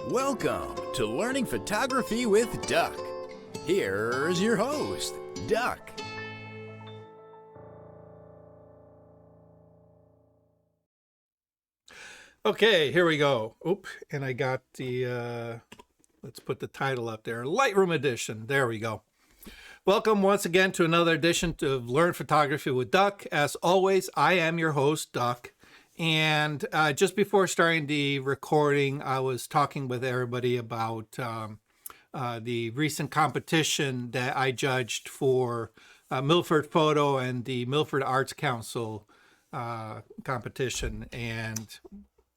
Welcome to Learning Photography with Duck. Here's your host, Duck. Okay, here we go. Oop, and I got the, let's put the title up there, Lightroom edition. There we go. Welcome once again to another edition of Learn Photography with Duck. As always, I am your host, Duck. And just before starting the recording, I was talking with everybody about the recent competition that I judged for Milford Photo and the Milford Arts Council competition. And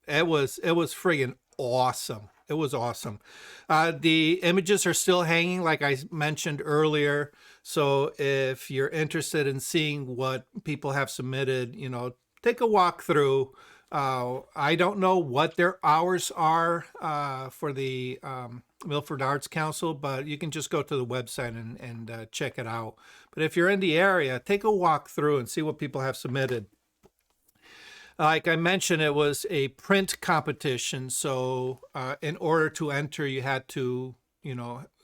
it was friggin' awesome. It was awesome. The images are still hanging, like I mentioned earlier. So if you're interested in seeing what people have submitted, you know, take a walk through. I don't know what their hours are for the Milford Arts Council, but you can just go to the website and check it out. But if you're in the area, take a walk through and see what people have submitted. Like I mentioned, it was a print competition. So in order to enter, you had to,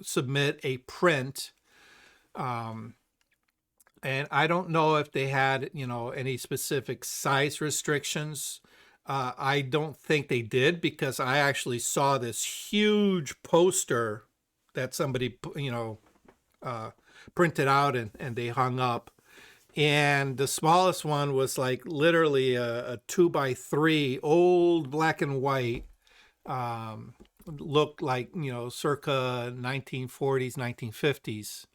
submit a print. And I don't know if they had, any specific size restrictions. I don't think they did, because I actually saw this huge poster that somebody, printed out and they hung up. And the smallest one was like literally a 2x3, old black and white, looked like, circa 1940s, 1950s.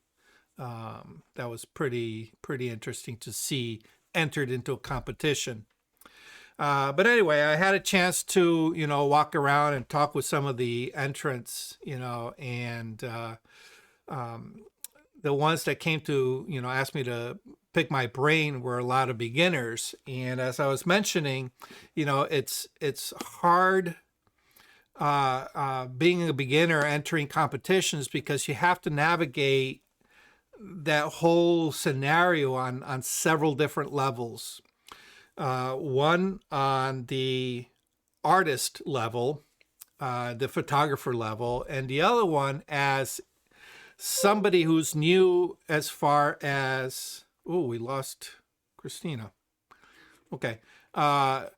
That was pretty interesting to see entered into a competition. But anyway, I had a chance to, walk around and talk with some of the entrants, and the ones that came to, ask me to pick my brain were a lot of beginners. And as I was mentioning, it's hard being a beginner entering competitions, because you have to navigate that whole scenario on several different levels. One on the artist level, the photographer level, and the other one as somebody who's new as far as, we lost Christina. Okay. As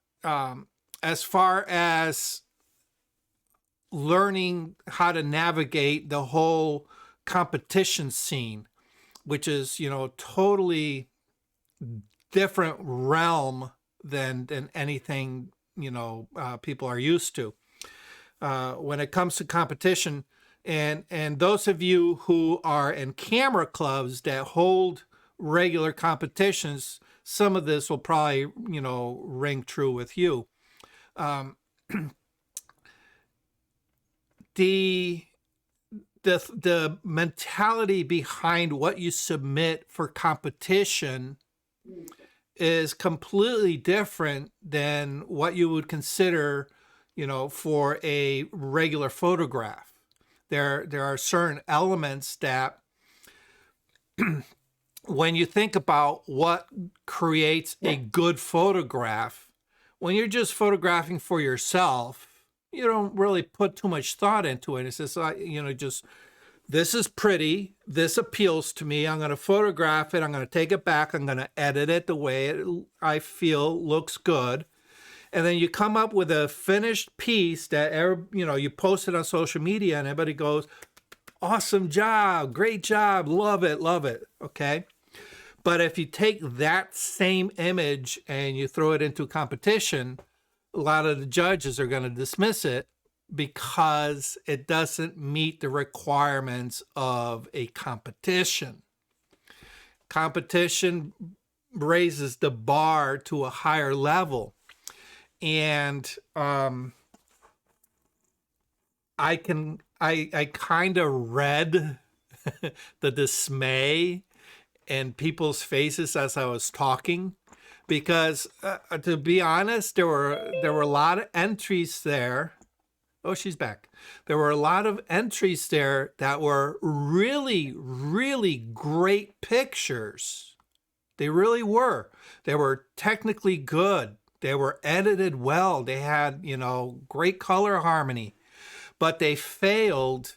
far as learning how to navigate the whole competition scene, which is, totally different realm than anything, people are used to. When it comes to competition, and those of you who are in camera clubs that hold regular competitions, some of this will probably, ring true with you. The mentality behind what you submit for competition is completely different than what you would consider, for a regular photograph. There are certain elements that when you think about what creates a good photograph, when you're just photographing for yourself, you don't really put too much thought into it. It's just, just, this is pretty, this appeals to me, I'm going to photograph it, I'm going to take it back, I'm going to edit it the way I feel looks good. And then you come up with a finished piece that, you post it on social media and everybody goes, awesome job, great job, love it, okay? But if you take that same image and you throw it into competition, a lot of the judges are going to dismiss it because it doesn't meet the requirements of a competition. Competition raises the bar to a higher level. And I kind of read the dismay in people's faces as I was talking, because to be honest, there were a lot of entries there. Oh, she's back. There were a lot of entries there that were really, really great pictures. They really were. They were technically good. They were edited well. They had, great color harmony. but they failed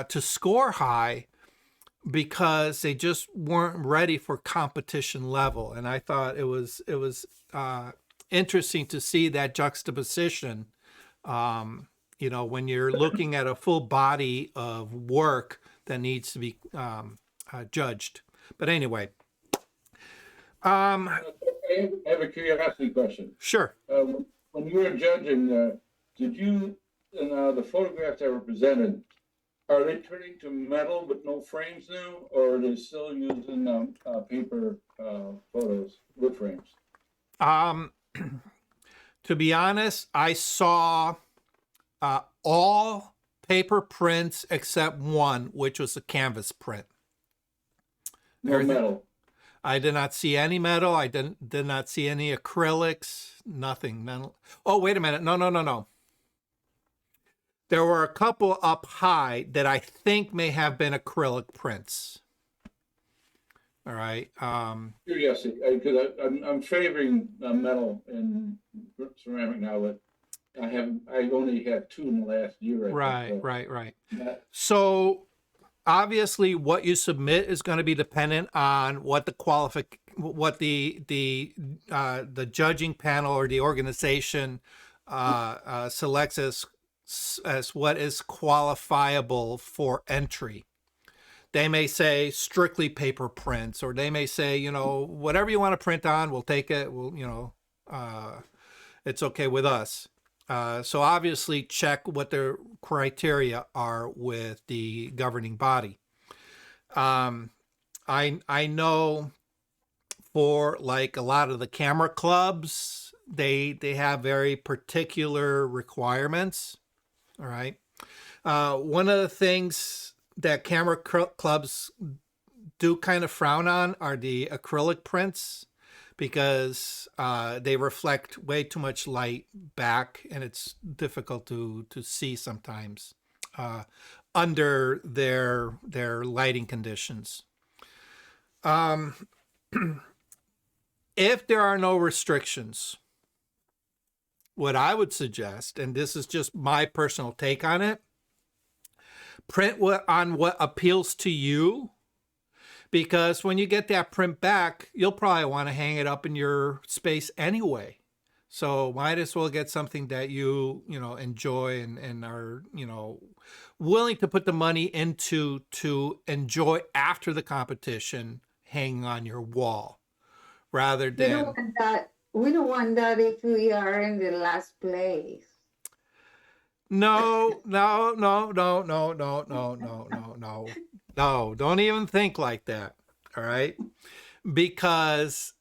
to score high because they just weren't ready for competition level. And I thought it was interesting to see that juxtaposition. When you're looking at a full body of work that needs to be judged. But anyway, I have a curiosity question. sure. When you were judging, did you, in the photographs that were presented, are they turning to metal but no frames now, or are they still using paper photos with frames? To be honest, I saw all paper prints except one, which was a canvas print. No metal. I did not see any metal. I did not see any acrylics. Nothing metal. Oh, wait a minute. No. There were a couple up high that I think may have been acrylic prints. All right. Curiosity, because I'm favoring metal and ceramic now, but I only have two in the last year. Right. So obviously, what you submit is going to be dependent on what the judging panel or the organization selects as what is qualifiable for entry. They may say strictly paper prints, or they may say, whatever you want to print on, we'll take it. It's okay with us. So obviously check what their criteria are with the governing body. I know for like a lot of the camera clubs, they have very particular requirements. All right. One of the things that camera clubs do kind of frown on are the acrylic prints, because they reflect way too much light back, and it's difficult to see sometimes under their lighting conditions. If there are no restrictions, what I would suggest, and this is just my personal take on it, print on what appeals to you. Because when you get that print back, you'll probably want to hang it up in your space anyway. So might as well get something that you enjoy and are, willing to put the money into to enjoy after the competition, hanging on your wall, rather than. We don't want that if we are in the last place. No, don't even think like that. All right. Because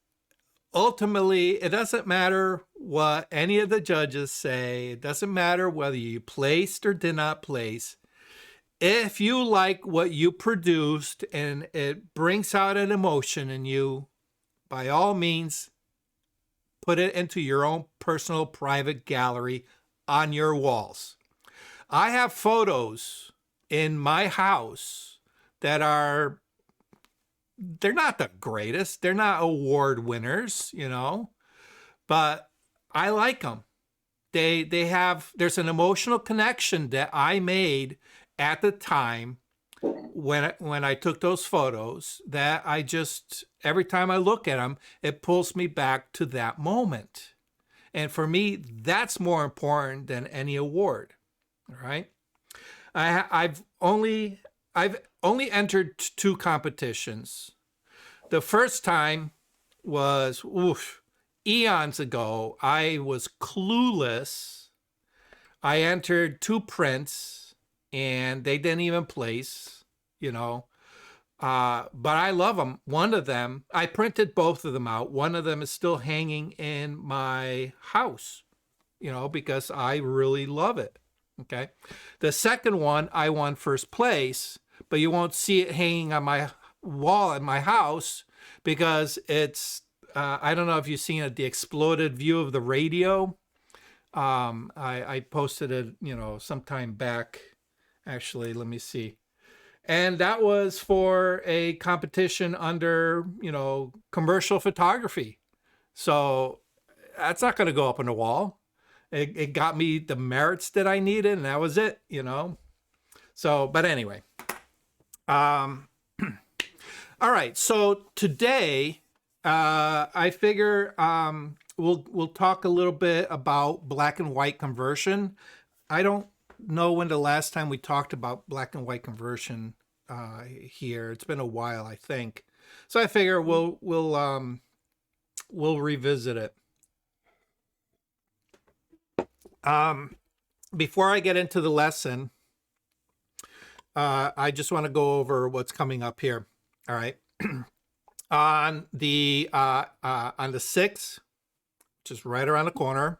ultimately, it doesn't matter what any of the judges say. It doesn't matter whether you placed or did not place. If you like what you produced and it brings out an emotion in you, by all means, put it into your own personal private gallery on your walls. I have photos in my house that they're not the greatest. They're not award winners, but I like them. There's an emotional connection that I made at the time when I took those photos that I just, every time I look at them, it pulls me back to that moment. And for me, that's more important than any award. All right. I've only entered 2 competitions. The first time was eons ago. I was clueless. I entered 2 prints and they didn't even place, but I love them. One of them, I printed both of them out. One of them is still hanging in my house, because I really love it. Okay. The second one, I won first place, but you won't see it hanging on my wall in my house because it's, I don't know if you've seen it, the exploded view of the radio. I posted it, sometime back. Actually, let me see. And that was for a competition under, commercial photography. So that's not going to go up on the wall. it got me the merits that I needed, and that was it, So, but anyway. All right. So today, I figure we'll talk a little bit about black and white conversion. I don't know when the last time we talked about black and white conversion here. It's been a while, I think. So I figure we'll revisit it. Before I get into the lesson, I just want to go over what's coming up here. All right. On the 6th, which is right around the corner,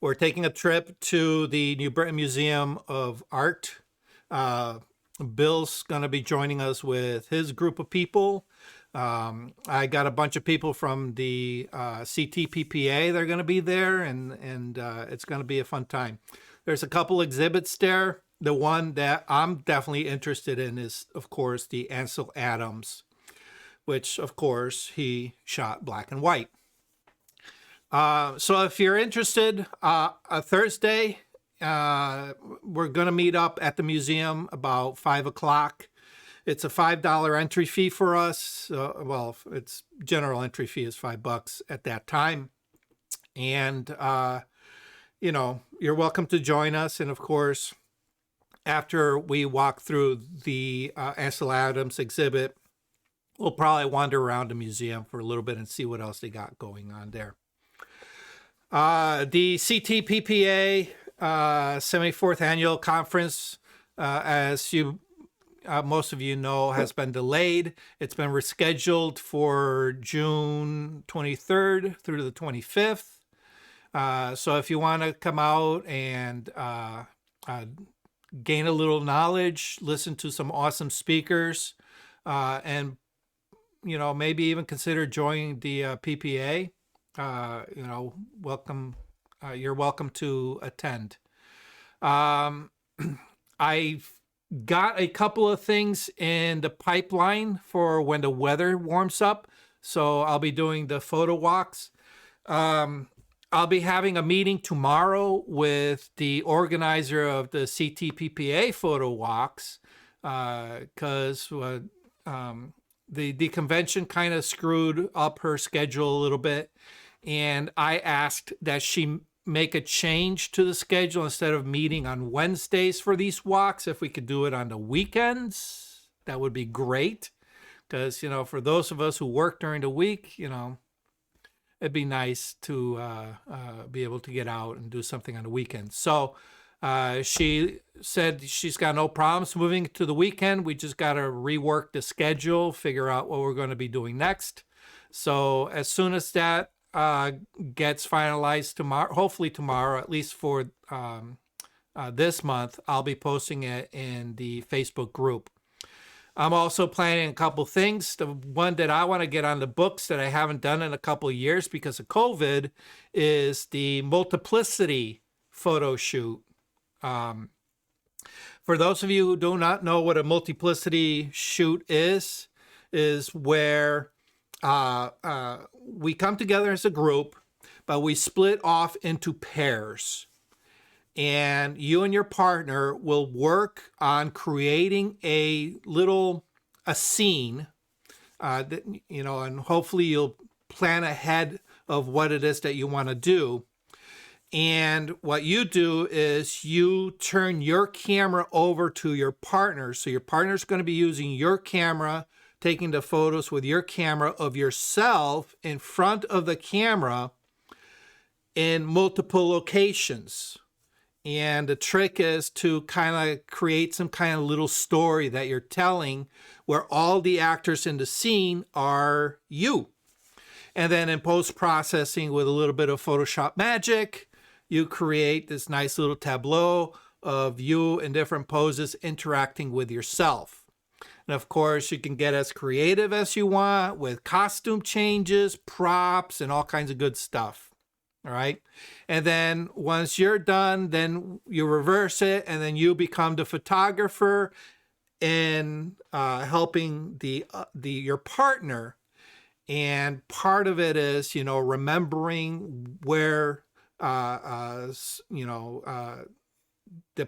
we're taking a trip to the New Britain Museum of Art. Bill's going to be joining us with his group of people. I got a bunch of people from the CTPPA. They're going to be there, and it's going to be a fun time. There's a couple exhibits there. The one that I'm definitely interested in is, of course, the Ansel Adams, which, of course, he shot black and white. So if you're interested, a Thursday, we're going to meet up at the museum about 5 o'clock. It's a $5 entry fee for us. Well, its general entry fee is $5 at that time. And, you're welcome to join us. And of course, after we walk through the Ansel Adams exhibit, we'll probably wander around the museum for a little bit and see what else they got going on there. The CTPPA 74th Annual Conference, as most of you know, has been delayed. It's been rescheduled for June 23rd through the 25th. So if you want to come out and gain a little knowledge, listen to some awesome speakers, and maybe even consider joining the PPA, welcome. You're welcome to attend. I've got a couple of things in the pipeline for when the weather warms up, so I'll be doing the photo walks. I'll be having a meeting tomorrow with the organizer of the CTPPA photo walks, because the convention kind of screwed up her schedule a little bit, and I asked that she make a change to the schedule. Instead of meeting on Wednesdays for these walks, if we could do it on the weekends, that would be great, because for those of us who work during the week, it'd be nice to be able to get out and do something on the weekend. So she said she's got no problems moving to the weekend. We just got to rework the schedule, figure out what we're going to be doing next. So as soon as that gets finalized tomorrow, hopefully tomorrow, at least for this month, I'll be posting it in the Facebook group. I'm also planning a couple things. The one that I want to get on the books that I haven't done in a couple of years because of COVID is the multiplicity photo shoot. For those of you who do not know what a multiplicity shoot is where we come together as a group, but we split off into pairs. And you and your partner will work on creating a scene, and hopefully you'll plan ahead of what it is that you want to do. And what you do is you turn your camera over to your partner. So your partner's going to be using your camera, taking the photos with your camera of yourself in front of the camera in multiple locations. And the trick is to kind of create some kind of little story that you're telling where all the actors in the scene are you. And then in post-processing with a little bit of Photoshop magic, you create this nice little tableau of you in different poses interacting with yourself. And of course, you can get as creative as you want with costume changes, props, and all kinds of good stuff. All right. And then once you're done, then you reverse it, and then you become the photographer in helping your partner. And part of it is, remembering where the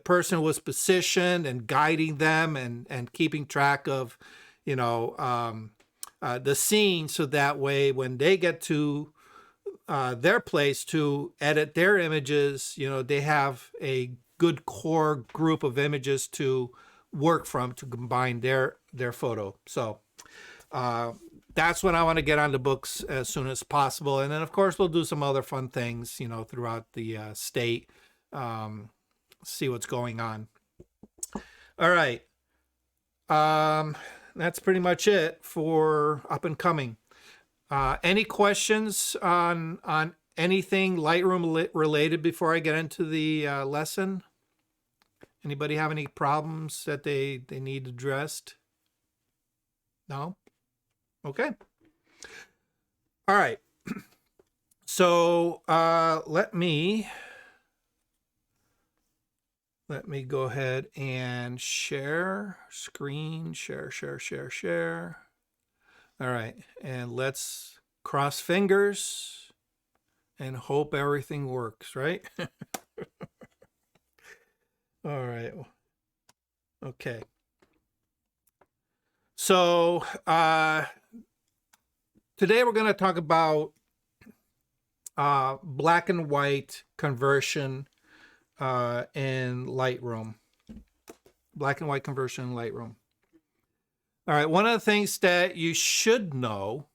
person was positioned and guiding them and keeping track of, the scene, so that way when they get to their place to edit their images, they have a good core group of images to work from to combine their photo. So that's when I want to get on the books as soon as possible. And then, of course, we'll do some other fun things, throughout the state, see what's going on. All right. That's pretty much it for up and coming. Any questions on anything Lightroom related before I get into the lesson? Anybody have any problems that they need addressed? No? Okay. All right. So let me go ahead and share screen, share. All right, and let's cross fingers and hope everything works, right? All right. Okay. So today we're going to talk about black and white conversion in Lightroom. Black and white conversion in Lightroom. All right, one of the things that you should know,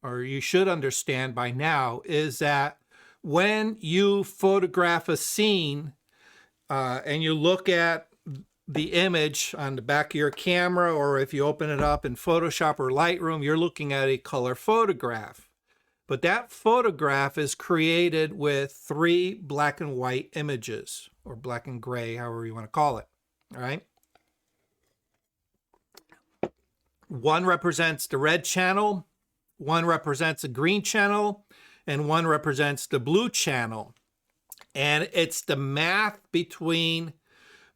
or you should understand by now, is that when you photograph a scene and you look at the image on the back of your camera, or if you open it up in Photoshop or Lightroom, you're looking at a color photograph. But that photograph is created with 3 black and white images, or black and gray, however you want to call it. All right. One represents the red channel, one represents a green channel, and one represents the blue channel. And it's the math between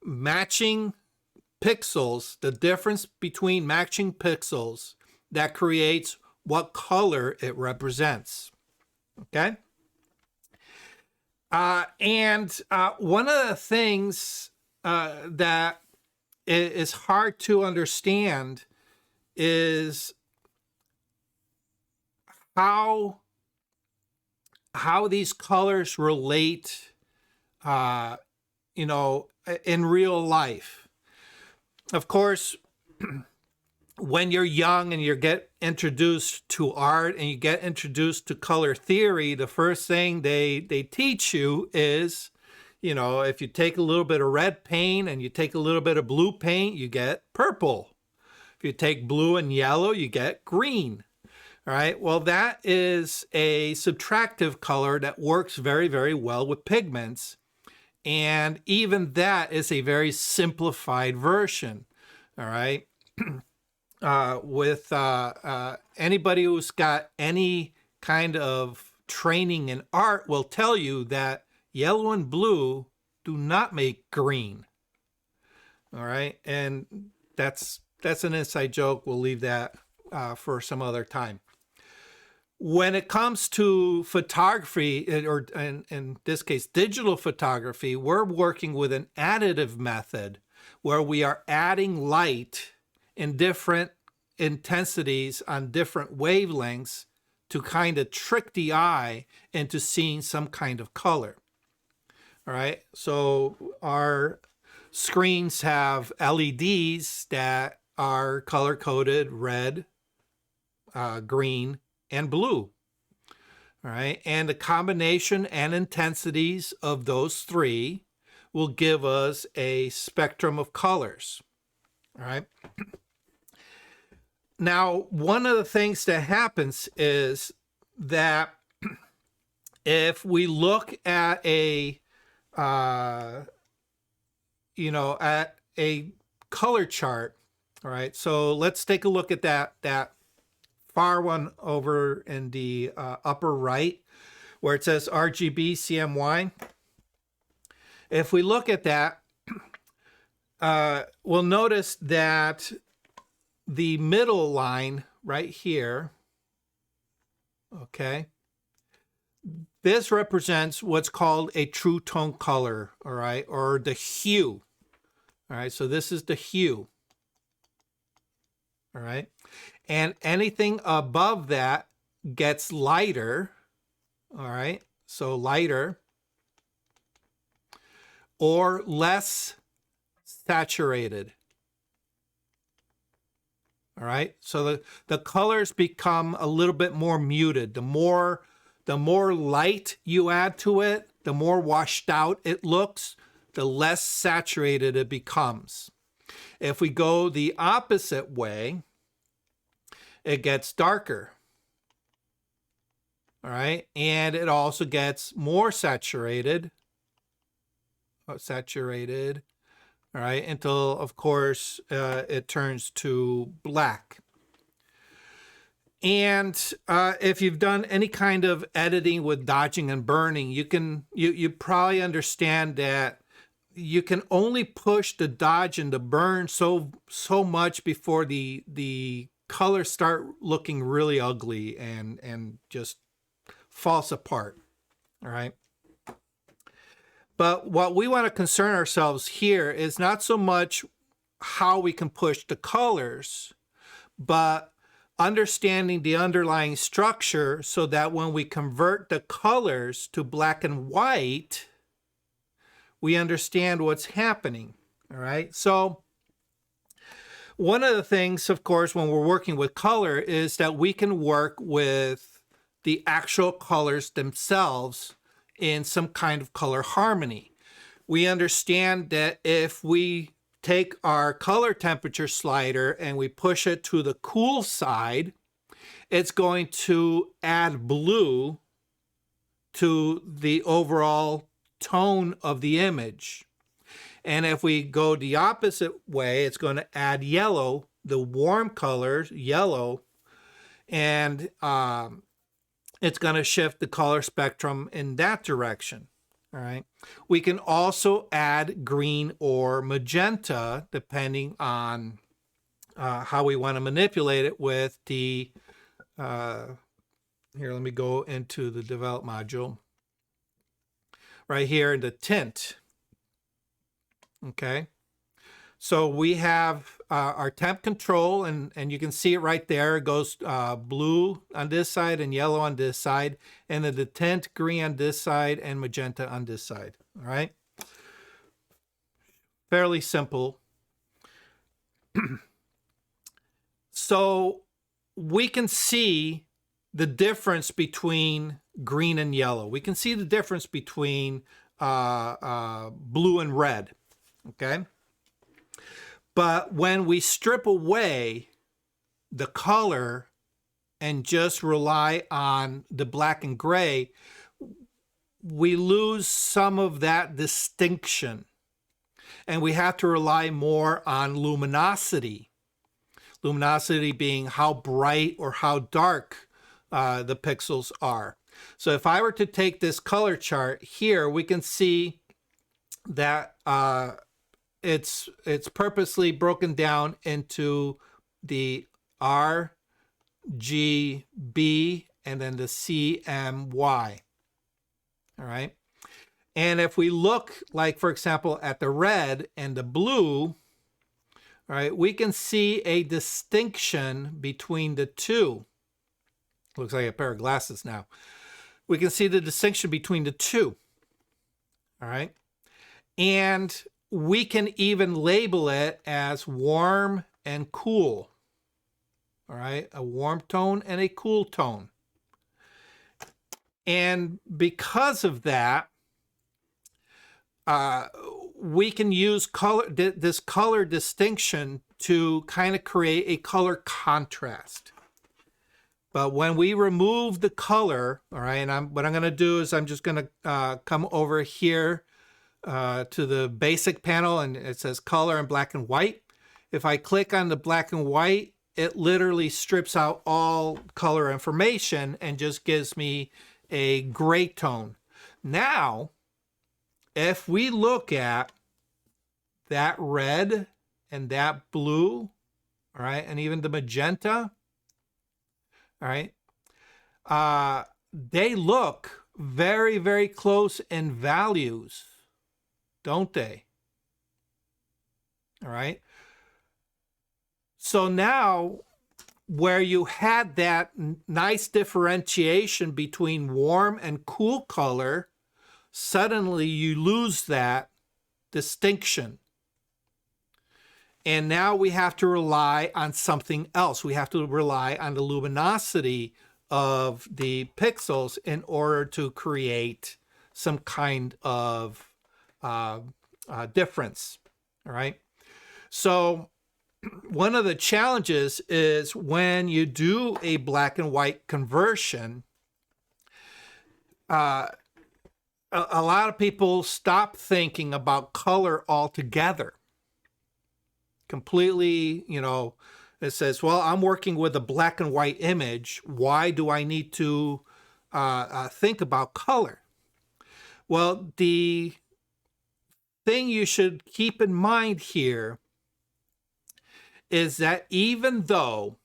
matching pixels, the difference between matching pixels, that creates what color it represents. Okay? And one of the things that is hard to understand is how these colors relate, in real life. Of course, when you're young and you get introduced to art and you get introduced to color theory, the first thing they teach you is, if you take a little bit of red paint and you take a little bit of blue paint, you get purple. If you take blue and yellow, you get green. All right. Well, that is a subtractive color that works very, very well with pigments. And even that is a very simplified version. All right. With anybody who's got any kind of training in art will tell you that yellow and blue do not make green. All right. And that's an inside joke. We'll leave that for some other time. When it comes to photography, or in this case, digital photography, we're working with an additive method where we are adding light in different intensities on different wavelengths to kind of trick the eye into seeing some kind of color. All right. So our screens have LEDs that are color-coded red, green, and blue. All right. And the combination and intensities of those 3 will give us a spectrum of colors. All right. Now, one of the things that happens is that if we look at a color chart, all right, so let's take a look at that far one over in the upper right where it says RGB CMY. If we look at that, we'll notice that the middle line right here, okay, This represents what's called a true tone color, all right, or the hue. All right, so this is the hue. All right, and anything above that gets lighter. All right, so lighter or less saturated. All right, so the colors become a little bit more muted. The more light you add to it, the more washed out it looks, the less saturated it becomes. If we go the opposite way, it gets darker. All right, and it also gets more saturated. All right, until, of course, it turns to black. And if you've done any kind of editing with dodging and burning, you probably understand that you can only push the dodge and the burn so much before the colors start looking really ugly and just falls apart. All right. But what we want to concern ourselves here is not so much how we can push the colors, but understanding the underlying structure so that when we convert the colors to black and white, we understand what's happening. All right. So one of the things, of course, when we're working with color is that we can work with the actual colors themselves in some kind of color harmony. We understand that if we take our color temperature slider and we push it to the cool side, it's going to add blue to the overall tone of the image. And if we go the opposite way, it's going to add yellow, the warm color, yellow, and it's going to shift the color spectrum in that direction. All right. We can also add green or magenta depending on how we want to manipulate it with the, here, let me go into the develop module. Right here in the tint. Okay. So we have our temp control, and you can see it right there. It goes blue on this side and yellow on this side, and then the tint green on this side and magenta on this side. All right. Fairly simple. So we can see the difference between green and yellow. We can see the difference between blue and red. Okay. But when we strip away the color and just rely on the black and gray, we lose some of that distinction. And we have to rely more on luminosity. Luminosity being how bright or how dark the pixels are. So if I were to take this color chart here, we can see that it's purposely broken down into the R, G, B, and then the C, M, Y. All right. And if we look, like, for example, at the red and the blue, all right, we can see a distinction between the two. Looks like a pair of glasses now. We can see the distinction between the two. All right. And we can even label it as warm and cool. All right, a warm tone and a cool tone. And because of that, we can use this color distinction to kind of create a color contrast. But when we remove the color, all right, and what I'm going to do is I'm just going to come over here to the basic panel, and it says color and black and white. If I click on the black and white, it literally strips out all color information and just gives me a gray tone. Now, if we look at that red and that blue, all right, and even the magenta, all right, they look very, very close in values, don't they? All right. So now, where you had that nice differentiation between warm and cool color, suddenly you lose that distinction. And now we have to rely on something else. We have to rely on the luminosity of the pixels in order to create some kind of difference. All right. So one of the challenges is when you do a black and white conversion, a lot of people stop thinking about color altogether. Completely, it says, well, I'm working with a black and white image. Why do I need to think about color? Well, the thing you should keep in mind here is that even though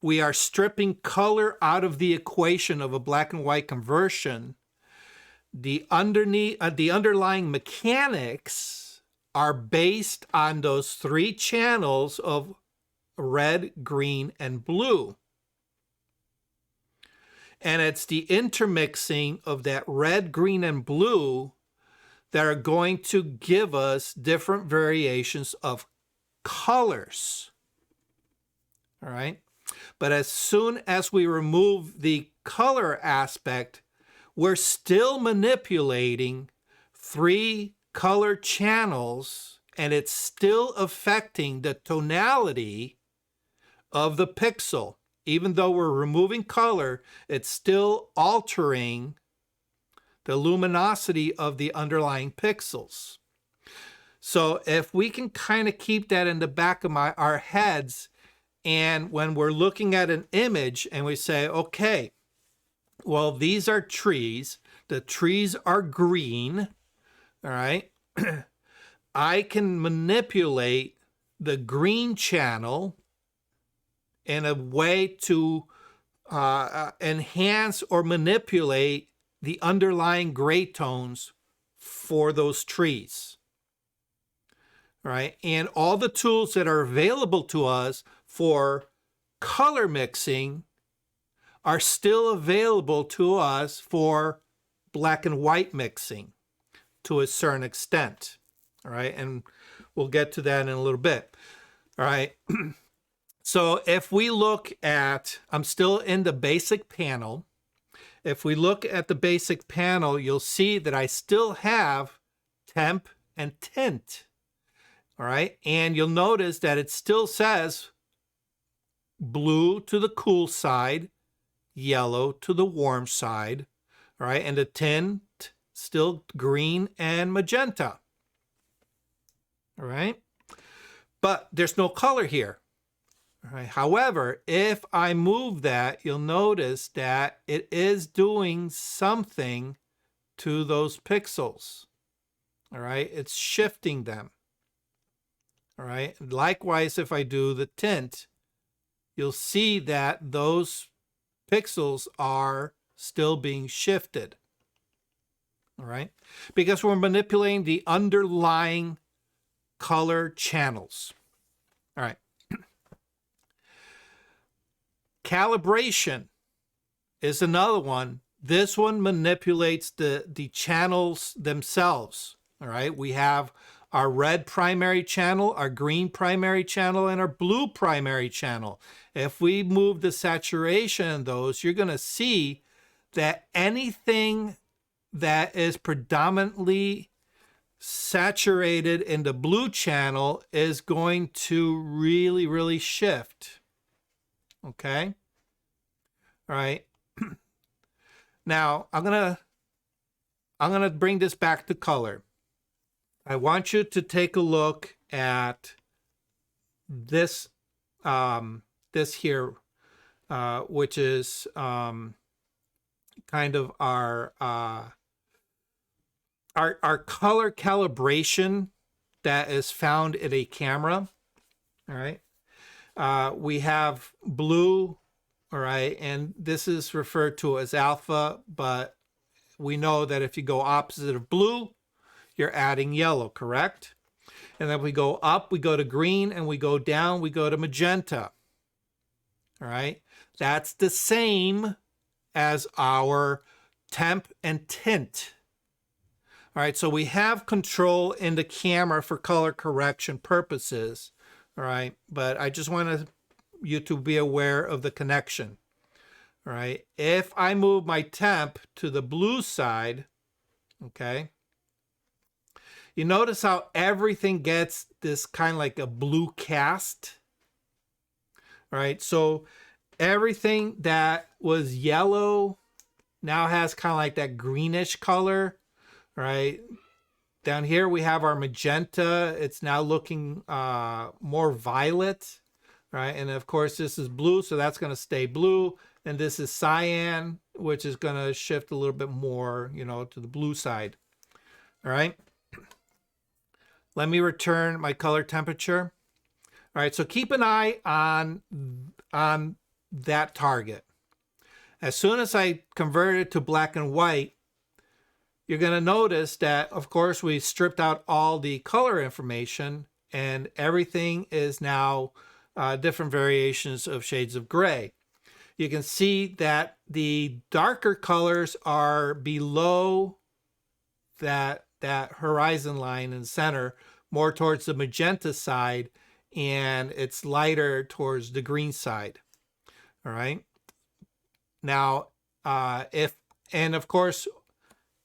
we are stripping color out of the equation of a black and white conversion, the underlying mechanics are based on those three channels of red, green, and blue. And it's the intermixing of that red, green, and blue that are going to give us different variations of colors. All right. But as soon as we remove the color aspect, we're still manipulating three color channels, and it's still affecting the tonality of the pixel. Even though we're removing color, it's still altering the luminosity of the underlying pixels. So if we can kind of keep that in the back of our heads, and when we're looking at an image and we say, okay, well, these are trees. The trees are green. All right. I can manipulate the green channel in a way to enhance or manipulate the underlying gray tones for those trees. All right. And all the tools that are available to us for color mixing are still available to us for black and white mixing to a certain extent. All right. And we'll get to that in a little bit. All right. So if we look at, I'm still in the basic panel. If we look at the basic panel, you'll see that I still have temp and tint. All right. And you'll notice that it still says blue to the cool side, yellow to the warm side. All right. And the tint still green and magenta. All right. But there's no color here. All right. However, if I move that, you'll notice that it is doing something to those pixels. All right. It's shifting them. All right. Likewise, if I do the tint, you'll see that those pixels are still being shifted. All right. Because we're manipulating the underlying color channels. All right. Calibration is another one. This one manipulates the channels themselves. All right. We have our red primary channel, our green primary channel, and our blue primary channel. If we move the saturation in those, you're going to see that anything that is predominantly saturated in the blue channel is going to really, really shift. Okay. All right. Now I'm gonna bring this back to color. I want you to take a look at this this here, which is kind of our color calibration that is found in a camera. All right. We have blue, all right, and this is referred to as alpha, but we know that if you go opposite of blue, you're adding yellow, correct? And then we go up, we go to green, and we go down, we go to magenta. All right, that's the same as our temp and tint. All right, so we have control in the camera for color correction purposes. All right, but I just wanted you to be aware of the connection. All right, if I move my temp to the blue side, okay, you notice how everything gets this kind of like a blue cast. All right, so everything that was yellow now has kind of like that greenish color. All right, down here we have our magenta. It's now looking more violet. Right, and of course this is blue, so that's going to stay blue. And this is cyan, which is going to shift a little bit more, you know, to the blue side. All right. Let me return my color temperature. All right, so keep an eye on that target. As soon as I convert it to black and white, you're going to notice that, of course, we stripped out all the color information and everything is now different variations of shades of gray. You can see that the darker colors are below that horizon line in the center, more towards the magenta side, and it's lighter towards the green side. All right. Now, and of course,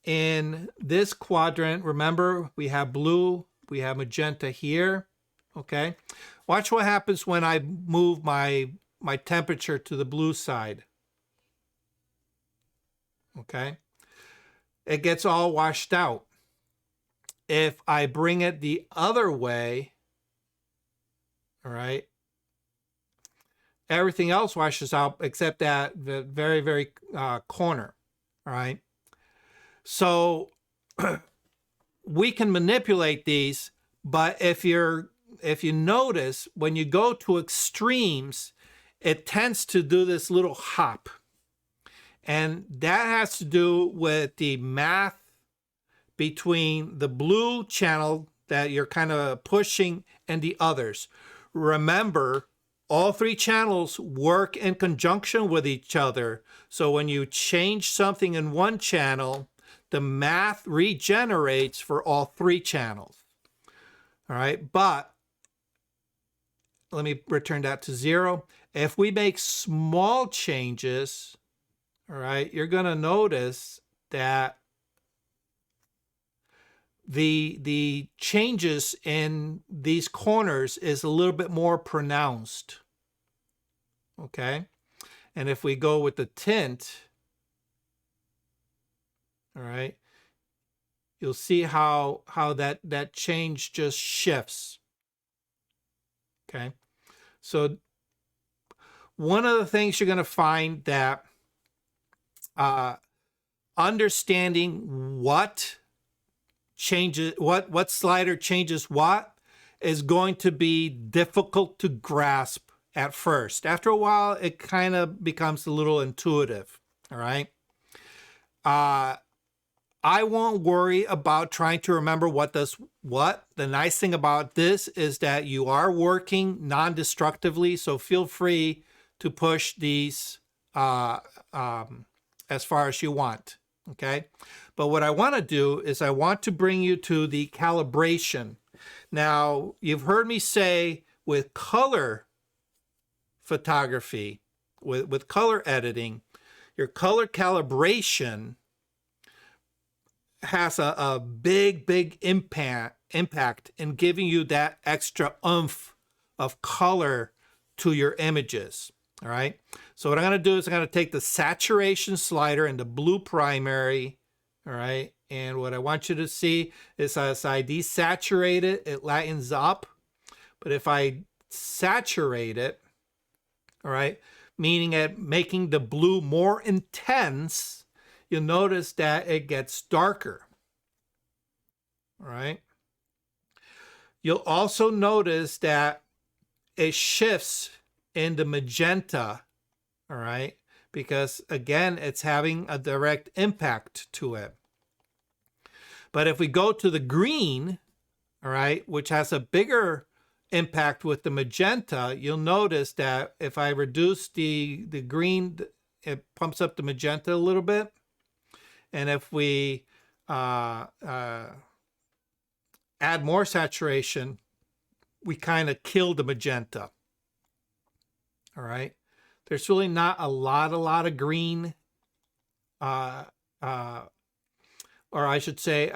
in this quadrant, remember, we have blue, we have magenta here. Okay. Watch what happens when I move my temperature to the blue side. Okay. It gets all washed out. If I bring it the other way, all right, everything else washes out except that the very, very corner. All right. So we can manipulate these, but if you notice, when you go to extremes, it tends to do this little hop. And that has to do with the math between the blue channel that you're kind of pushing and the others. Remember, all three channels work in conjunction with each other. So when you change something in one channel, the math regenerates for all three channels. All right, but let me return that to 0. If we make small changes, all right, you're going to notice that the changes in these corners is a little bit more pronounced. Okay, and if we go with the tint, all right, you'll see how that change just shifts. Okay, so one of the things you're going to find that understanding what changes, what slider changes what, is going to be difficult to grasp at first. After a while, it kind of becomes a little intuitive. All right. I won't worry about trying to remember what does what. The nice thing about this is that you are working non-destructively, so feel free to push these as far as you want, okay? But what I want to do is I want to bring you to the calibration. Now, you've heard me say with color photography, with color editing, your color calibration has a big impact in giving you that extra oomph of color to your images. All right. So what I'm going to do is I'm going to take the saturation slider and the blue primary. All right. And what I want you to see is as I desaturate it, it lightens up. But if I saturate it, all right, meaning it making the blue more intense, you'll notice that it gets darker. All right. You'll also notice that it shifts into magenta, all right, because again, it's having a direct impact to it. But if we go to the green, all right, which has a bigger impact with the magenta, you'll notice that if I reduce the green, it pumps up the magenta a little bit. And if we add more saturation, we kind of kill the magenta. All right. There's really not a lot of green, or I should say,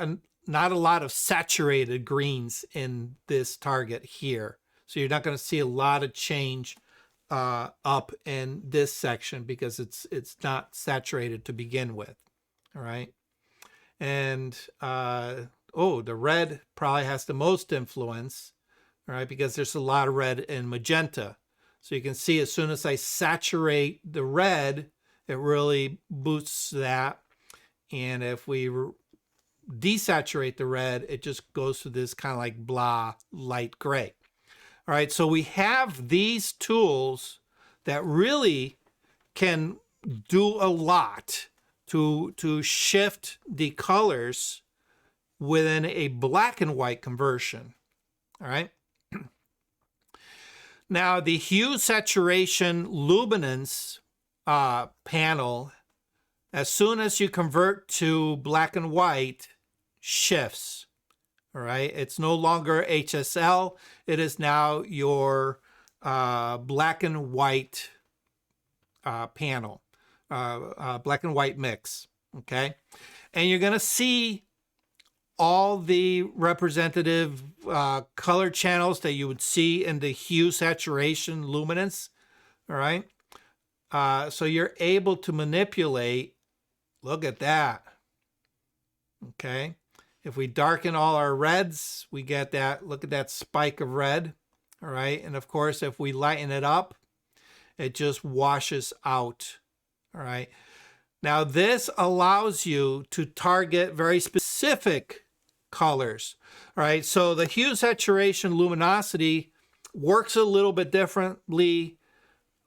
not a lot of saturated greens in this target here. So you're not going to see a lot of change up in this section because it's not saturated to begin with. All right. And the red probably has the most influence, all right, because there's a lot of red in magenta. So you can see as soon as I saturate the red, it really boosts that. And if we desaturate the red, it just goes to this kind of like blah light gray. All right, so we have these tools that really can do a lot to shift the colors within a black and white conversion. All right. Now, the hue, saturation, luminance panel, as soon as you convert to black and white, shifts. All right. It's no longer HSL. It is now your black and white panel, black and white mix. Okay. And you're going to see all the representative color channels that you would see in the hue, saturation, luminance. All right. So you're able to manipulate. Look at that. Okay. If we darken all our reds, we get that. Look at that spike of red. All right. And of course, if we lighten it up, it just washes out. All right. Now, this allows you to target very specific colors. All right. So the hue, saturation, luminosity works a little bit differently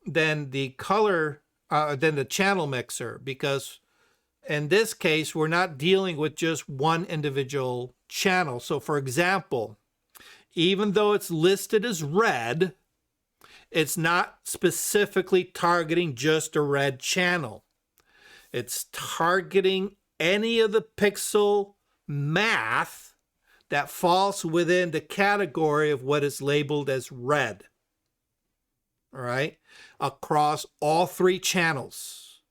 than the color, than the channel mixer, because in this case, we're not dealing with just one individual channel. So for example, even though it's listed as red, it's not specifically targeting just a red channel. It's targeting any of the pixel math that falls within the category of what is labeled as red. All right, across all three channels.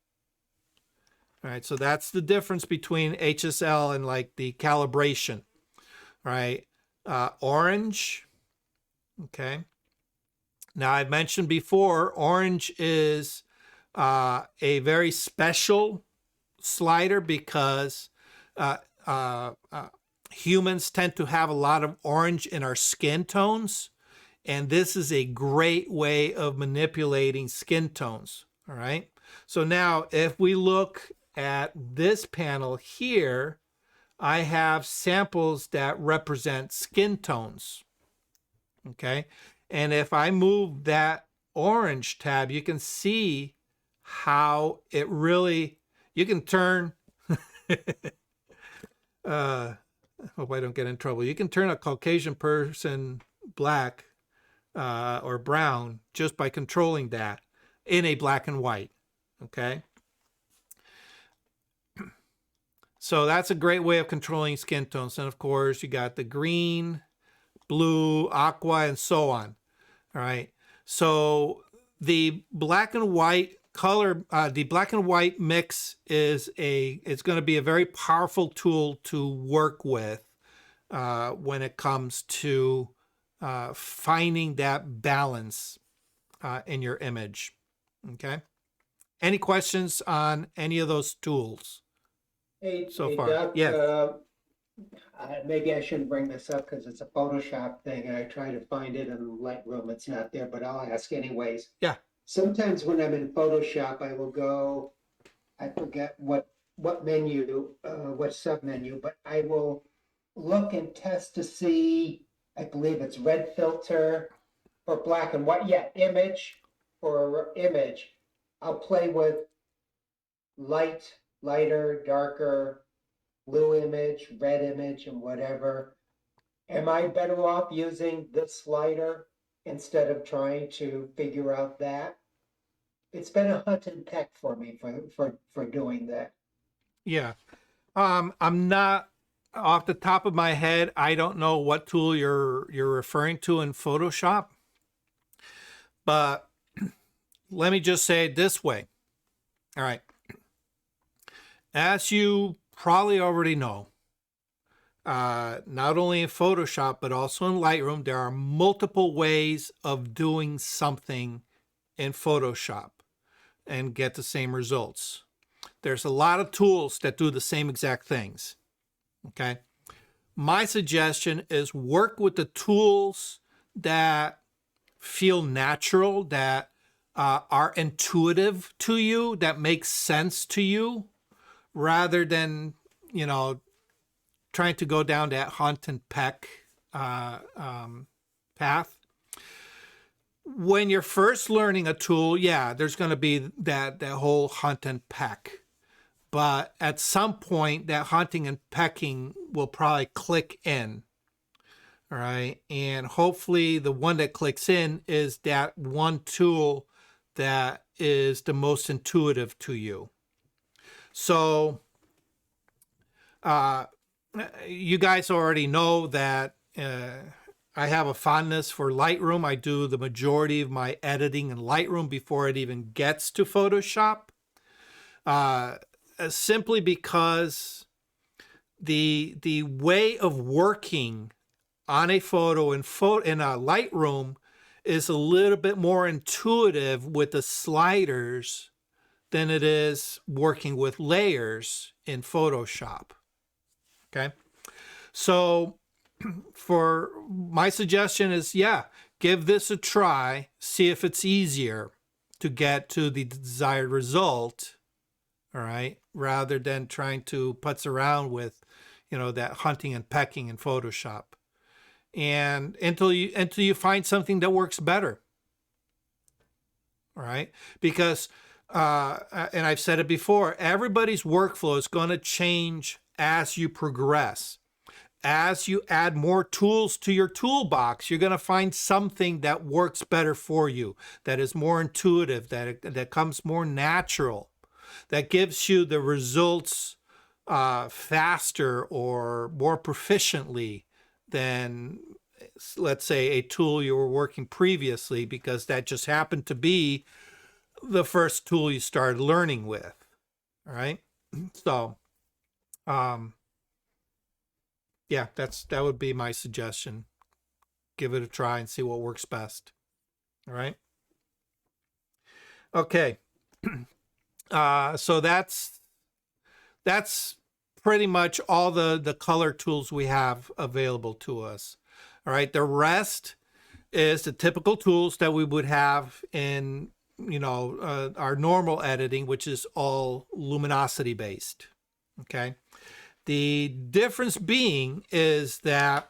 All right, so that's the difference between HSL and like the calibration. All right, orange. Okay. Now I've mentioned before, orange is a very special slider because humans tend to have a lot of orange in our skin tones. And this is a great way of manipulating skin tones. All right. So now if we look at this panel here, I have samples that represent skin tones. Okay. And if I move that orange tab, you can see how it really, you can turn, I hope I don't get in trouble. You can turn a Caucasian person black or brown just by controlling that in a black and white. Okay. So that's a great way of controlling skin tones. And of course, you got the green, blue, aqua, and so on. All right. So the black and white color, the black and white mix it's going to be a very powerful tool to work with when it comes to finding that balance in your image. Okay. Any questions on any of those tools so far? Doug, Yes. maybe I shouldn't bring this up because it's a Photoshop thing and I try to find it in Lightroom. It's not there, but I'll ask anyways. Yeah. Sometimes when I'm in Photoshop, I will go, I forget what menu, what submenu, but I will look and test to see, I believe it's red filter or black and white. Yeah, image or image. I'll play with lighter, darker, blue image, red image, and whatever. Am I better off using this slider instead of trying to figure out that? It's been a hunt and peck for me for doing that. Yeah. I'm not off the top of my head. I don't know what tool you're referring to in Photoshop, but let me just say it this way. All right. As you probably already know, not only in Photoshop, but also in Lightroom, there are multiple ways of doing something in Photoshop and get the same results. There's a lot of tools that do the same exact things. Okay. My suggestion is work with the tools that feel natural, that are intuitive to you, that make sense to you, rather than, trying to go down that hunt and peck path. When you're first learning a tool, yeah, there's going to be that whole hunt and peck. But at some point, that hunting and pecking will probably click in. All right. And hopefully the one that clicks in is that one tool that is the most intuitive to you. So you guys already know that I have a fondness for Lightroom. I do the majority of my editing in Lightroom before it even gets to Photoshop. Simply because the way of working on a photo in a Lightroom is a little bit more intuitive with the sliders than it is working with layers in Photoshop. Okay, so for my suggestion is, yeah, give this a try, see if it's easier to get to the desired result. All right, rather than trying to putz around with, that hunting and pecking in Photoshop, and until you find something that works better. All right, because and I've said it before, everybody's workflow is going to change as you progress. As you add more tools to your toolbox, you're going to find something that works better for you, that is more intuitive, that comes more natural, that gives you the results faster or more proficiently than, let's say, a tool you were working previously, because that just happened to be the first tool you started learning with. All right. So, yeah, that would be my suggestion. Give it a try and see what works best. All right. Okay. So that's pretty much all the color tools we have available to us. All right. The rest is the typical tools that we would have in, our normal editing, which is all luminosity based. Okay. The difference being is that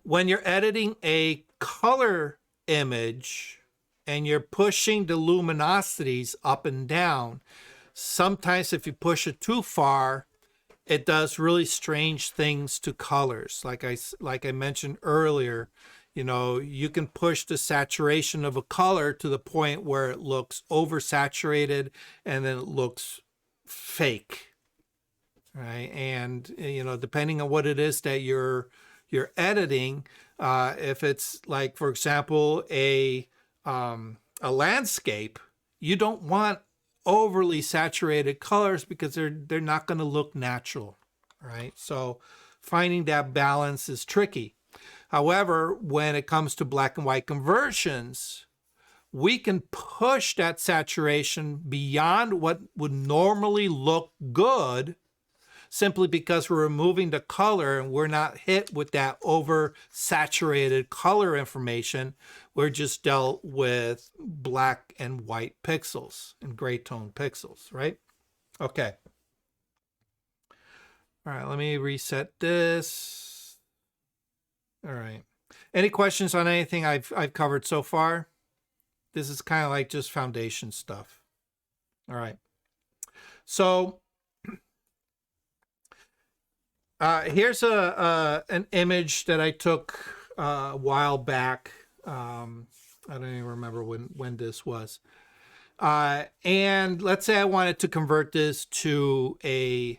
when you're editing a color image and you're pushing the luminosities up and down, sometimes if you push it too far, it does really strange things to colors. Like I mentioned earlier, you can push the saturation of a color to the point where it looks oversaturated and then it looks fake. Right. And, depending on what it is that you're editing, if it's like, for example, a landscape, you don't want overly saturated colors because they're not going to look natural. Right. So finding that balance is tricky. However, when it comes to black and white conversions, we can push that saturation beyond what would normally look good, simply because we're removing the color and we're not hit with that oversaturated color information. We're just dealt with black and white pixels and gray tone pixels, right? Okay. All right, let me reset this. All right. Any questions on anything I've covered so far? This is kind of like just foundation stuff. All right. So here's an image that I took a while back. I don't even remember when this was. And let's say I wanted to convert this to a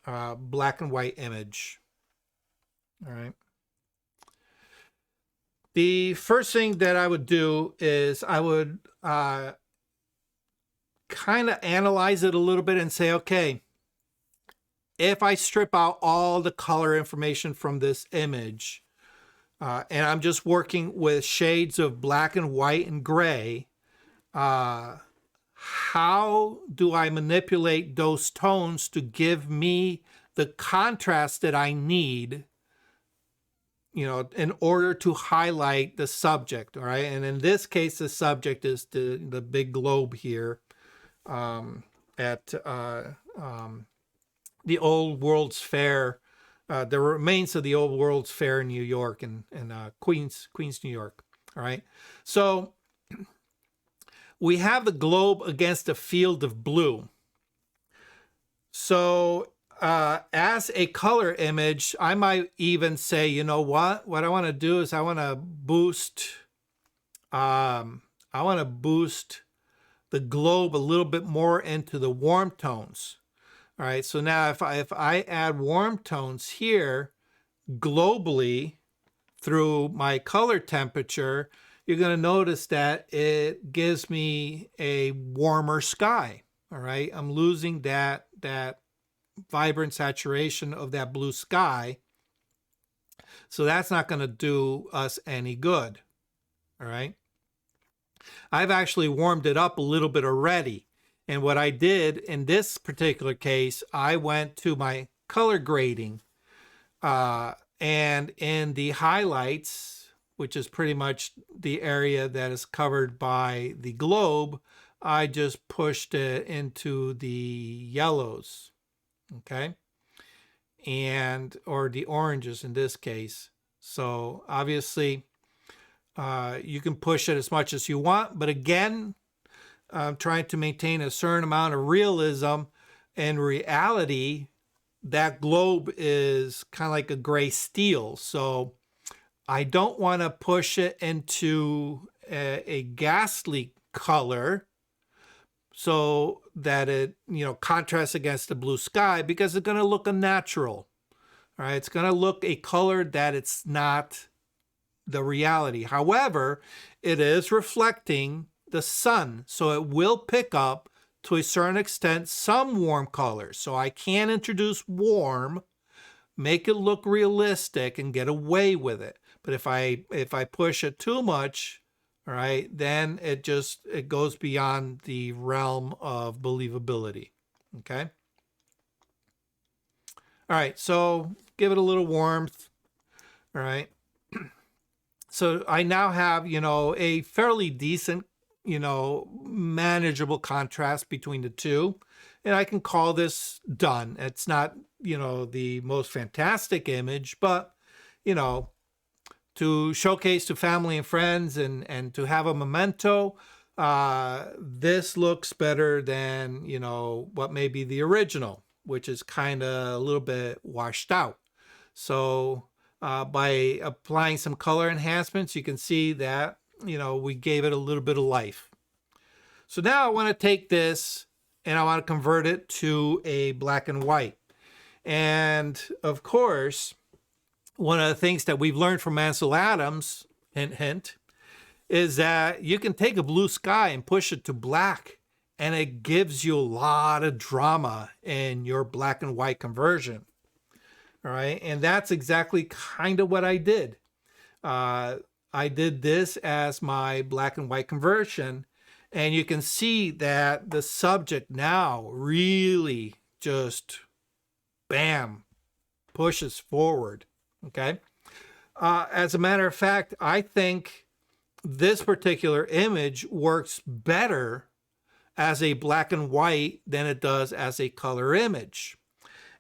black and white image. All right. The first thing that I would do is I would kind of analyze it a little bit and say, okay, if I strip out all the color information from this image, and I'm just working with shades of black and white and gray, how do I manipulate those tones to give me the contrast that I need, you know, in order to highlight the subject, all right? And in this case, the subject is the big globe here at the Old World's Fair, the remains of the Old World's Fair in New York and Queens, New York, all right? So we have the globe against a field of blue. So as a color image, I might even say, you know what I want to do is I want to boost the globe a little bit more into the warm tones. All right, so now if I add warm tones here globally through my color temperature, you're going to notice that it gives me a warmer sky. All right, I'm losing that vibrant saturation of that blue sky. So that's not going to do us any good. All right. I've actually warmed it up a little bit already. And what I did in this particular case, I went to my color grading and in the highlights, which is pretty much the area that is covered by the globe, I just pushed it into the yellows. Okay, or the oranges in this case. So obviously you can push it as much as you want, but again, I'm trying to maintain a certain amount of realism. In reality, that globe is kind of like a gray steel, so I don't want to push it into a ghastly color so that it, you know, contrasts against the blue sky, because it's going to look unnatural. All right, it's going to look a color that it's not the reality. However, it is reflecting the sun, so it will pick up to a certain extent some warm colors. So I can introduce warm, make it look realistic, and get away with it. But if I push it too much, all right, then it goes beyond the realm of believability. Okay. All right, so give it a little warmth. All right. So I now have, you know, a fairly decent, you know, manageable contrast between the two. And I can call this done. It's not, you know, the most fantastic image, but, you know, to showcase to family and friends and to have a memento, this looks better than, you know, what may be the original, which is kind of a little bit washed out. So by applying some color enhancements, you can see that, you know, we gave it a little bit of life. So now I want to take this and I want to convert it to a black and white. And of course, one of the things that we've learned from Ansel Adams, hint, hint, is that you can take a blue sky and push it to black, and it gives you a lot of drama in your black and white conversion. All right, and that's exactly kind of what I did. I did this as my black and white conversion, and you can see that the subject now really just, bam, pushes forward. Okay. As a matter of fact, I think this particular image works better as a black and white than it does as a color image.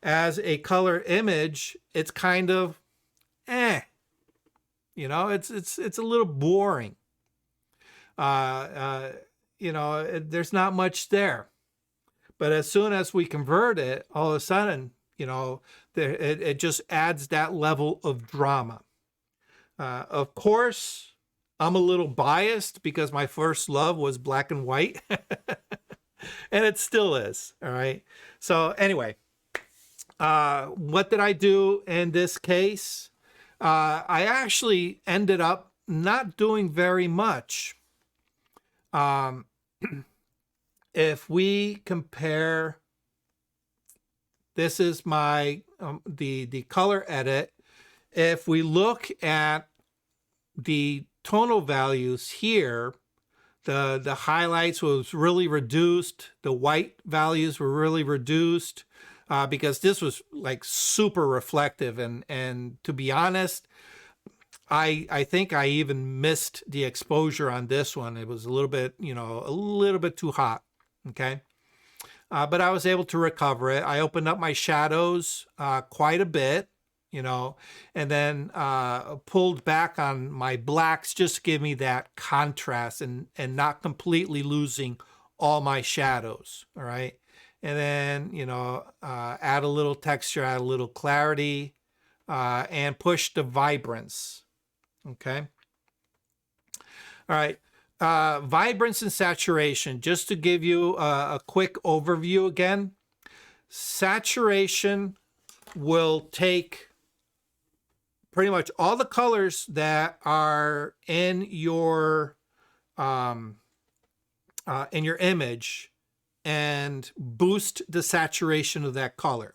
As a color image, it's kind of, you know, it's a little boring. You know, there's not much there. But as soon as we convert it, all of a sudden, you know, it just adds that level of drama. Of course, I'm a little biased because my first love was black and white, and it still is. All right. So anyway, what did I do in this case? I actually ended up not doing very much. If we compare, this is my the color edit. If we look at the tonal values here, the highlights was really reduced. The white values were really reduced because this was like super reflective. And to be honest, I think I even missed the exposure on this one. It was a little bit, you know, a little bit too hot. Okay. But I was able to recover it. I opened up my shadows quite a bit, you know, and then pulled back on my blacks just to give me that contrast and not completely losing all my shadows. All right. And then, you know, add a little texture, add a little clarity, and push the vibrance. Okay. All right. Vibrance and saturation, just to give you a quick overview again. Saturation will take pretty much all the colors that are in your image and boost the saturation of that color.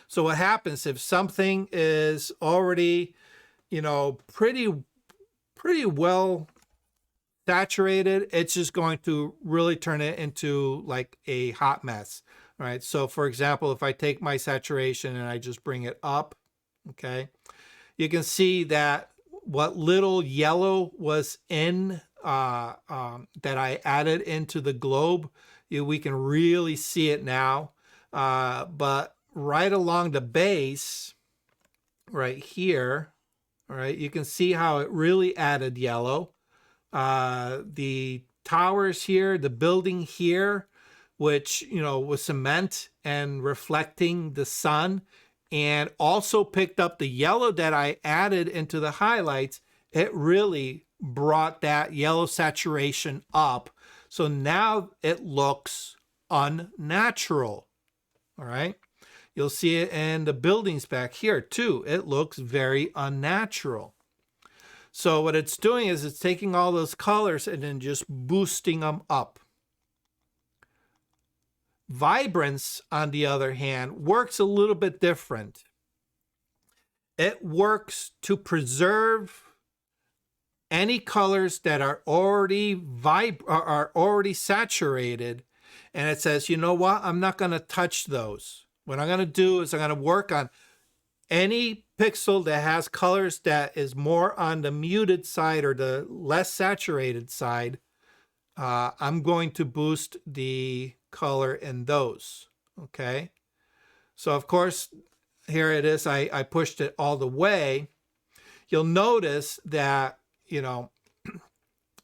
So what happens if something is already, you know, pretty well saturated, it's just going to really turn it into like a hot mess. All right. So for example, if I take my saturation and I just bring it up, okay, you can see that what little yellow was in that I added into the globe, we can really see it now. But right along the base, right here, all right, you can see how it really added yellow. The towers here, the building here, which, you know, was cement and reflecting the sun, and also picked up the yellow that I added into the highlights, it really brought that yellow saturation up. So now it looks unnatural. All right. You'll see it in the buildings back here too. It looks very unnatural. So what it's doing is it's taking all those colors and then just boosting them up. Vibrance, on the other hand, works a little bit different. It works to preserve any colors that are already saturated, and it says, you know what, I'm not going to touch those. What I'm going to do is I'm going to work on any pixel that has colors that is more on the muted side or the less saturated side. I'm going to boost the color in those. Okay. So of course, here it is. I pushed it all the way. You'll notice that, you know,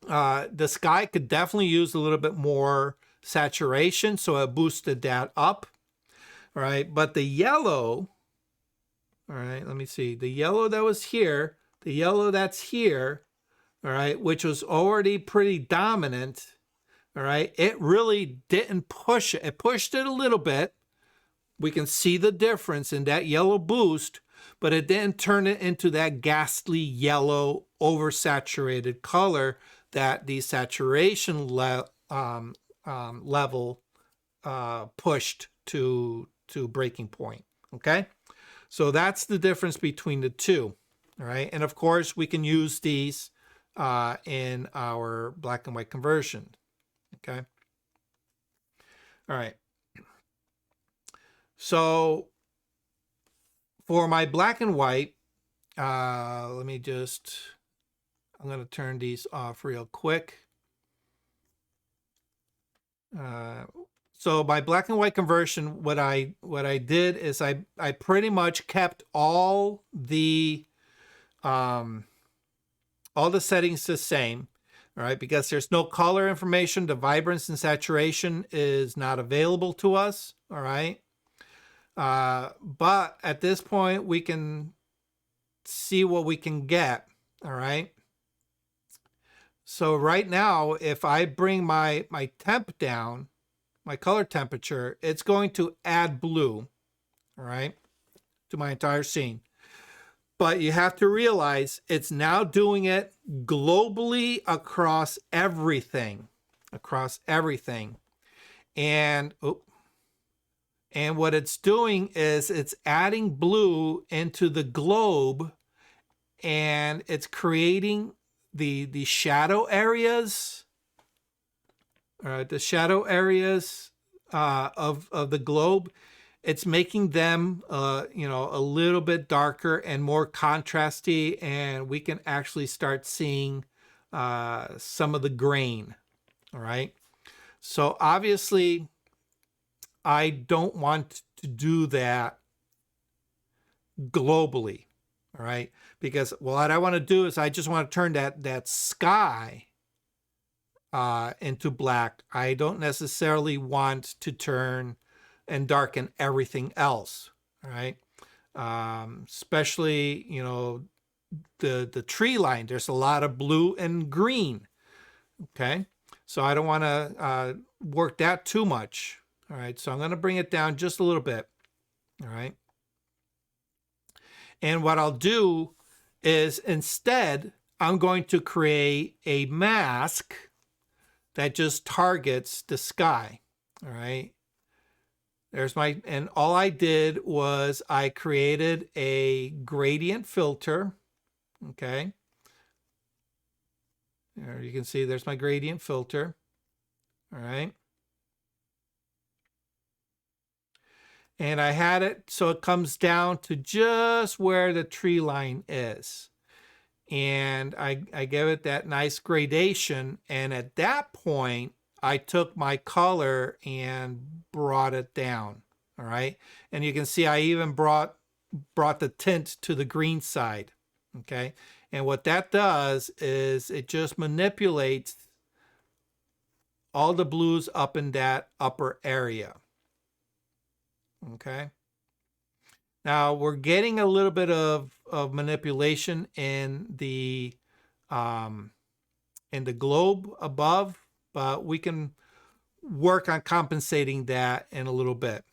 the sky could definitely use a little bit more saturation. So I boosted that up. All right. But the yellow, all right, let me see. The yellow that was here, the yellow that's here, all right, which was already pretty dominant, all right, it really didn't push it. It pushed it a little bit. We can see the difference in that yellow boost, but it didn't turn it into that ghastly yellow oversaturated color that the saturation level pushed to breaking point. Okay. So that's the difference between the two. All right. And of course, we can use these in our black and white conversion. Okay. All right. So for my black and white, I'm going to turn these off real quick. So my black and white conversion, what I did is I pretty much kept all the settings the same. all right, because there's no color information. The vibrance and saturation is not available to us, all right. But at this point, we can see what we can get, all right. So right now, if I bring my temp down, my color temperature, it's going to add blue, all right, to my entire scene. But you have to realize it's now doing it globally across everything, And, and what it's doing is it's adding blue into the globe, and it's creating the shadow areas, the shadow areas of the globe. It's making them, you know, a little bit darker and more contrasty, and we can actually start seeing some of the grain, all right? So obviously, I don't want to do that globally, all right? Because what I want to do is I just want to turn that sky into black. I don't necessarily want to turn and darken everything else, all right? Especially, you know, the tree line, there's a lot of blue and green, okay? So I don't want to work that too much, all right? So I'm going to bring it down just a little bit, all right? And what I'll do is instead, I'm going to create a mask that just targets the sky, all right? There's my, and all I did was I created a gradient filter, okay? There you can see there's my gradient filter, all right? And I had it so it comes down to just where the tree line is. And I gave it that nice gradation, and at that point, I took my color and brought it down, all right? And you can see I even brought the tint to the green side, okay? And what that does is it just manipulates all the blues up in that upper area, okay? Now we're getting a little bit of manipulation in the globe above, but we can work on compensating that in a little bit.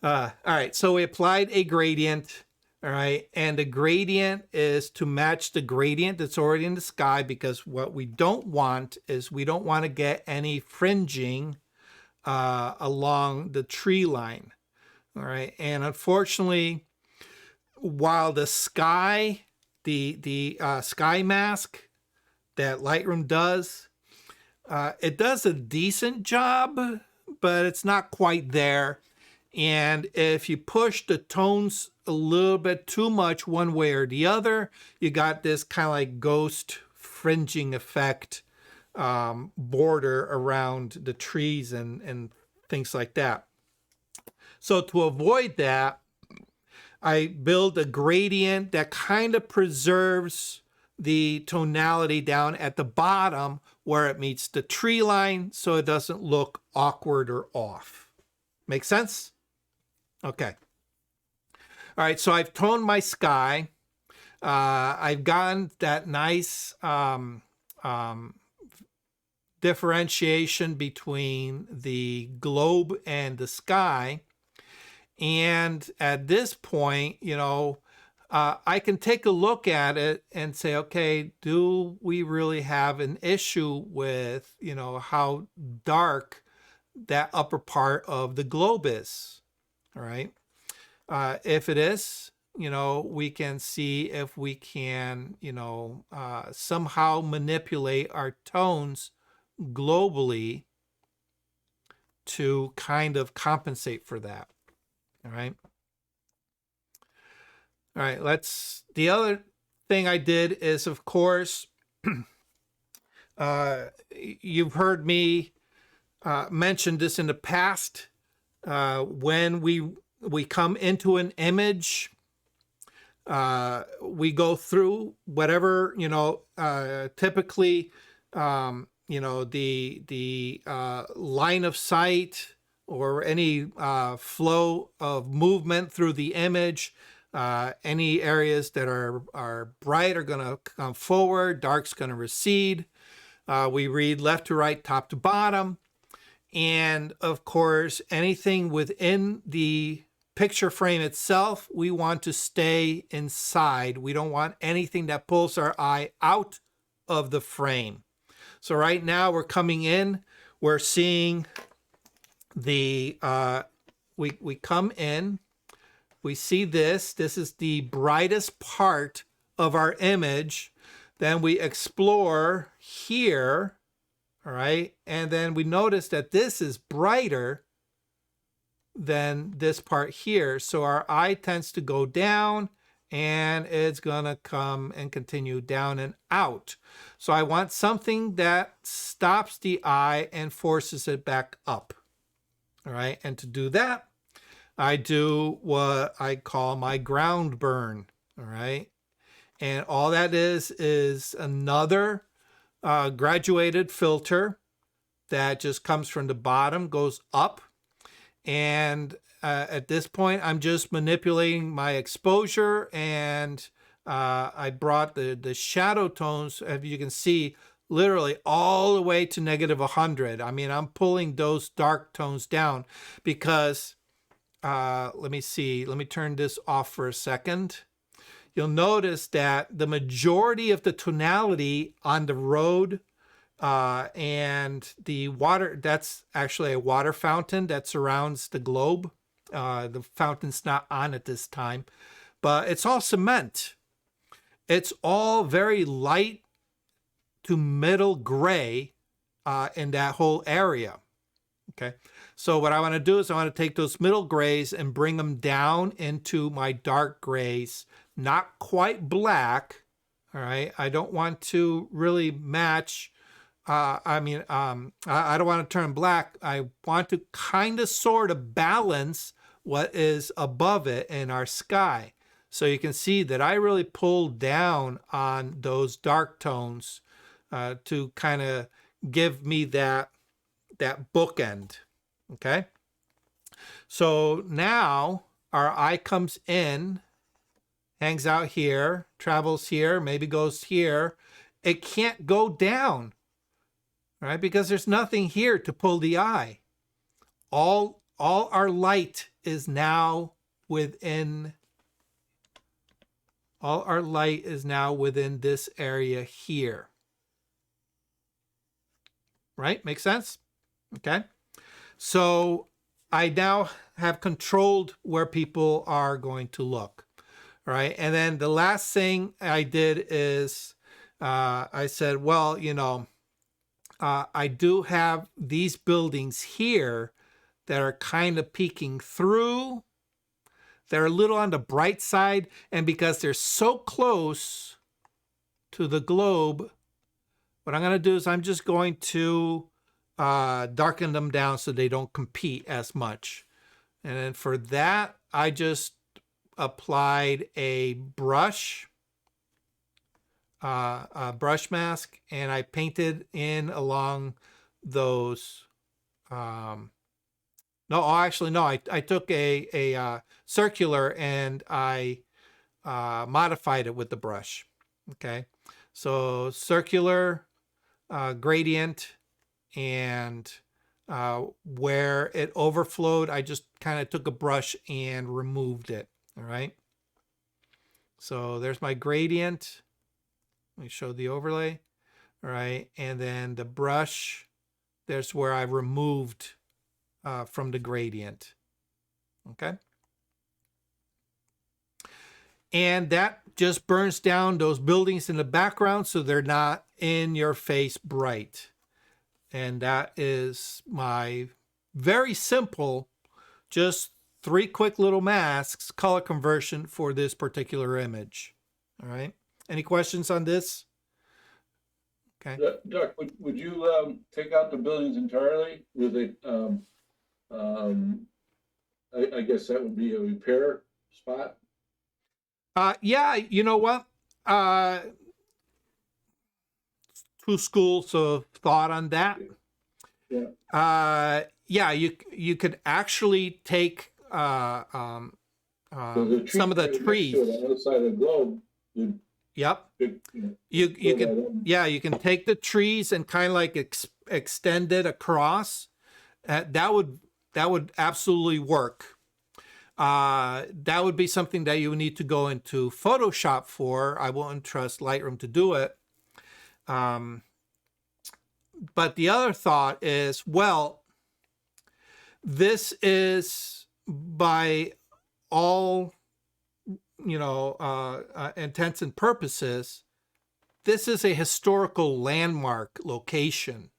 All right, so we applied a gradient, all right, and the gradient is to match the gradient that's already in the sky, because what we don't want is we don't want to get any fringing along the tree line, all right. And unfortunately, while the sky, the sky mask that Lightroom does, it does a decent job, but it's not quite there. And if you push the tones a little bit too much one way or the other, you got this kind of like ghost fringing effect border around the trees and things like that. So to avoid that, I build a gradient that kind of preserves the tonality down at the bottom where it meets the tree line, so it doesn't look awkward or off. Make sense? Okay. All right, so I've toned my sky. I've gotten that nice differentiation between the globe and the sky. And at this point, you know, I can take a look at it and say, okay, do we really have an issue with, you know, how dark that upper part of the globe is? All right. If it is, you know, we can see if we can, you know, somehow manipulate our tones globally to kind of compensate for that. All right. All right, the other thing I did is, of course, you've heard me mention this in the past. When we come into an image, we go through whatever, you know, typically you know, the line of sight or any flow of movement through the image. Any areas that are bright are going to come forward, dark's going to recede. We read left to right, top to bottom. And of course, anything within the picture frame itself, we want to stay inside. We don't want anything that pulls our eye out of the frame. So right now we're coming in, we're seeing the, we come in, we see this is the brightest part of our image. Then we explore here, all right? And then we notice that this is brighter than this part here. So our eye tends to go down and it's gonna come and continue down and out. So I want something that stops the eye and forces it back up, all right? And to do that, I do what I call my ground burn, all right? And all that is another graduated filter that just comes from the bottom, goes up. And at this point, I'm just manipulating my exposure, and I brought the shadow tones, as you can see, literally all the way to -100. I mean, I'm pulling those dark tones down because, let me see, let me turn this off for a second. You'll notice that the majority of the tonality on the road and the water, that's actually a water fountain that surrounds the globe. The fountain's not on at this time, but it's all cement. It's all very light to middle gray in that whole area. Okay, so what I want to do is I want to take those middle grays and bring them down into my dark grays, not quite black. All right, I don't want to really match. I don't want to turn black. I want to kind of sort of balance what is above it in our sky. So you can see that I really pulled down on those dark tones to kind of give me that bookend. Okay. So now our eye comes in, hangs out here, travels here, maybe goes here. It can't go down, right? Because there's nothing here to pull the eye. All our light is now within, this area here. Right? Make sense? Okay. So I now have controlled where people are going to look. All right. And then the last thing I did is I said, well, you know, I do have these buildings here that are kind of peeking through. They're a little on the bright side. And because they're so close to the globe, what I'm going to do is I'm just going to darken them down so they don't compete as much. And then for that, I just applied a brush mask, and I painted in along those. I took a circular and I modified it with the brush. Okay, so circular gradient, and where it overflowed, I just kind of took a brush and removed it. All right. So there's my gradient. Let me show the overlay. All right. And then the brush, there's where I removed from the gradient. Okay. And that just burns down those buildings in the background so they're not in your face bright. And that is my very simple, just 3 quick little masks color conversion for this particular image. All right. Any questions on this? Okay. Doc, would you take out the buildings entirely with it? I guess that would be a repair spot. Yeah, you know what? two schools of thought on that. Yeah. Yeah, you could actually take So some of the right next trees. to it, on the other side of the globe, Yep. You fill that can, in. yeah, you can take the trees and kind of like extend it across. That would absolutely work. That would be something that you would need to go into Photoshop for. I wouldn't trust Lightroom to do it. But the other thought is, well, this is by all, intents and purposes, this is a historical landmark location.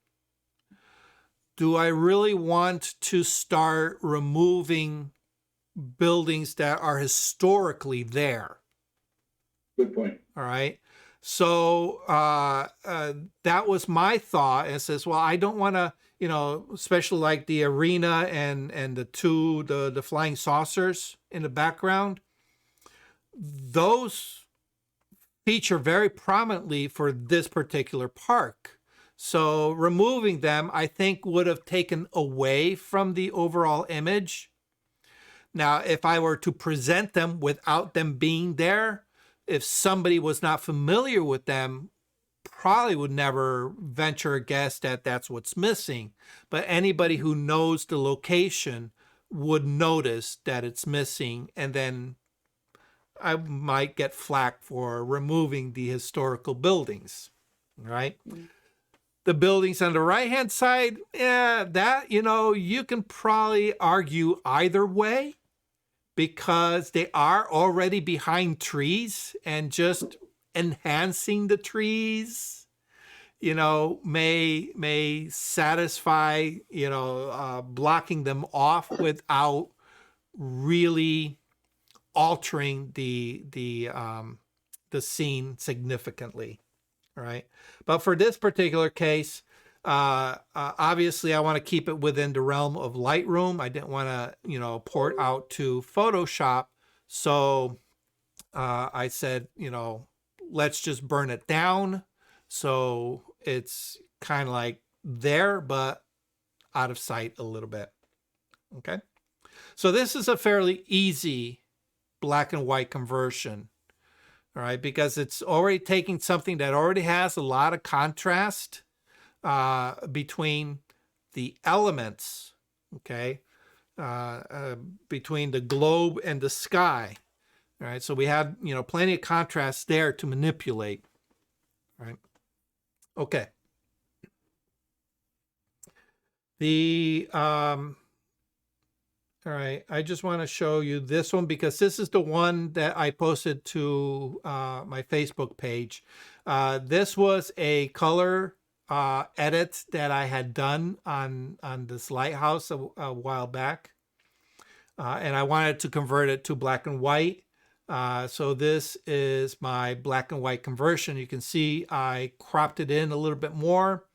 Do I really want to start removing buildings that are historically there? Good point. All right. So that was my thought. And it says, well, I don't want to, especially like the arena and the flying saucers in the background. Those feature very prominently for this particular park. So removing them, I think, would have taken away from the overall image. Now, if I were to present them without them being there, if somebody was not familiar with them, probably would never venture a guess that that's what's missing. But anybody who knows the location would notice that it's missing, and then I might get flack for removing the historical buildings, right? The buildings on the right-hand side, that, you can probably argue either way, because they are already behind trees, and just enhancing the trees, may satisfy, blocking them off without really altering the scene significantly, right? But for this particular case, obviously I want to keep it within the realm of Lightroom. I didn't want to, port out to Photoshop. So I said, let's just burn it down. So it's kind of like there, but out of sight a little bit. Okay. So this is a fairly easy black and white conversion. All right. Because it's already taking something that already has a lot of contrast between the elements, okay, between the globe and the sky. All right, so we have, plenty of contrast there to manipulate. All right, okay. All right, I just want to show you this one because this is the one that I posted to my Facebook page. This was a color edit that I had done on this lighthouse a while back, and I wanted to convert it to black and white. So this is my black and white conversion. You can see I cropped it in a little bit more.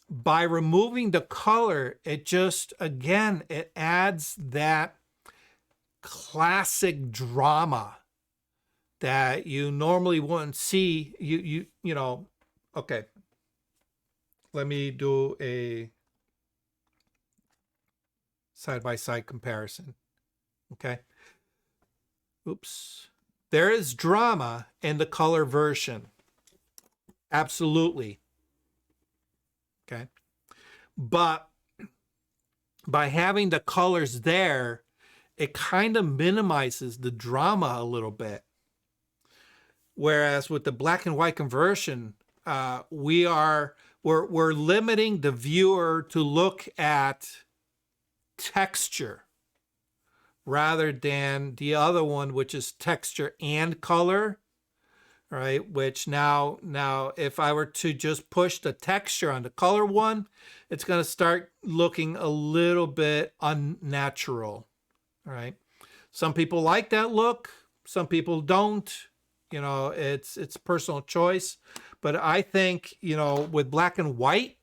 By removing the color, it just, again, it adds that classic drama that you normally wouldn't see. Okay. Let me do a side-by-side comparison. Okay. Oops. There is drama in the color version. Absolutely. Okay. But by having the colors there, it kind of minimizes the drama a little bit. Whereas with the black and white conversion, we're limiting the viewer to look at texture rather than the other one, which is texture and color. Right, which now if I were to just push the texture on the color one, it's going to start looking a little bit unnatural. All right, some people like that look, some people don't. It's personal choice. But I think, with black and white,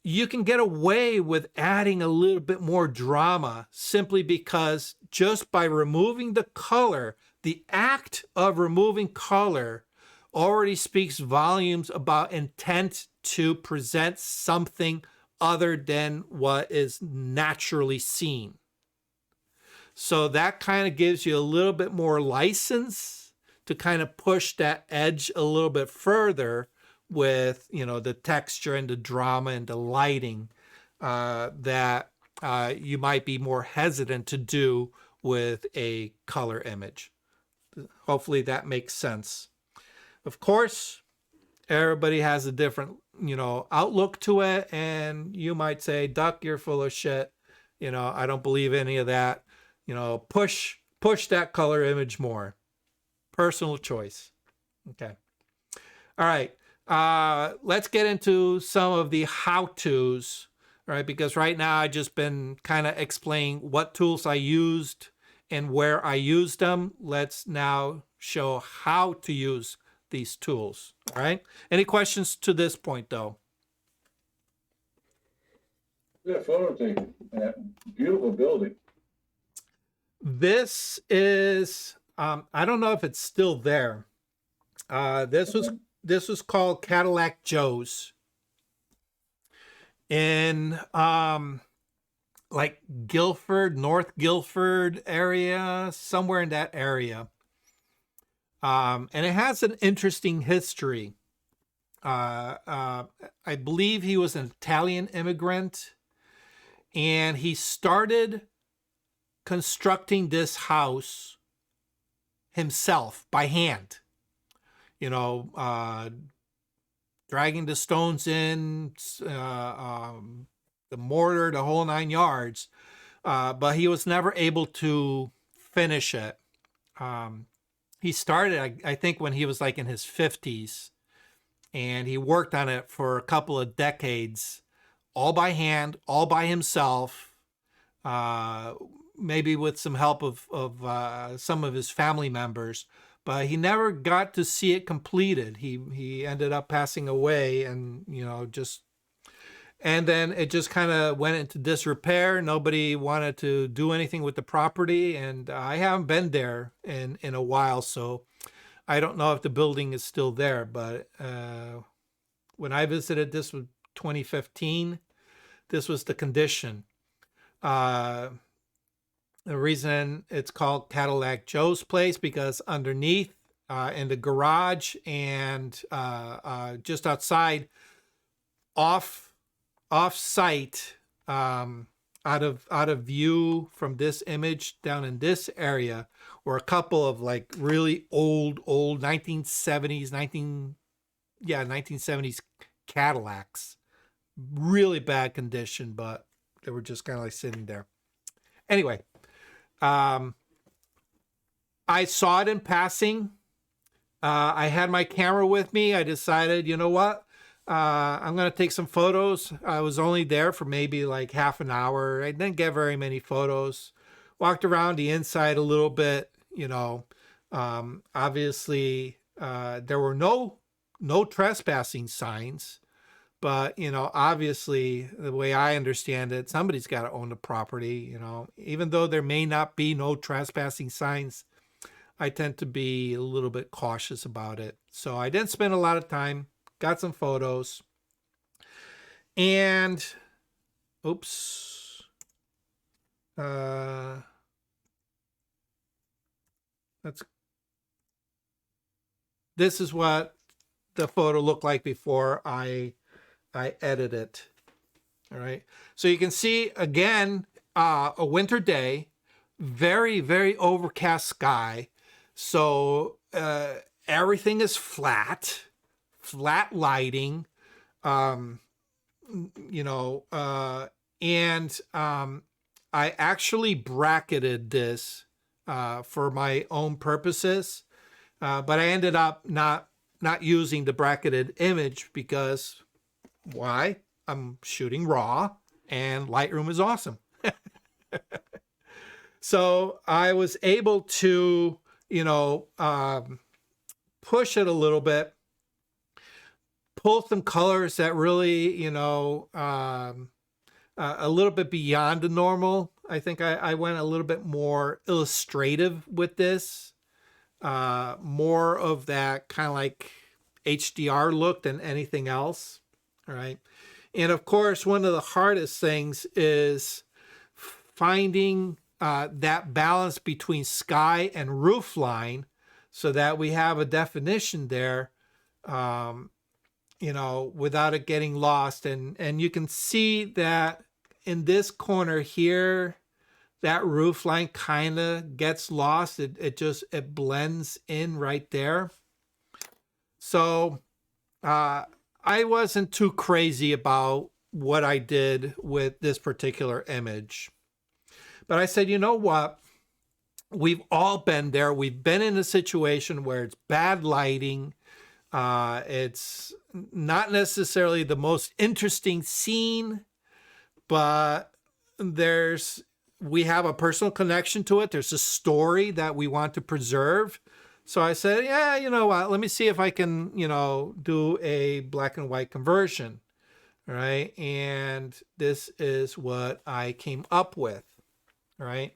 you can get away with adding a little bit more drama simply because just by removing the color, the act of removing color already speaks volumes about intent to present something other than what is naturally seen. So that kind of gives you a little bit more license to kind of push that edge a little bit further with, you know, the texture and the drama and the lighting that you might be more hesitant to do with a color image. Hopefully that makes sense. Of course, everybody has a different, you know, outlook to it, and you might say, Duck, you're full of shit. You know, I don't believe any of that. You know, push that color image more. Personal choice. Okay. All right. Let's get into some of the how-tos, right? Because right now I've just been kind of explaining what tools I used and where I used them. Let's now show how to use these tools. All right. Any questions to this point, though? Yeah, photo taking. Beautiful building. This is I don't know if it's still there. This was called Cadillac Joe's in like Guilford, North Guilford area, somewhere in that area. And it has an interesting history. I believe he was an Italian immigrant, and he started constructing this house himself by hand. You know, dragging the stones in, the mortar, the whole 9 yards. But he was never able to finish it. He started, I think, when he was like in his 50s, and he worked on it for a couple of decades, all by hand, all by himself, maybe with some help of some of his family members, but he never got to see it completed. He ended up passing away, and, you know, and then it just kind of went into disrepair. Nobody wanted to do anything with the property, and I haven't been there in a while, so I don't know if the building is still there. But when I visited, this was 2015. This was the condition. The reason it's called Cadillac Joe's Place, because underneath in the garage and just outside, off site, out of view from this image down in this area, were a couple of like really old 1970s Cadillacs. Really bad condition, but they were just kind of like sitting there. Anyway, I saw it in passing. I had my camera with me. I decided, you know what? I'm going to take some photos. I was only there for maybe like half an hour. I didn't get very many photos. Walked around the inside a little bit, you know. Obviously, there were no trespassing signs. But, you know, obviously, the way I understand it, somebody's got to own the property, you know. Even though there may not be no trespassing signs, I tend to be a little bit cautious about it. So I didn't spend a lot of time, got some photos. And, oops. This is what the photo looked like before I edit it. All right. So you can see, again, a winter day, very, very overcast sky. So everything is flat lighting, you know, and I actually bracketed this for my own purposes, but I ended up not using the bracketed image because why? I'm shooting raw, and Lightroom is awesome. So I was able to, you know, push it a little bit, pull some colors that really, you know, a little bit beyond the normal. I think I went a little bit more illustrative with this, more of that kind of like HDR look than anything else. All right. And of course, one of the hardest things is finding that balance between sky and roof line so that we have a definition there, without it getting lost. And you can see that in this corner here, that roof line kind of gets lost. It blends in right there. So I wasn't too crazy about what I did with this particular image. But I said, you know what? We've all been there. We've been in a situation where it's bad lighting. It's not necessarily the most interesting scene, but we have a personal connection to it. There's a story that we want to preserve. So I said, yeah, you know what? Let me see if I can, do a black and white conversion. All right. And this is what I came up with. All right.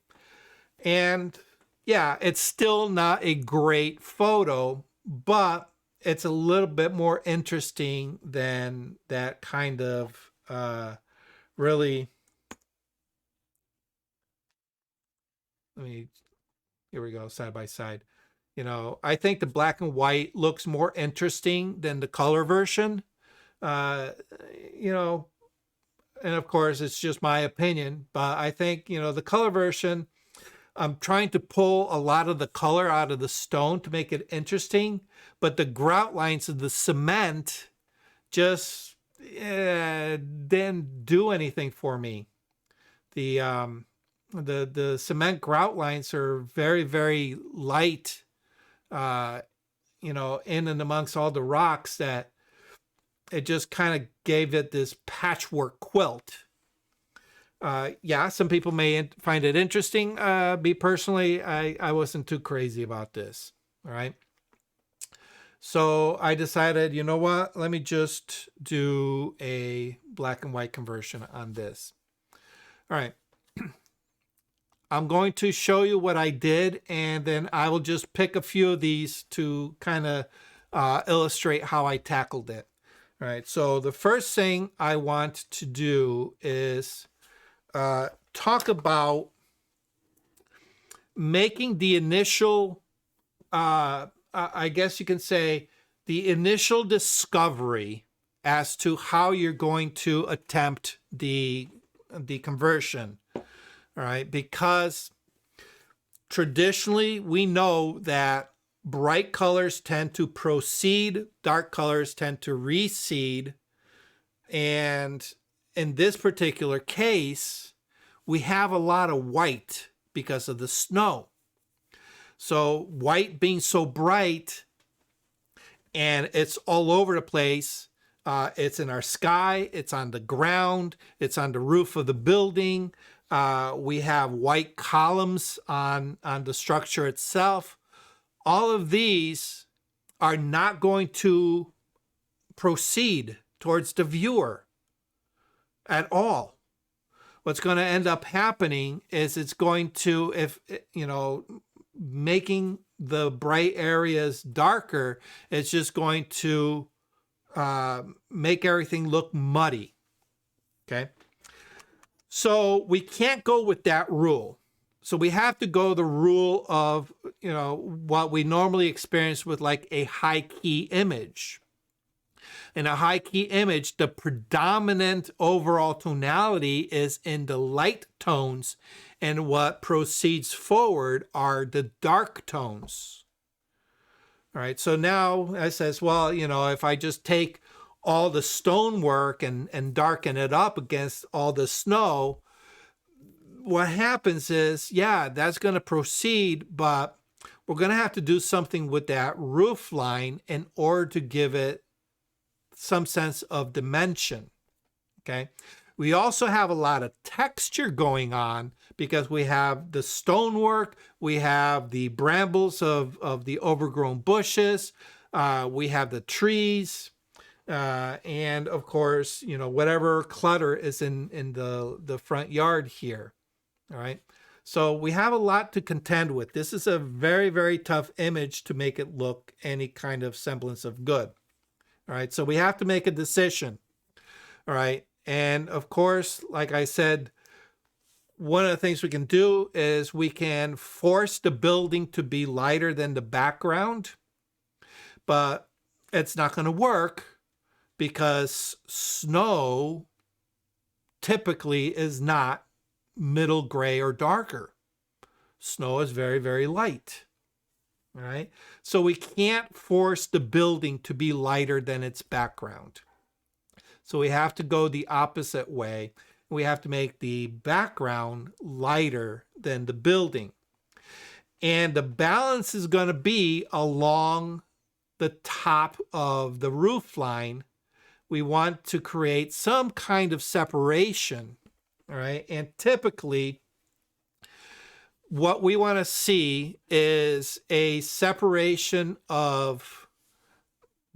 And yeah, it's still not a great photo, but it's a little bit more interesting than that kind of really. Here we go, side by side. I think the black and white looks more interesting than the color version. And of course, it's just my opinion, but I think, the color version, I'm trying to pull a lot of the color out of the stone to make it interesting, but the grout lines of the cement just didn't do anything for me. The cement grout lines are very, very light, in and amongst all the rocks, that it just kind of gave it this patchwork quilt. Yeah, some people may find it interesting. Me personally, I wasn't too crazy about this. All right. So I decided, you know what? Let me just do a black and white conversion on this. All right. I'm going to show you what I did, and then I will just pick a few of these to kind of illustrate how I tackled it. All right, so the first thing I want to do is talk about making the initial, I guess you can say, the initial discovery as to how you're going to attempt the conversion. All right, because traditionally we know that bright colors tend to proceed, dark colors tend to recede. And in this particular case, we have a lot of white because of the snow. So white being so bright and it's all over the place. It's in our sky, it's on the ground, it's on the roof of the building. We have white columns on the structure itself. All of these are not going to proceed towards the viewer at all. What's going to end up happening is it's going to, making the bright areas darker, it's just going to make everything look muddy. Okay. So we can't go with that rule. So we have to go the rule of, what we normally experience with like a high key image. In a high key image, the predominant overall tonality is in the light tones, and what proceeds forward are the dark tones. All right, so now I says, well, if I just take all the stonework and darken it up against all the snow, what happens is, yeah, that's going to proceed, but we're going to have to do something with that roof line in order to give it some sense of dimension. Okay. We also have a lot of texture going on because we have the stonework, we have the brambles of the overgrown bushes, we have the trees, and of course, whatever clutter is in the front yard here. All right. So we have a lot to contend with. This is a very, very tough image to make it look any kind of semblance of good. All right, so we have to make a decision. All right, and of course, like I said, one of the things we can do is we can force the building to be lighter than the background, but it's not going to work because snow typically is not middle gray or darker. Snow is very, very light. All right, so we can't force the building to be lighter than its background. So we have to go the opposite way. We have to make the background lighter than the building. And the balance is going to be along the top of the roof line. We want to create some kind of separation, all right? And typically, what we want to see is a separation of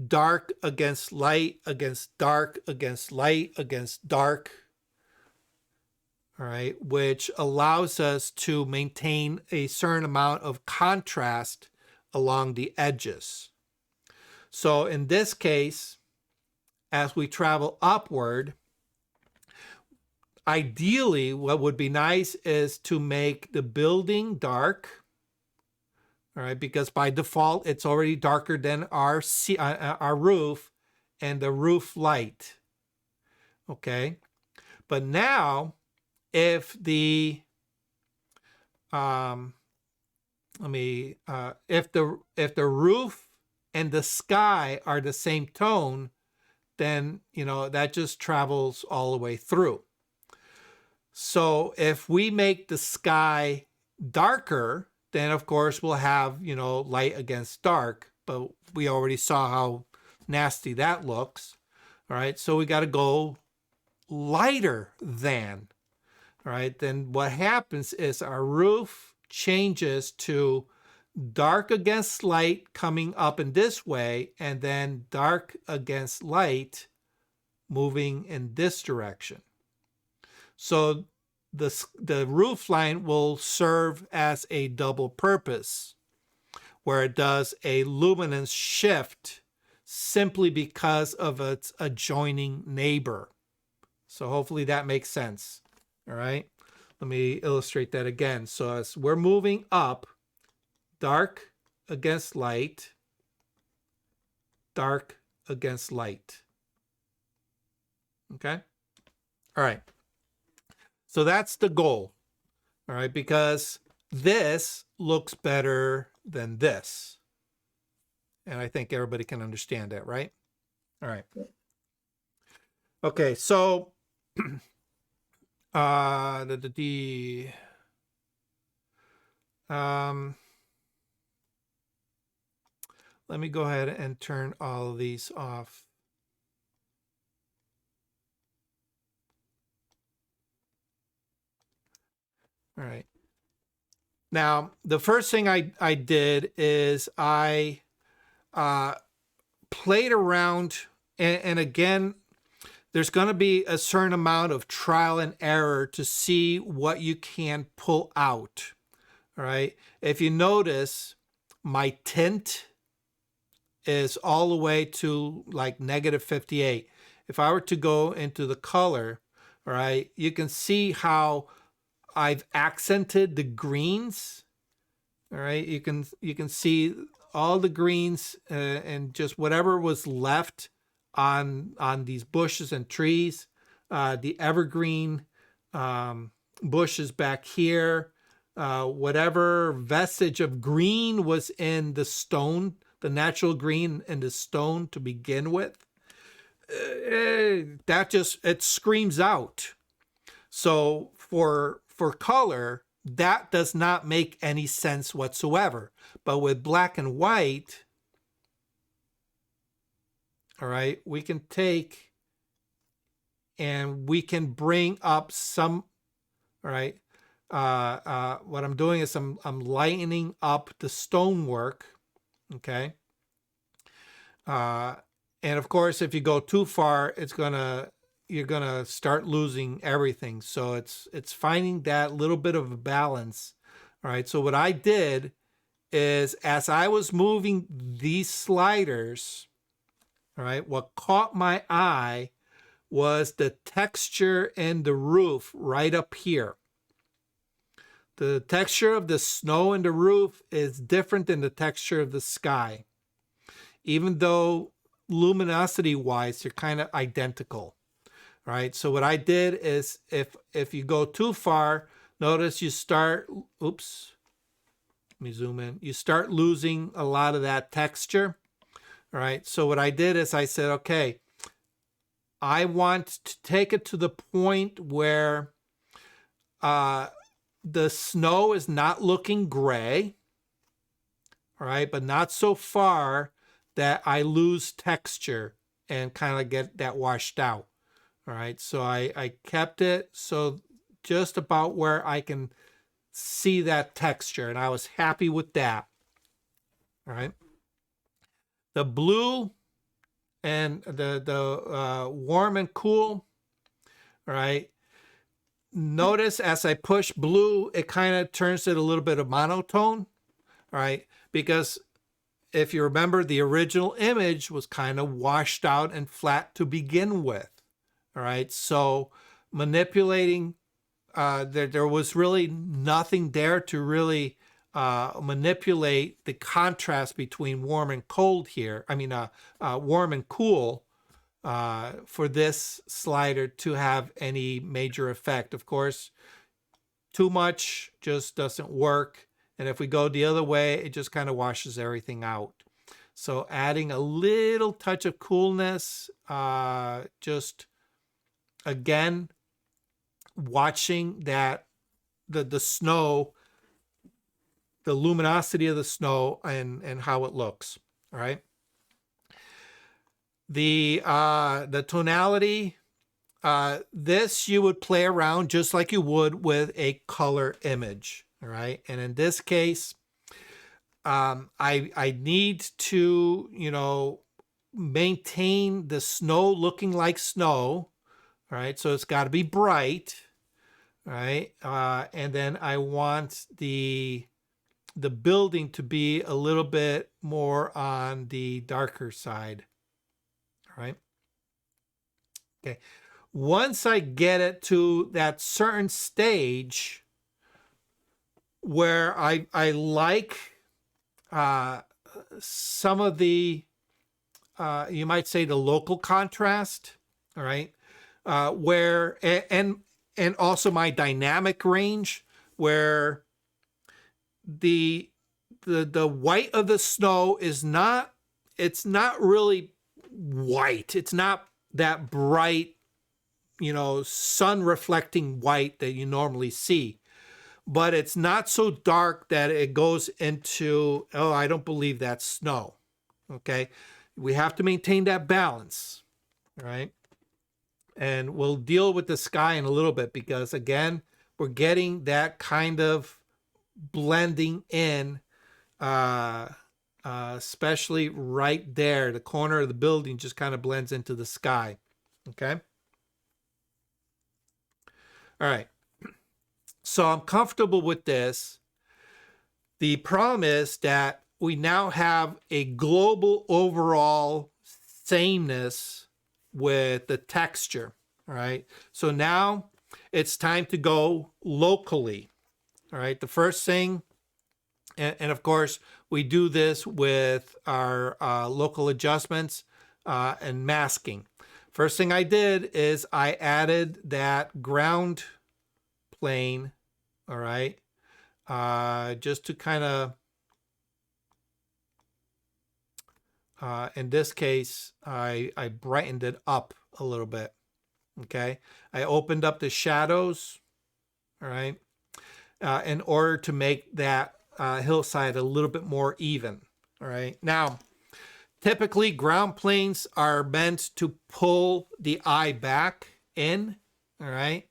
dark against light, against dark, against light, against dark, all right, which allows us to maintain a certain amount of contrast along the edges. So in this case, as we travel upward, ideally what would be nice is to make the building dark, all right, because by default it's already darker than our roof, and the roof light. Okay, but now if the if the roof and the sky are the same tone, then that just travels all the way through. So if we make the sky darker, then of course we'll have light against dark, but we already saw how nasty that looks. All right, so we got to go lighter than. All right, then what happens is our roof changes to dark against light coming up in this way, and then dark against light moving in this direction. So the roof line will serve as a double purpose, where it does a luminance shift simply because of its adjoining neighbor. So hopefully that makes sense. All right, let me illustrate that again. So as we're moving up, dark against light, dark against light. Okay, all right. So that's the goal, all right, because this looks better than this. And I think everybody can understand that, right? All right. Okay, so let me go ahead and turn all of these off. All right. Now, the first thing I did is I played around, and again, there's going to be a certain amount of trial and error to see what you can pull out. All right. If you notice, my tint is all the way to like -58. If I were to go into the color, all right, you can see how I've accented the greens. All right, you can see all the greens and just whatever was left on these bushes and trees, the evergreen bushes back here, whatever vestige of green was in the stone, the natural green in the stone to begin with, that just, it screams out. So for color, that does not make any sense whatsoever. But with black and white, all right, we can take and we can bring up some, all right, what I'm doing is I'm lightening up the stonework, okay? And of course, if you go too far, you're gonna start losing everything. So it's finding that little bit of a balance. All right, so what I did is as I was moving these sliders, All right. What caught my eye was the texture in the roof right up here. The texture of the snow in the roof is different than the texture of the sky, even though luminosity wise, they're kind of identical. All right. So what I did is if you go too far, notice you start, oops, let me zoom in. You start losing a lot of that texture. All right. So what I did is I said, okay, I want to take it to the point where the snow is not looking gray. All right. But not so far that I lose texture and kind of get that washed out. All right. So I kept it so just about where I can see that texture, and I was happy with that. All right. The blue and the warm and cool. All right. Notice as I push blue, it kind of turns it a little bit of monotone. All right. Because if you remember, the original image was kind of washed out and flat to begin with. All right. So manipulating, there was really nothing there to really manipulate the contrast between warm and cold here. I mean, warm and cool for this slider to have any major effect. Of course, too much just doesn't work. And if we go the other way, it just kind of washes everything out. So adding a little touch of coolness, just again, watching that the snow, the luminosity of the snow and how it looks. All right. The tonality, this you would play around just like you would with a color image. All right. And in this case, I need to, maintain the snow looking like snow. All right. So it's got to be bright. All right. And then I want the building to be a little bit more on the darker side. All right. Okay. Once I get it to that certain stage where I like some of the, you might say the local contrast, all right, where, and also my dynamic range where the white of the snow is not, it's not really white. It's not that bright, sun reflecting white that you normally see, but it's not so dark that it goes into, oh, I don't believe that's snow. Okay. We have to maintain that balance. All right. And we'll deal with the sky in a little bit because again, we're getting that kind of blending in, especially right there. The corner of the building just kind of blends into the sky. Okay. All right. So I'm comfortable with this. The problem is that we now have a global overall sameness with the texture. All right. So now it's time to go locally. All right. The first thing, and of course, we do this with our local adjustments and masking. First thing I did is I added that ground plane. All right. Just to kind of, in this case, I brightened it up a little bit. Okay. I opened up the shadows. All right. In order to make that hillside a little bit more even. All right. Now, typically ground planes are meant to pull the eye back in. All right.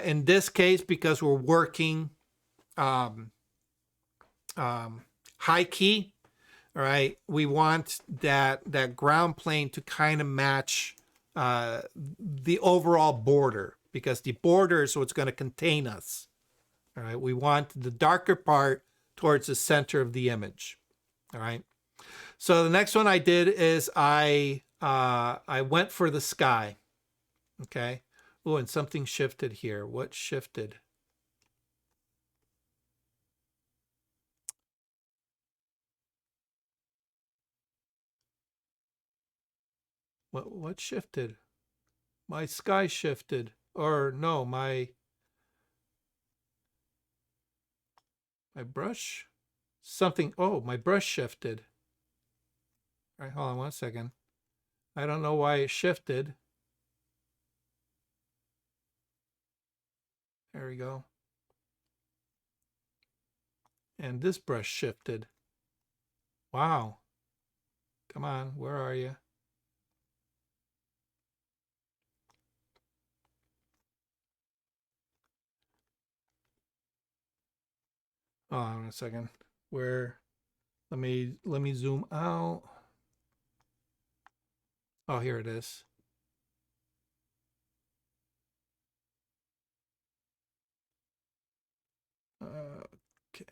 In this case, because we're working high key, all right, we want that ground plane to kind of match the overall border because the border is what's going to contain us. All right, we want the darker part towards the center of the image. All right. So the next one I did is I I went for the sky. Okay. Oh, and something shifted here. What shifted? What shifted? My sky shifted. Or no, my brush? Something, oh, my brush shifted. All right, hold on 1 second. I don't know why it shifted. There we go. And this brush shifted. Wow. Come on, where are you? Oh, hold on a second. Where? Let me zoom out. Oh, here it is. Okay.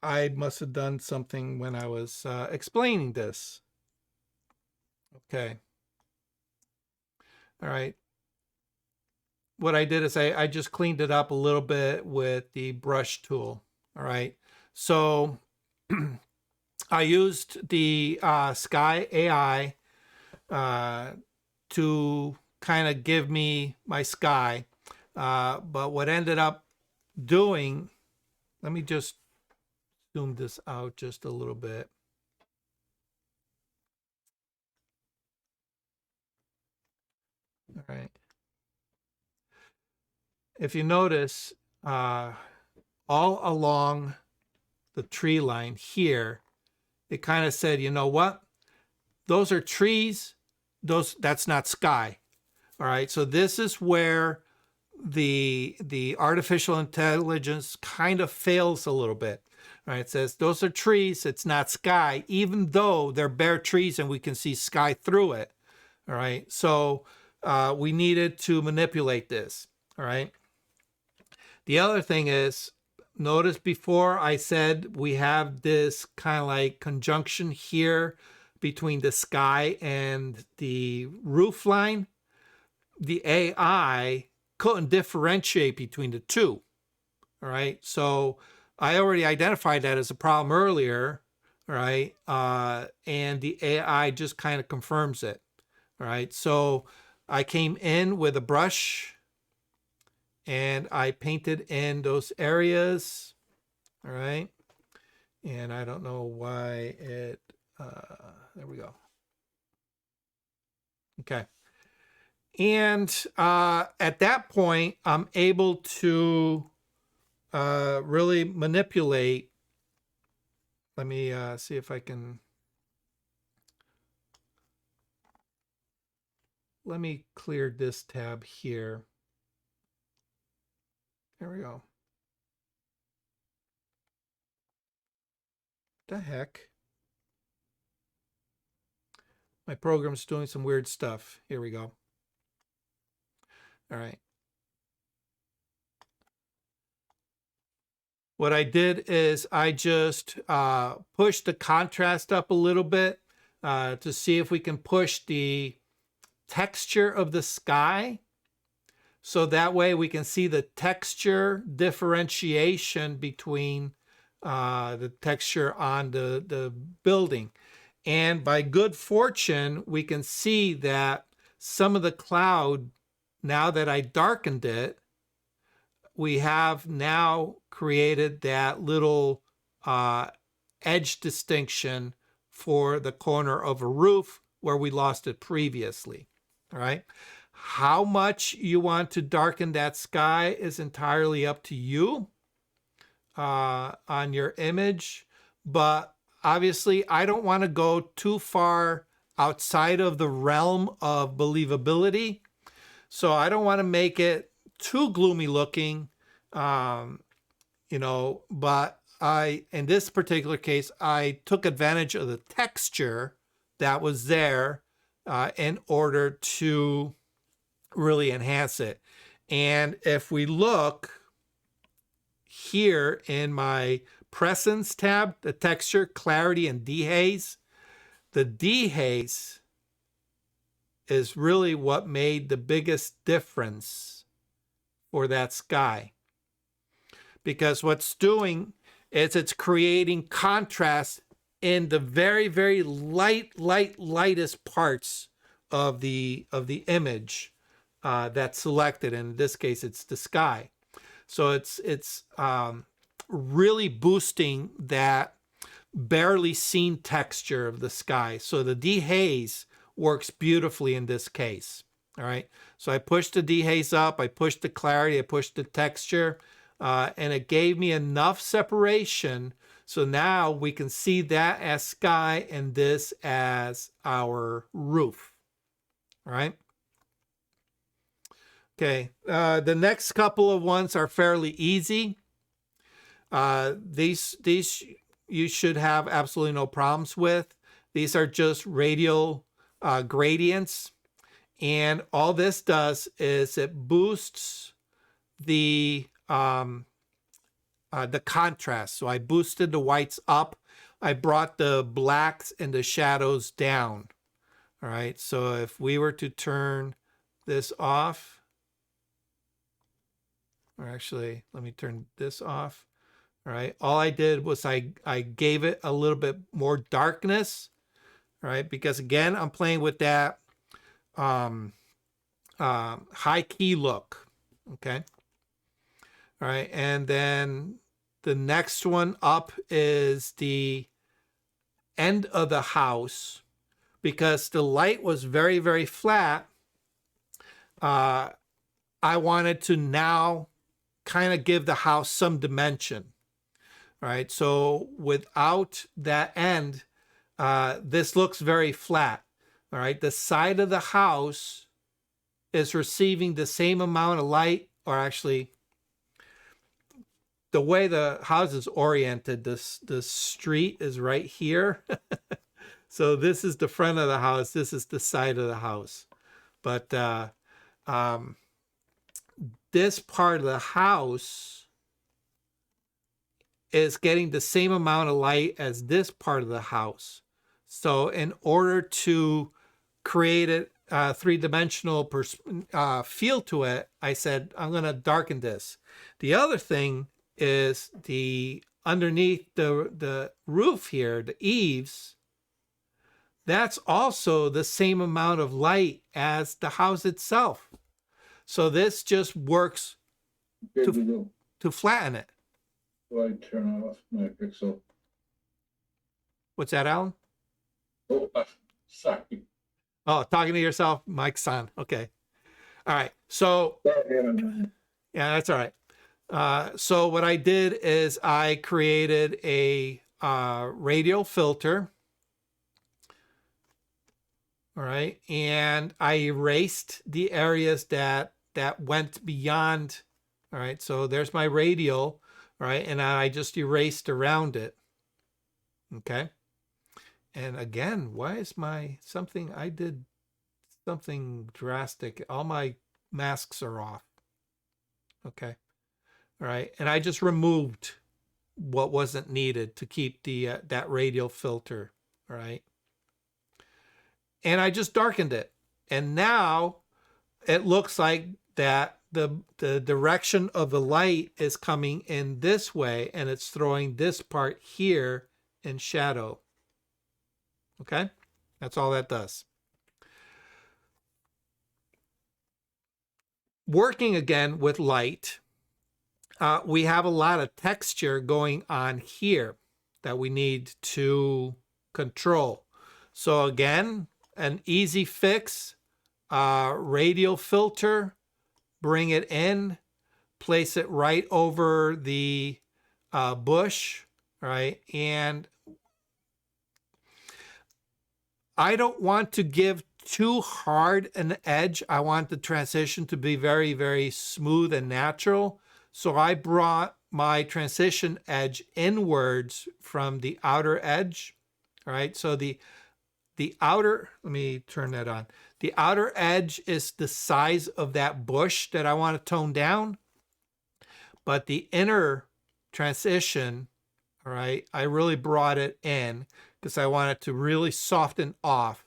I must have done something when I was explaining this. Okay. All right. What I did is I just cleaned it up a little bit with the brush tool. All right. So I used the Sky AI to kind of give me my sky. But what ended up doing, let me just zoom this out just a little bit. All right. If you notice, all along the tree line here, it kind of said, you know what? Those are trees. That's not sky. All right. So this is where the artificial intelligence kind of fails a little bit. All right. It says those are trees. It's not sky, even though they're bare trees and we can see sky through it. All right. So we needed to manipulate this. All right. The other thing is, notice before I said we have this kind of like conjunction here between the sky and the roof line. The AI couldn't differentiate between the two. All right. So I already identified that as a problem earlier. All right. And the AI just kind of confirms it. All right. So I came in with a brush and I painted in those areas. All right. And I don't know why it, there we go. Okay. And at that point, I'm able to really manipulate. Let me see if I can. Let me clear this tab here. There we go. The heck? My program's doing some weird stuff. Here we go. All right. What I did is I just pushed the contrast up a little bit to see if we can push the texture of the sky. So that way we can see the texture differentiation between the texture on the building. And by good fortune, we can see that some of the cloud, now that I darkened it, we have now created that little edge distinction for the corner of a roof where we lost it previously. All right. How much you want to darken that sky is entirely up to you on your image. But obviously, I don't want to go too far outside of the realm of believability. So I don't want to make it too gloomy looking, you know, but in this particular case, I took advantage of the texture that was there in order to really enhance it. And if we look here in my presence tab, the texture, clarity, and dehaze. The dehaze is really what made the biggest difference for that sky. Because what's doing is it's creating contrast in the very, very lightest parts of the image that's selected. In this case, it's the sky. So it's really boosting that barely seen texture of the sky. So the dehaze works beautifully in this case. All right. So I pushed the dehaze up, I pushed the clarity, I pushed the texture, and it gave me enough separation. So now we can see that as sky and this as our roof. All right. Okay. The next couple of ones are fairly easy. These you should have absolutely no problems with. These are just radial gradients. And all this does is it boosts the contrast. So I boosted the whites up. I brought the blacks and the shadows down. All right. So if we were to turn this off, or actually, let me turn this off. All right. All I did was I gave it a little bit more darkness. All right. Because again, I'm playing with that high key look. Okay. All right. And then the next one up is the end of the house. Because the light was very, very flat, I wanted to now kind of give the house some dimension. All right. So without that end, this looks very flat. All right. The side of the house is receiving the same amount of light, or actually the way the house is oriented, the street is right here. So this is the front of the house. This is the side of the house. But this part of the house is getting the same amount of light as this part of the house. So in order to create a three-dimensional feel to it, I said, I'm going to darken this. The other thing is the underneath the roof here, the eaves, that's also the same amount of light as the house itself. So this just works to flatten it. Do I turn off my pixel? What's that, Alan? Oh, sorry. Oh, talking to yourself, mic's on. Okay. All right. So, yeah, that's all right. So what I did is I created a radial filter. All right. And I erased the areas that went beyond. All right. So there's my radial. All right. And I just erased around it. Okay. And again, why is I did something drastic. All my masks are off. Okay. All right. And I just removed what wasn't needed to keep that radial filter. All right. And I just darkened it. And now it looks like that the direction of the light is coming in this way, and it's throwing this part here in shadow. Okay? That's all that does. Working again with light, we have a lot of texture going on here that we need to control. So again, an easy fix, radial filter, bring it in, place it right over the bush, right? And I don't want to give too hard an edge. I want the transition to be very, very smooth and natural. So I brought my transition edge inwards from the outer edge, all right? So the outer, let me turn that on. The outer edge is the size of that bush that I want to tone down. But the inner transition, all right, I really brought it in because I want it to really soften off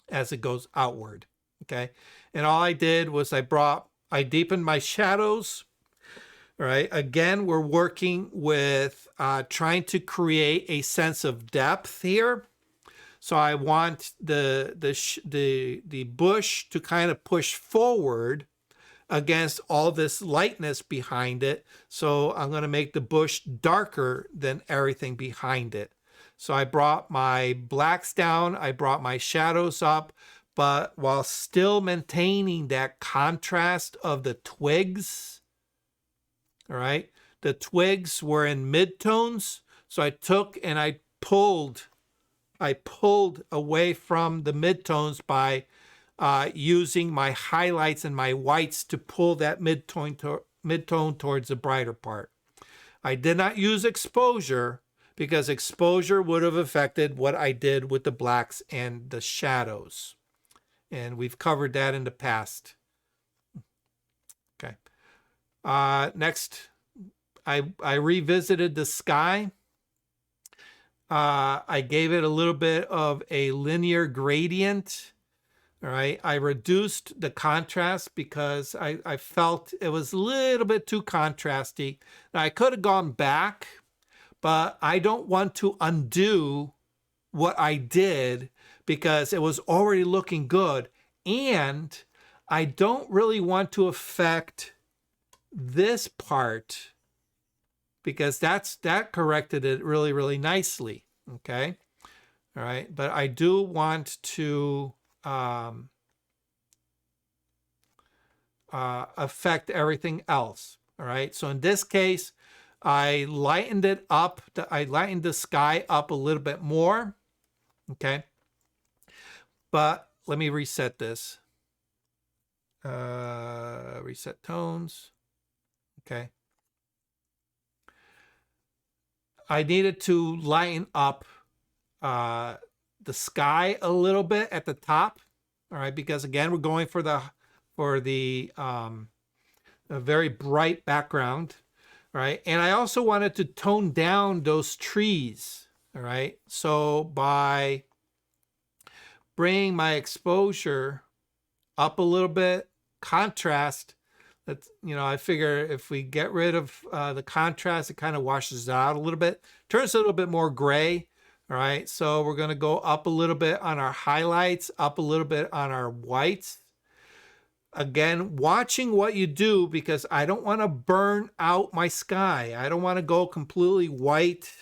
as it goes outward, okay? And all I did was I deepened my shadows, all right? Again, we're working with trying to create a sense of depth here. So I want the bush to kind of push forward against all this lightness behind it. So I'm going to make the bush darker than everything behind it. So I brought my blacks down, I brought my shadows up, but while still maintaining that contrast of the twigs, all right? The twigs were in midtones, so I took and I pulled away from the midtones by using my highlights and my whites to pull that midtone towards the brighter part. I did not use exposure because exposure would have affected what I did with the blacks and the shadows. And we've covered that in the past. Okay. Next, I revisited the sky. I gave it a little bit of a linear gradient. All right. I reduced the contrast because I felt it was a little bit too contrasty. Now, I could have gone back, but I don't want to undo what I did because it was already looking good. And I don't really want to affect this part because that corrected it really, really nicely. Okay. All right. But I do want to affect everything else. All right. So in this case, I lightened it up. I lightened the sky up a little bit more. Okay. But let me reset this. Reset tones. Okay. I needed to lighten up the sky a little bit at the top. All right. Because again, we're going for the a very bright background. Right. And I also wanted to tone down those trees. All right. So by bringing my exposure up a little bit, contrast, that's, I figure if we get rid of the contrast, it kind of washes it out a little bit, turns a little bit more gray. All right. So we're going to go up a little bit on our highlights, up a little bit on our whites. Again, watching what you do because I don't want to burn out my sky. I don't want to go completely white,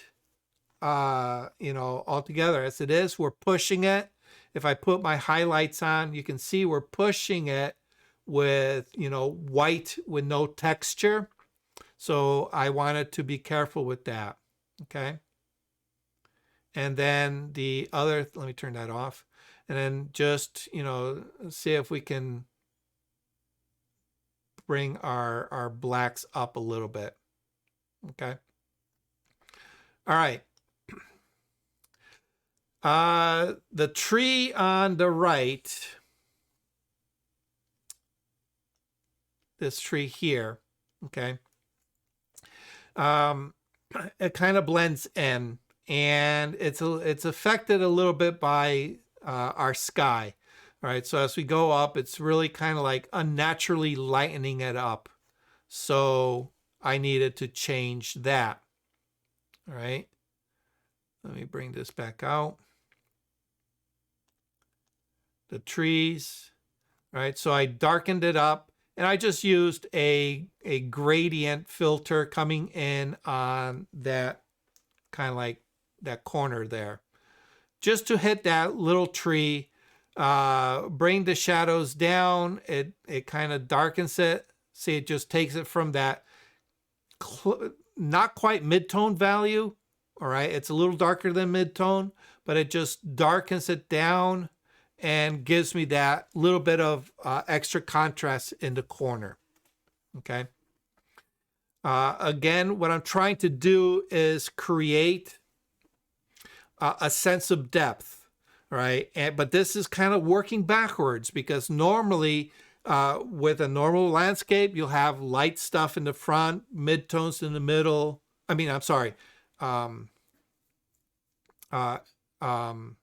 altogether. As it is, we're pushing it. If I put my highlights on, you can see we're pushing it with, white with no texture. So I wanted to be careful with that. Okay. And then the other, let me turn that off. And then just, see if we can bring our blacks up a little bit. Okay. All right. The tree on the right, this tree here, okay, it kind of blends in, and it's affected a little bit by our sky. All right, so as we go up, it's really kind of like unnaturally lightening it up. So I needed to change that. All right, let me bring this back out. The trees, right? So I darkened it up, and I just used a gradient filter coming in on that kind of like that corner there, just to hit that little tree. Bring the shadows down. It kind of darkens it. See, it just takes it from that not quite mid-tone value. All right, it's a little darker than mid-tone, but it just darkens it down and gives me that little bit of extra contrast in the corner. Okay. Again, what I'm trying to do is create a sense of depth. Right. But this is kind of working backwards because normally with a normal landscape, you'll have light stuff in the front, midtones in the middle, I mean, I'm sorry. Um, uh, um,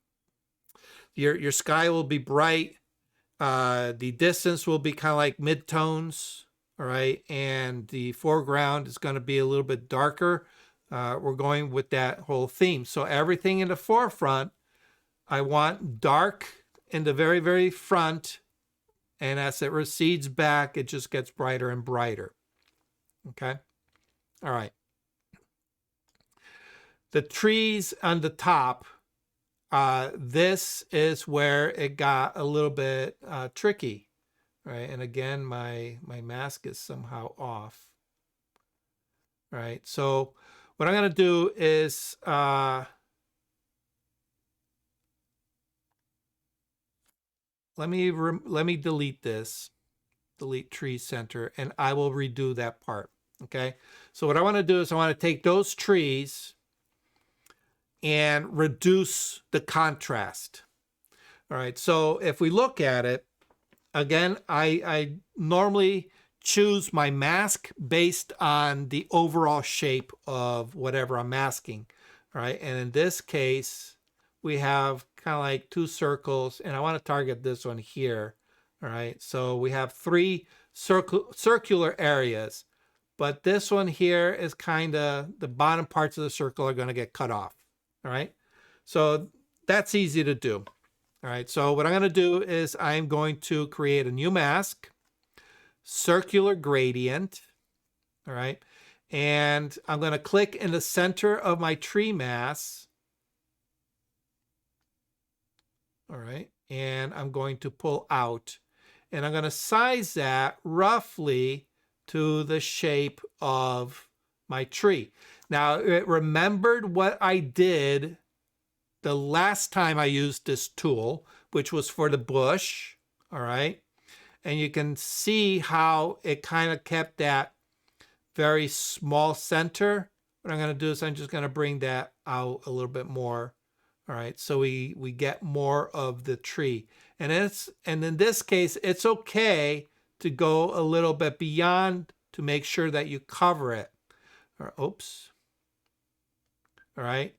your sky will be bright. The distance will be kind of like midtones, all right? And the foreground is going to be a little bit darker. We're going with that whole theme. So everything in the forefront, I want dark in the very, very front. And as it recedes back, it just gets brighter and brighter. Okay? All right. The trees on the top, this is where it got a little bit tricky, right? And again, my mask is somehow off, right? So what I'm going to do is let me delete this, delete tree center, and I will redo that part. Okay. So what I want to do is I want to take those trees and reduce the contrast. All right. So if we look at it, again, I normally choose my mask based on the overall shape of whatever I'm masking. All right. And in this case, we have kind of like two circles, and I want to target this one here. All right. So we have three circular areas, but this one here is kind of the bottom parts of the circle are going to get cut off. All right. So that's easy to do. All right. So what I'm going to do is I'm going to create a new mask, circular gradient. All right. And I'm going to click in the center of my tree mass. All right. And I'm going to pull out, and I'm going to size that roughly to the shape of my tree. Now, it remembered what I did the last time I used this tool, which was for the bush. All right. And you can see how it kind of kept that very small center. What I'm going to do is I'm just going to bring that out a little bit more. All right, so we get more of the tree. And in this case, it's okay to go a little bit beyond to make sure that you cover it. Or, oops. All right.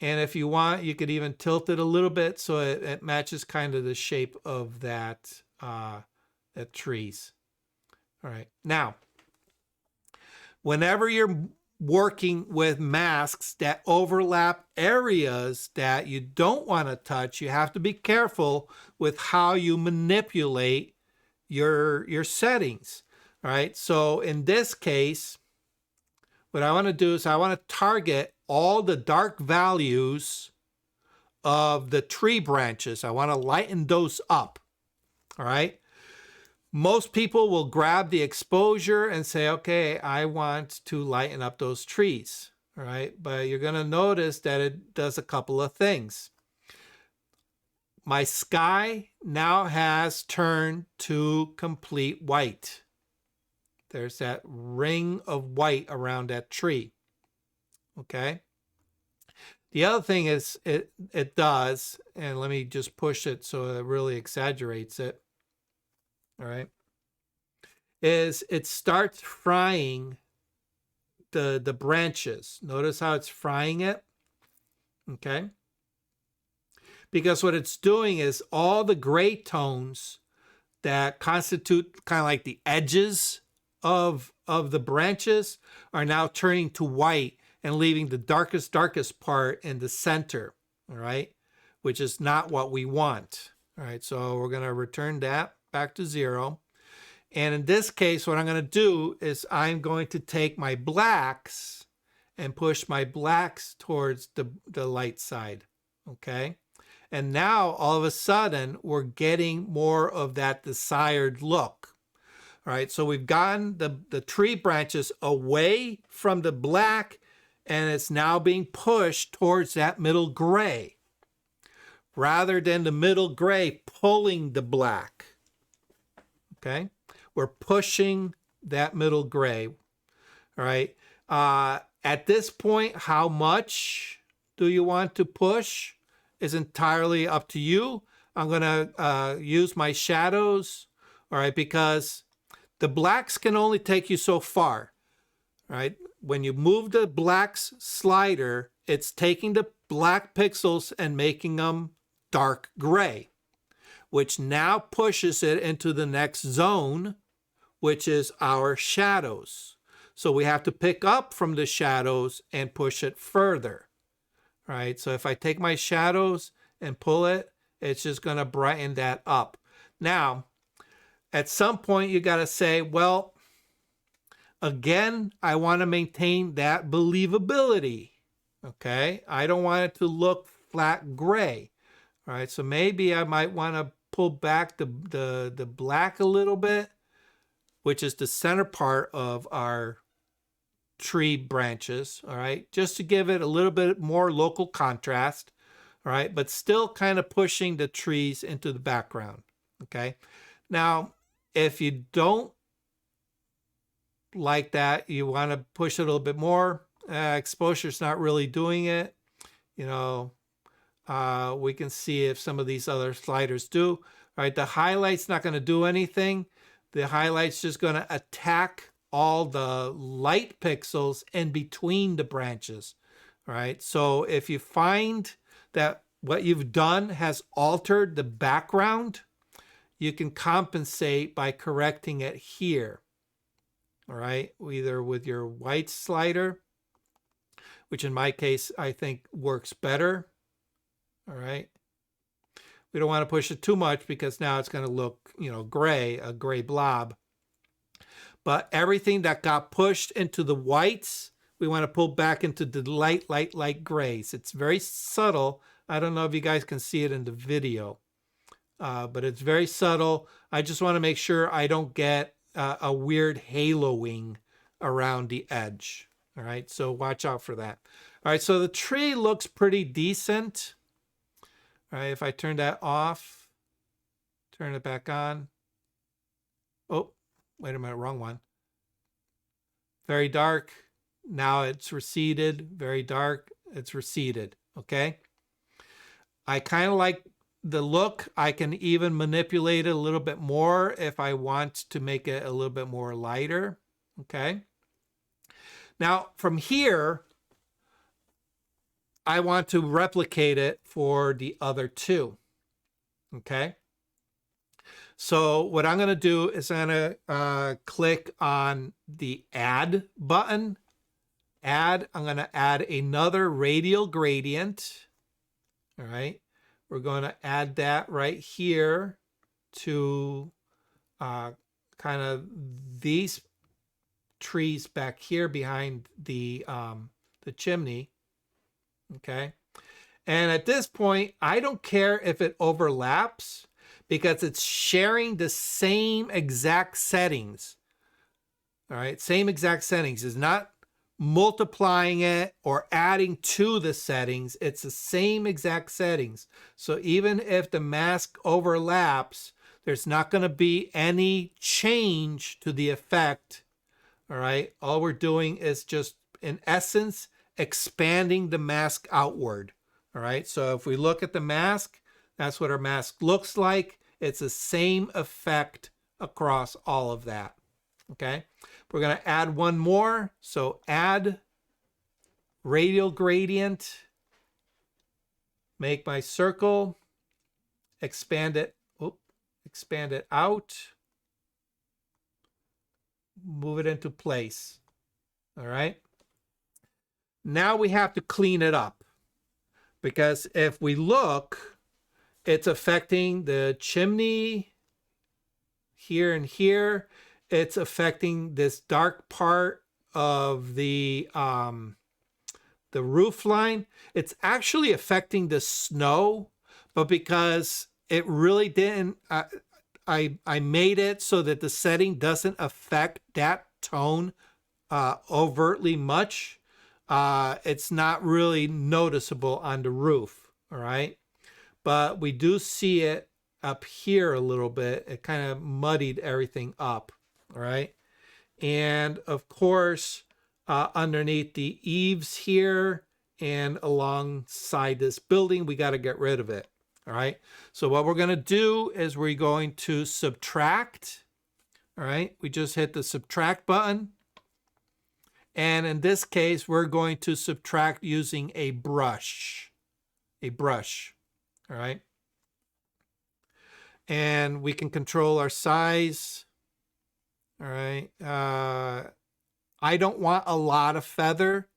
And if you want, you could even tilt it a little bit so it matches kind of the shape of that trees. All right. Now, whenever you're working with masks that overlap areas that you don't want to touch, you have to be careful with how you manipulate your settings. All right. So in this case, what I want to do is I want to target all the dark values of the tree branches. I want to lighten those up. All right. Most people will grab the exposure and say, okay, I want to lighten up those trees. All right. But you're going to notice that it does a couple of things. My sky now has turned to complete white. There's that ring of white around that tree. Okay. The other thing is it does, and let me just push it so it really exaggerates it. All right, is it starts frying the branches. Notice how it's frying it. Okay. Because what it's doing is all the gray tones that constitute kind of like the edges of the branches are now turning to white and leaving the darkest part in the center. All right, which is not what we want. All right, so we're going to return that back to 0. And in this case, what I'm going to do is I'm going to take my blacks and push my blacks towards the light side. Okay. And now all of a sudden we're getting more of that desired look. All right. So we've gotten the tree branches away from the black, and it's now being pushed towards that middle gray rather than the middle gray pulling the black. Okay. We're pushing that middle gray. All right. At this point, how much do you want to push is entirely up to you. I'm going to use my shadows, all right, because the blacks can only take you so far, right? when you move the black slider, it's taking the black pixels and making them dark gray, which now pushes it into the next zone, which is our shadows. So we have to pick up from the shadows and push it further, right? So if I take my shadows and pull it, it's just going to brighten that up. Now, at some point, you got to say, well, again, I want to maintain that believability, okay? I don't want it to look flat gray, all right? So maybe I might want to pull back the black a little bit, which is the center part of our tree branches, all right? Just to give it a little bit more local contrast, all right? But still kind of pushing the trees into the background, okay? Now, if you don't like that, you want to push it a little bit more, exposure's not really doing it, you know. We can see if some of these other sliders do, right? The highlight's not going to do anything. The highlight's just going to attack all the light pixels in between the branches, right? So if you find that what you've done has altered the background, you can compensate by correcting it here, all right? Either with your white slider, which in my case, I think works better, all right? We don't want to push it too much because now it's going to look, you know, gray, a gray blob. But everything that got pushed into the whites, we want to pull back into the light grays. It's very subtle. I don't know if you guys can see it in the video, but it's very subtle. I just want to make sure I don't get a weird haloing around the edge. All right, so watch out for that. All right, so the tree looks pretty decent. All right, if I turn that off, turn it back on. Oh, wait a minute, wrong one. Very dark. Now it's receded. Very dark. It's receded. Okay. I kind of like the look. I can even manipulate it a little bit more if I want to make it a little bit more lighter. Okay. Now from here, I want to replicate it for the other two. Okay. So what I'm going to do is I'm going to click on the add button. I'm going to add another radial gradient. All right. We're going to add that right here to kind of these trees back here behind the chimney. Okay. And at this point, I don't care if it overlaps, because it's sharing the same exact settings. All right, same exact settings. It's not multiplying it or adding to the settings. It's the same exact settings. So even if the mask overlaps, there's not going to be any change to the effect. All right, all we're doing is just, in essence, expanding the mask outward. All right, so if we look at the mask, that's what our mask looks like. It's the same effect across all of that. Okay. We're going to add one more. So add radial gradient, make my circle, expand it out, move it into place. All right. Now we have to clean it up, because if we look, it's affecting the chimney here and here. It's affecting this dark part of the roof line. It's actually affecting the snow, but because it really didn't, I made it so that the setting doesn't affect that tone overtly much. It's not really noticeable on the roof, all right? But we do see it up here a little bit. It kind of muddied everything up, all right? And of course, underneath the eaves here and alongside this building, we got to get rid of it, all right? So what we're going to do is we're going to subtract, all right? We just hit the subtract button. And in this case, we're going to subtract using a brush. A brush, all right? And we can control our size, all right? I don't want a lot of feather,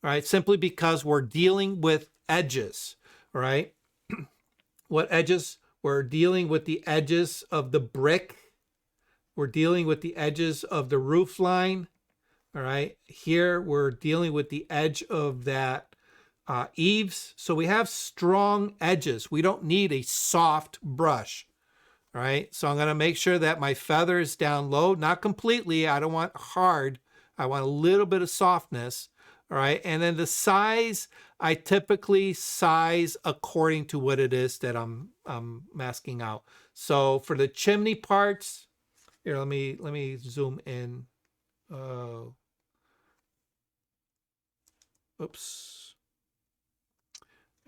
all right? Simply because we're dealing with edges, all right? What edges? We're dealing with the edges of the brick. We're dealing with the edges of the roof line, all right? Here, we're dealing with the edge of that eaves. So we have strong edges. We don't need a soft brush. All right, so I'm going to make sure that my feather is down low, not completely. I don't want hard. I want a little bit of softness. All right, and then the size, I typically size according to what it is that I'm masking out. So for the chimney parts, here, let me zoom in. Oops,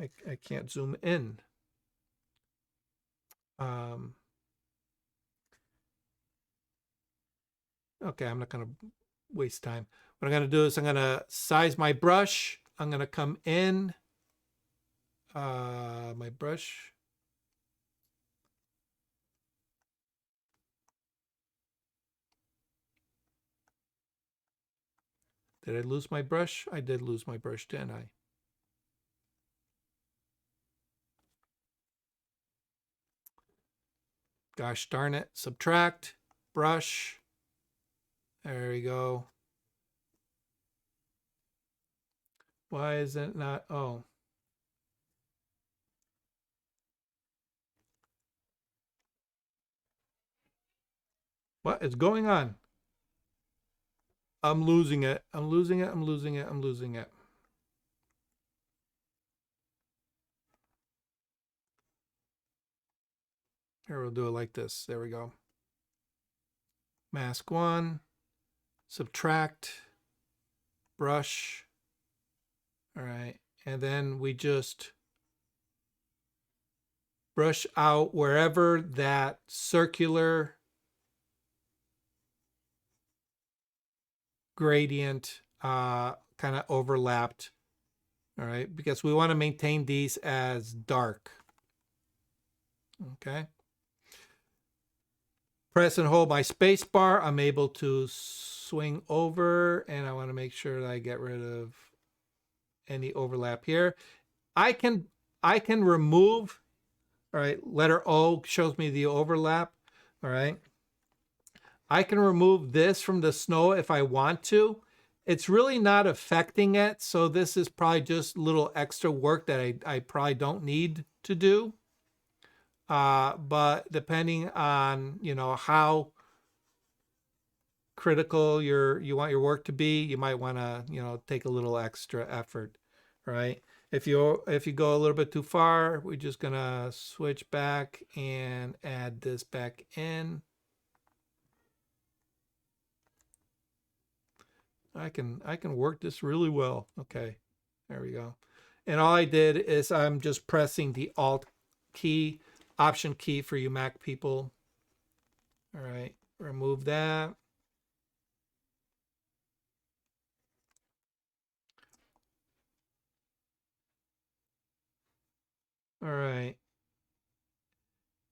I can't zoom in. Okay, I'm not going to waste time. What I'm going to do is I'm going to size my brush. I'm going to come in my brush. Did I lose my brush? I did lose my brush, didn't I? Gosh darn it. Subtract, brush. There we go. Why is it not? Oh. What is going on? I'm losing it. I'm losing it. I'm losing it. I'm losing it. Here, we'll do it like this. There we go. Mask one, subtract, brush. All right. And then we just brush out wherever that circular gradient kind of overlapped. All right. Because we want to maintain these as dark. Okay. Press and hold my space bar. I'm able to swing over, and I want to make sure that I get rid of any overlap here. I can remove, all right, letter O shows me the overlap, all right. I can remove this from the snow if I want to. It's really not affecting it, so this is probably just a little extra work that I probably don't need to do. But depending on, you know, how critical you want your work to be, you might want to, you know, take a little extra effort, right? If you go a little bit too far, we're just gonna switch back and add this back in. I can work this really well. Okay, there we go. And all I did is I'm just pressing the Alt key, Option key for you Mac people. All right, remove that. All right.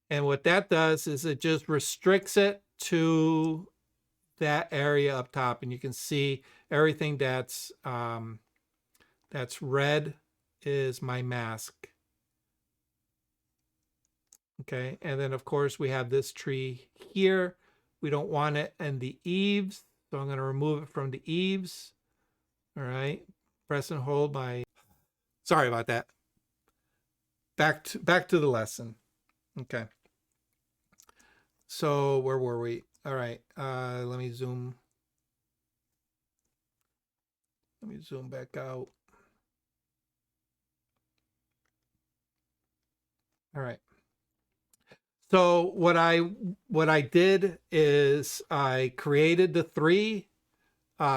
And what that does is it just restricts it to that area up top. And you can see everything that's red is my mask. Okay, and then of course we have this tree here. We don't want it in the eaves, so I'm going to remove it from the eaves. All right, press and hold my, sorry about that. Back to the lesson. Okay, so where were we? All right, let me zoom back out. All right. So what I did is I created the three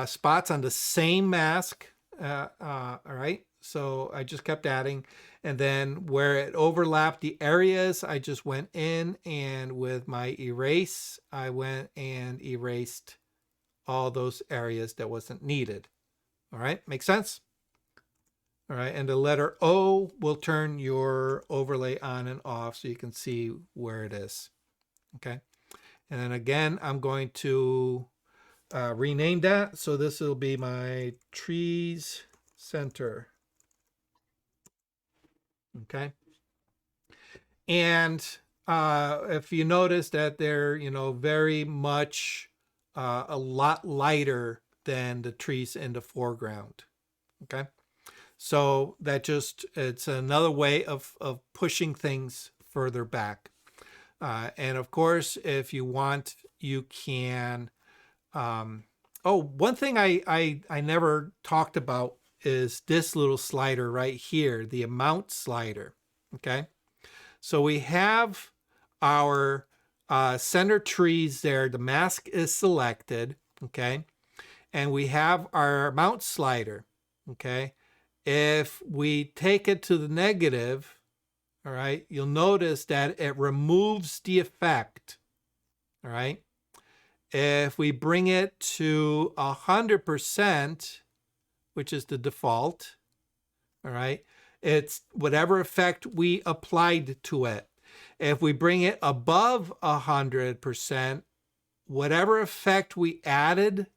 spots on the same mask. All right. So I just kept adding, and then where it overlapped the areas, I just went in and with my erase, I went and erased all those areas that wasn't needed. All right, make sense? All right, and the letter O will turn your overlay on and off so you can see where it is. Okay, and then again, I'm going to rename that. So this will be my trees center. Okay, and if you notice that they're, very much a lot lighter than the trees in the foreground. Okay. So that it's another way of pushing things further back. And of course, if you want, you can, one thing I never talked about is this little slider right here, the amount slider. Okay. So we have our center trees there. The mask is selected. Okay. And we have our amount slider. Okay. If we take it to the negative, all right, you'll notice that it removes the effect. All right. If we bring it to 100%, which is the default, all right, it's whatever effect we applied to it. If we bring it above 100%, whatever effect we added,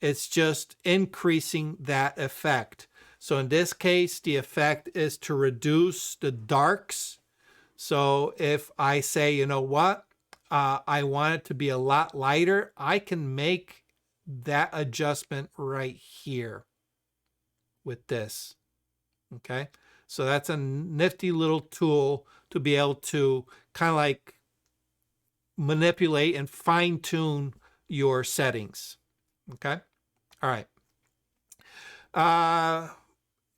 it's just increasing that effect. So in this case, the effect is to reduce the darks. So if I say, you know what, I want it to be a lot lighter, I can make that adjustment right here with this. Okay. So that's a nifty little tool to be able to kind of like manipulate and fine tune your settings. Okay. All right.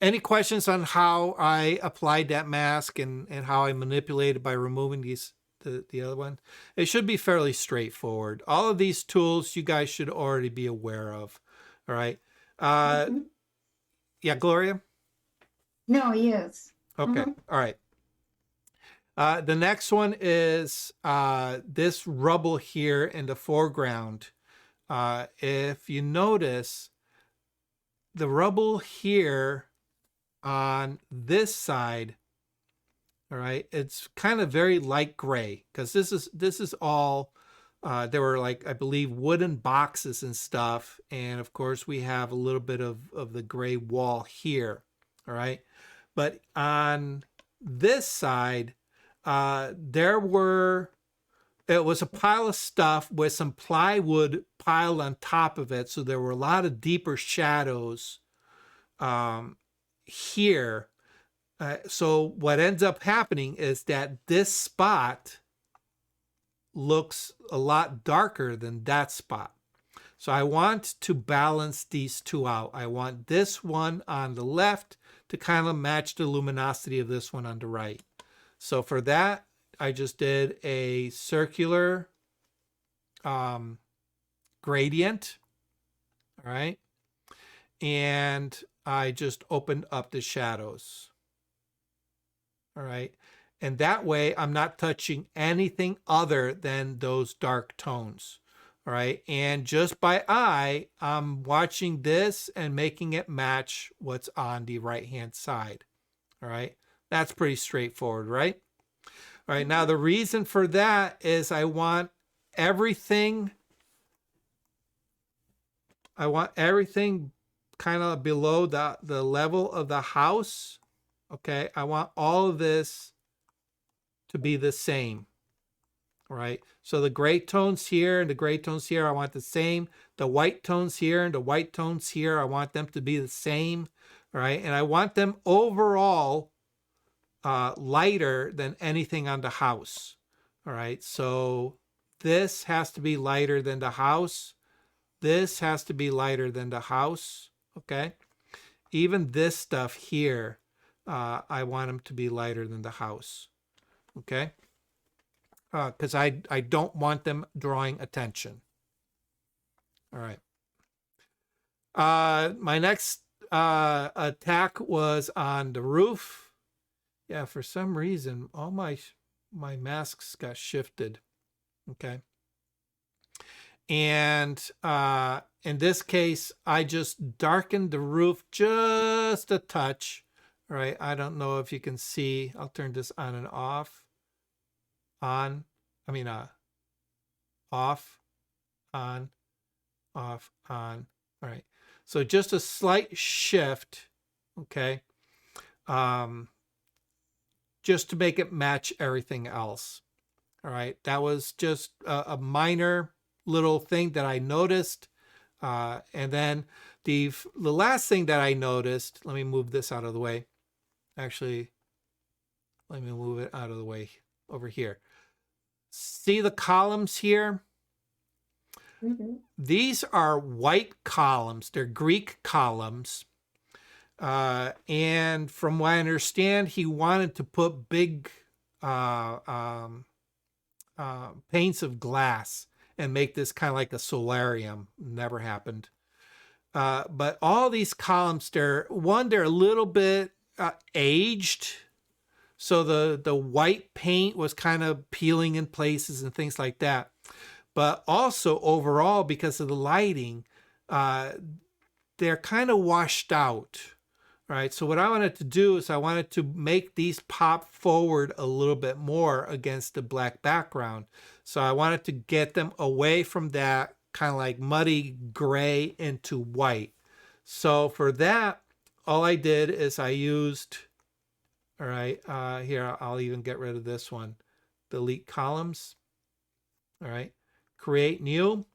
Any questions on how I applied that mask and how I manipulated by removing the other one? It should be fairly straightforward. All of these tools you guys should already be aware of. All right. Yeah, Gloria? No, yes. Okay. All right. The next one is this rubble here in the foreground. If you notice, the rubble here on this side, all right, it's kind of very light gray because this is all there were, like, I believe, wooden boxes and stuff, and of course we have a little bit of the gray wall here. All right, but on this side it was a pile of stuff with some plywood piled on top of it, so there were a lot of deeper shadows here. So what ends up happening is that this spot looks a lot darker than that spot. So I want to balance these two out. I want this one on the left to kind of match the luminosity of this one on the right. So for that, I just did a circular gradient. All right. And I just opened up the shadows. All right. And that way I'm not touching anything other than those dark tones. All right. And just by eye, I'm watching this and making it match what's on the right-hand side. All right. That's pretty straightforward, right? All right. Now, the reason for that is I want everything kind of below the level of the house. Okay. I want all of this to be the same. All right. So the gray tones here and the gray tones here, I want the same. The white tones here and the white tones here, I want them to be the same. All right. And I want them overall lighter than anything on the house. All right. So this has to be lighter than the house. This has to be lighter than the house. Okay. Even this stuff here, I want them to be lighter than the house. Okay. Because I don't want them drawing attention. All right. My next attack was on the roof. Yeah, for some reason, all my masks got shifted. Okay. And in this case, I just darkened the roof just a touch. All right, I don't know if you can see. I'll turn this on and off. On, I mean, off, on, off, on. All right, so just a slight shift, okay, just to make it match everything else. All right, that was just a minor little thing that I noticed. And then the last thing that I noticed, let me move this out of the way. Actually, let me move it out of the way over here. See the columns here? Mhm. These are white columns. They're Greek columns. And from what I understand, he wanted to put big panes of glass and make this kind of like a solarium. Never happened. But all these columns, they're a little bit aged. So the white paint was kind of peeling in places and things like that. But also overall, because of the lighting, they're kind of washed out. Right. So what I wanted to do is I wanted to make these pop forward a little bit more against the black background. So I wanted to get them away from that kind of like muddy gray into white. So for that, all I did is I used, all right, here, I'll even get rid of this one. Delete columns. All right. Create new.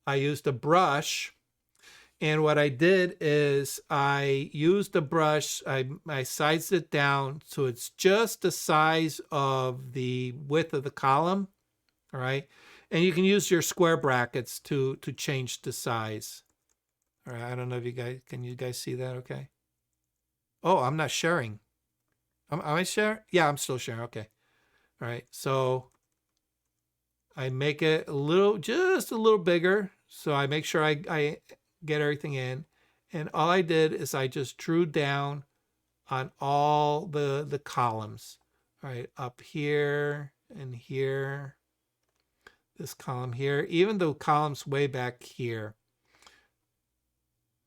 I used a brush. And what I did is I used the brush, I sized it down so it's just the size of the width of the column, all right? And you can use your square brackets to change the size. All right, I don't know if can you guys see that okay? Oh, I'm not sharing. Am I sharing? Yeah, I'm still sharing, okay. All right, so I make it just a little bigger. So I make sure I get everything in, and all I did is I just drew down on all the columns. All right, up here and here, this column here, even the columns way back here.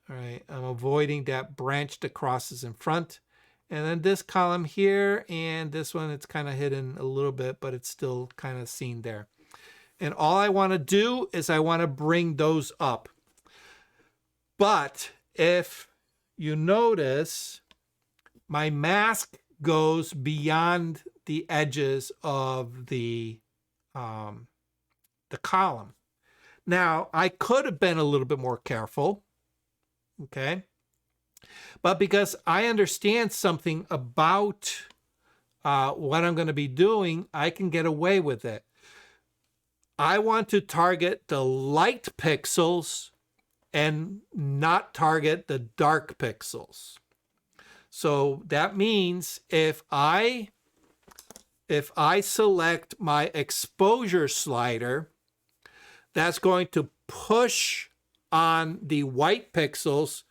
All right, I'm avoiding that branch that crosses in front, and then this column here and this one, it's kind of hidden a little bit, but it's still kind of seen there. And all I want to do is I want to bring those up. But if you notice, my mask goes beyond the edges of the column. Now, I could have been a little bit more careful, okay? But because I understand something about what I'm going to be doing, I can get away with it. I want to target the light pixels and not target the dark pixels. So that means if I select my exposure slider, that's going to push on the white pixels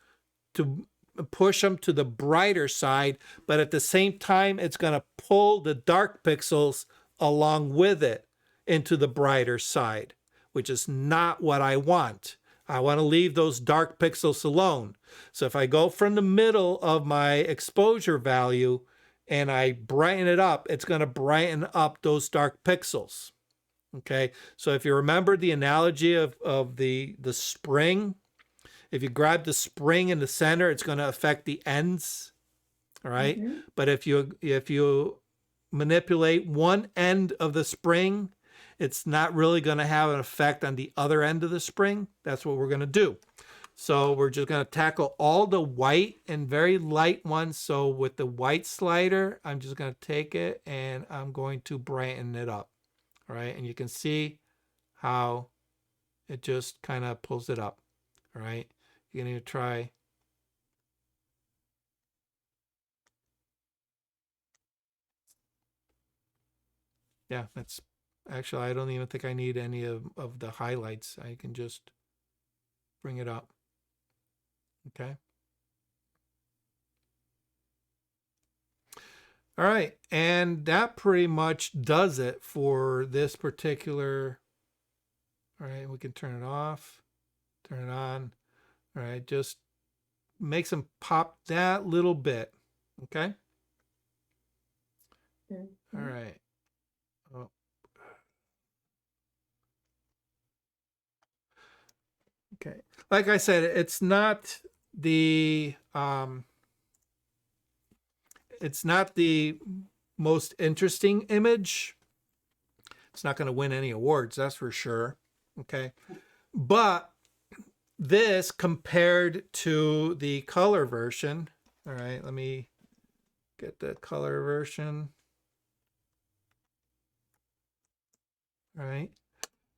to push them to the brighter side, but at the same time, it's going to pull the dark pixels along with it into the brighter side, which is not what I want. I want to leave those dark pixels alone. So if I go from the middle of my exposure value and I brighten it up, it's going to brighten up those dark pixels. Okay, so if you remember the analogy of the spring, if you grab the spring in the center, it's going to affect the ends. All right, but if you manipulate one end of the spring, it's not really going to have an effect on the other end of the spring. That's what we're going to do. So we're just going to tackle all the white and very light ones. So with the white slider, I'm just going to take it and I'm going to brighten it up. All right, and you can see how it just kind of pulls it up. All right, you're going to try. Yeah, that's actually, I don't even think I need any of the highlights. I can just bring it up. Okay. All right, and that pretty much does it for this particular All right, we can turn it off, turn it on. All right, just makes them pop that little bit. Okay. All right. Oh. Okay. Like I said, it's not the most interesting image. It's not going to win any awards, that's for sure. Okay. But this compared to the color version. All right, let me get the color version. All right.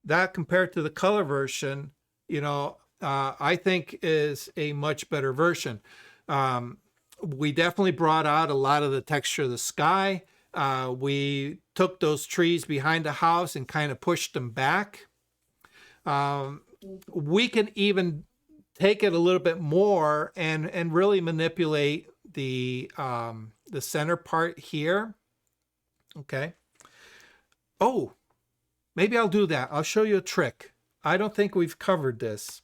That compared to the color version, I think is a much better version. We definitely brought out a lot of the texture of the sky. We took those trees behind the house and kind of pushed them back. We can even take it a little bit more and really manipulate the center part here. Okay. Oh, maybe I'll do that. I'll show you a trick. I don't think we've covered this.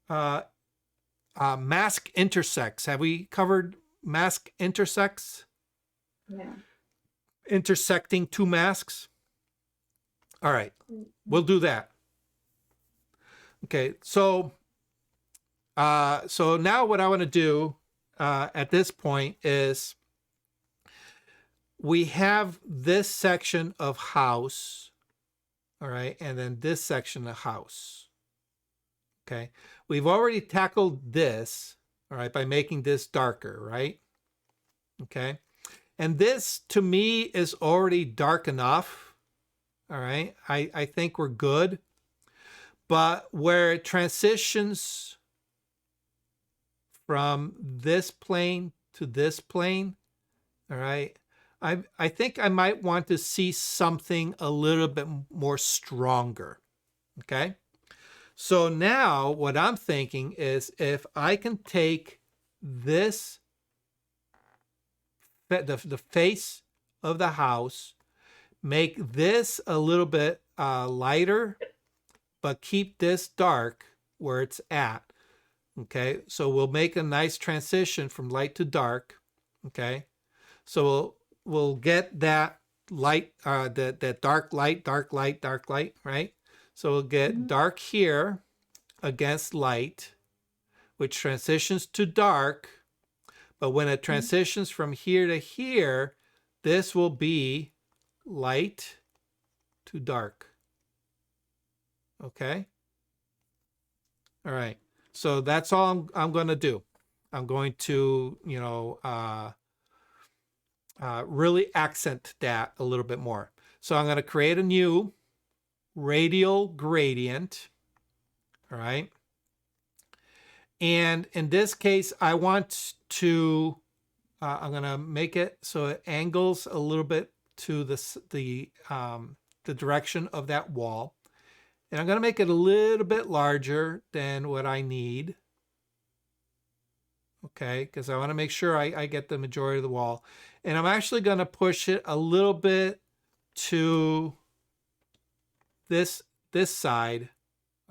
Mask intersects. Have we covered mask intersects? Yeah. Intersecting two masks? All right, we'll do that. Okay, so now what I want to do at this point is we have this section of house, all right, and then this section of house. Okay, we've already tackled this, all right, by making this darker, right? Okay, and this to me is already dark enough, all right? I think we're good. But where it transitions from this plane to this plane, all right, I think I might want to see something a little bit more stronger, okay? So now what I'm thinking is if I can take this, the face of the house, make this a little bit lighter, but keep this dark where it's at. Okay, so we'll make a nice transition from light to dark. Okay, so we'll get that light, that dark light, dark light, dark light, right? So we'll get dark here against light, which transitions to dark. But when it transitions from here to here, this will be light to dark. Okay. All right. So that's all I'm going to do. I'm going to, really accent that a little bit more. So I'm going to create a new radial gradient. All right. And in this case, I want to, I'm going to make it so it angles a little bit to the direction of that wall. And I'm going to make it a little bit larger than what I need. Okay, because I want to make sure I get the majority of the wall. And I'm actually going to push it a little bit to this side.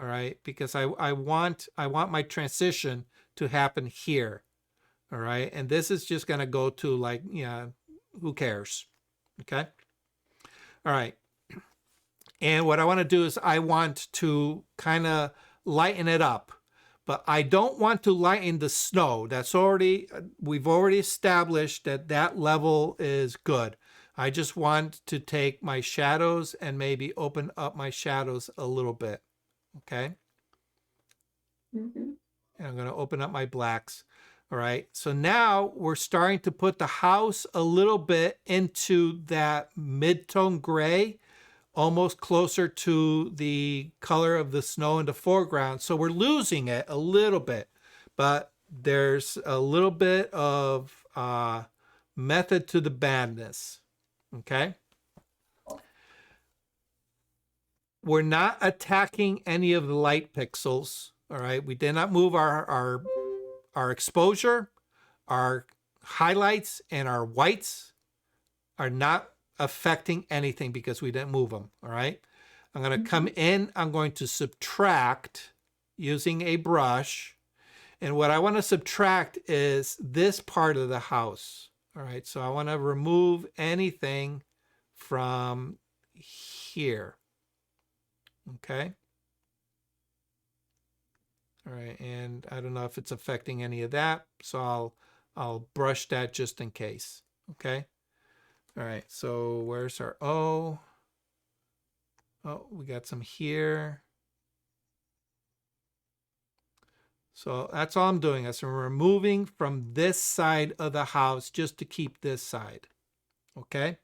All right, because I want my transition to happen here. All right, and this is just going to go to like, who cares? Okay. All right. And what I want to do is I want to kind of lighten it up, but I don't want to lighten the snow. That's already, we've already established that level is good. I just want to take my shadows and maybe open up my shadows a little bit. Okay. And I'm going to open up my blacks. All right. So now we're starting to put the house a little bit into that mid-tone gray, almost closer to the color of the snow in the foreground. So we're losing it a little bit, but there's a little bit of method to the madness. Okay. We're not attacking any of the light pixels. All right. We did not move our exposure, our highlights, and our whites are not affecting anything because we didn't move them. All right. I'm going to come in, I'm going to subtract using a brush. And what I want to subtract is this part of the house. All right, so I want to remove anything from here. Okay. All right, and I don't know if it's affecting any of that, so I'll brush that just in case. Okay. All right, so where's our O? Oh, we got some here. So that's all I'm doing is I'm removing from this side of the house just to keep this side. Okay.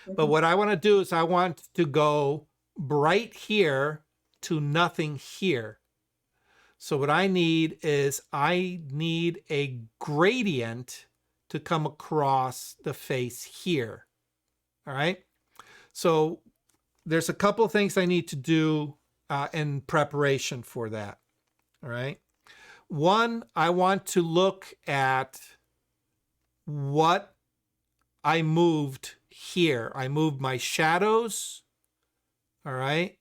But what I want to do is I want to go bright here to nothing here. So what I need is I need a gradient to come across the face here. All right. So there's a couple of things I need to do in preparation for that. All right. One, I want to look at what I moved here. I moved my shadows. All right.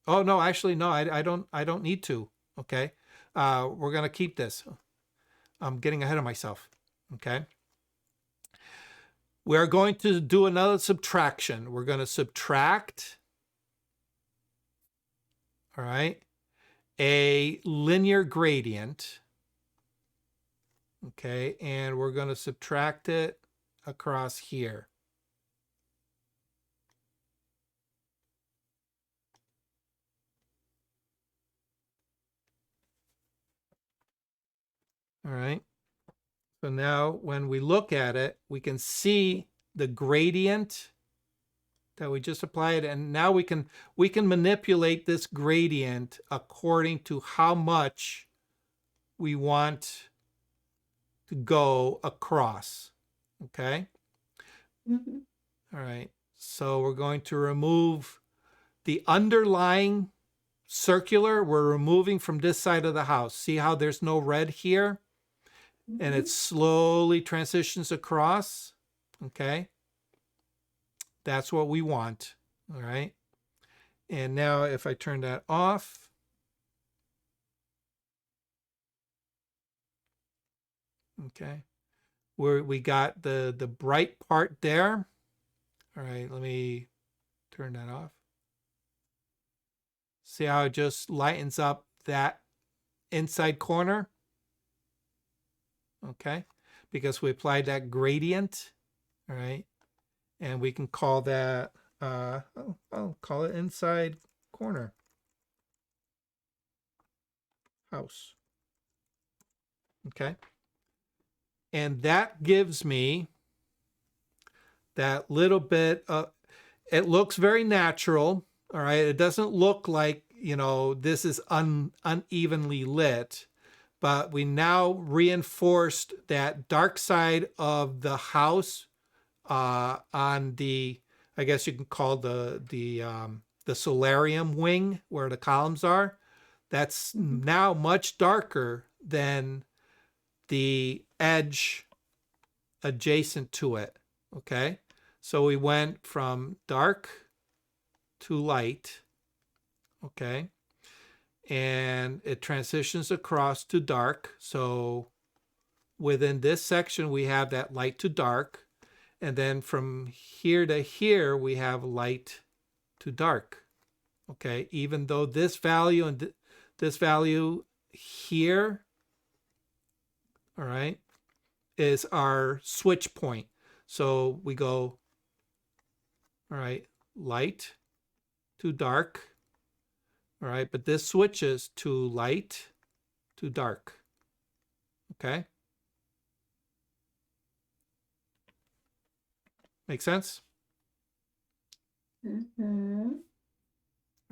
Oh no, actually no, I don't need to. Okay. We're going to keep this. I'm getting ahead of myself. Okay. We're going to do another subtraction. We're going to subtract, all right, a linear gradient. Okay. And we're going to subtract it across here. All right. So now when we look at it, we can see the gradient that we just applied, and now we can manipulate this gradient according to how much we want to go across. Okay. Mm-hmm. All right. So we're going to remove the underlying circular. We're removing from this side of the house. See how there's no red here? And it slowly transitions across. Okay. That's what we want. All right. And now if I turn that off, okay, we got the bright part there. All right, let me turn that off. See how it just lightens up that inside corner? Okay, because we applied that gradient. All right. And we can call that, I'll call it inside corner house. Okay. And that gives me that little bit of, it looks very natural. All right. It doesn't look like, this is unevenly lit, but we now reinforced that dark side of the house on the, I guess you can call the solarium wing where the columns are. That's now much darker than the edge adjacent to it. Okay. So we went from dark to light. Okay. And it transitions across to dark. So within this section, we have that light to dark. And then from here to here, we have light to dark. Okay, even though this value and this value here, all right, is our switch point. So we go, all right, light to dark. All right, but this switches to light to dark. Okay. Make sense? Mm-hmm.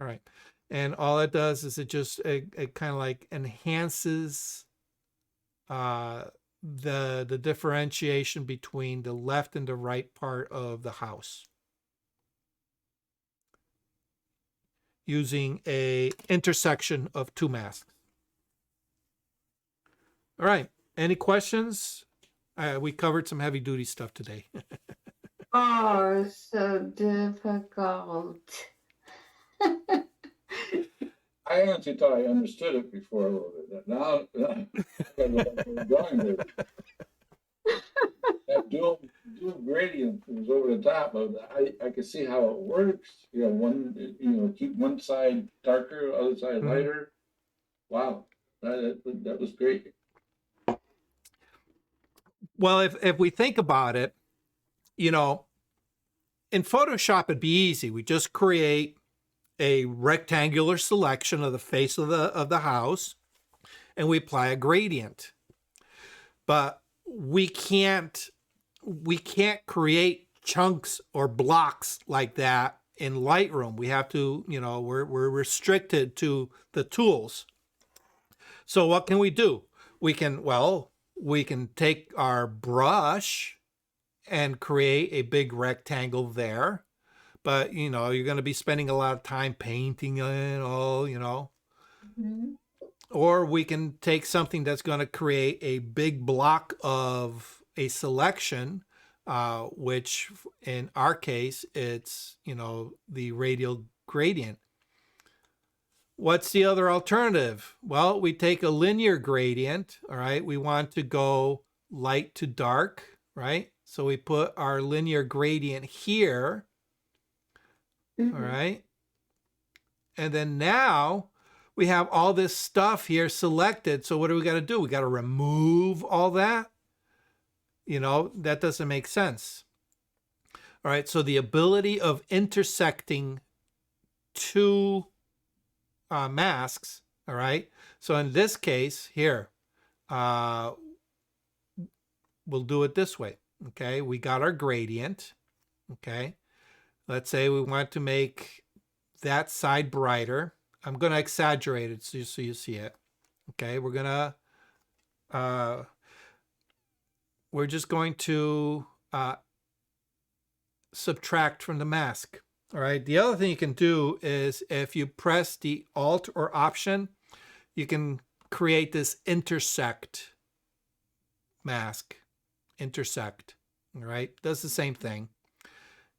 All right. And all it does is it kind of like enhances the differentiation between the left and the right part of the house using a intersection of two masks. All right. Any questions? We covered some heavy duty stuff today. Oh, so difficult. I honestly thought I understood it before I wrote it. Now, I gotta go back to the drawing board. That dual gradient was over the top, but I could see how it works. Keep one side darker, other side Mhm. lighter. Wow, that was great. Well, if we think about it, you know, in Photoshop, it'd be easy. We just create a rectangular selection of the face of the house, and we apply a gradient. But we can't create chunks or blocks like that in Lightroom. We have to, we're restricted to the tools. So what can we do? We can take our brush and create a big rectangle there. But, you're going to be spending a lot of time painting it all, Mhm. Or we can take something that's going to create a big block of a selection, which in our case, it's, the radial gradient. What's the other alternative? Well, we take a linear gradient, all right? We want to go light to dark, right? So we put our linear gradient here, all Mhm. right? And then now we have all this stuff here selected. So what do we got to do? We got to remove all that. That doesn't make sense. All right. So the ability of intersecting two masks. All right. So in this case here, we'll do it this way. Okay. We got our gradient. Okay. Let's say we want to make that side brighter. I'm going to exaggerate it so you see it. Okay, we're just going to subtract from the mask. All right. The other thing you can do is if you press the Alt or Option, you can create this intersect mask. Intersect. All right. Does the same thing.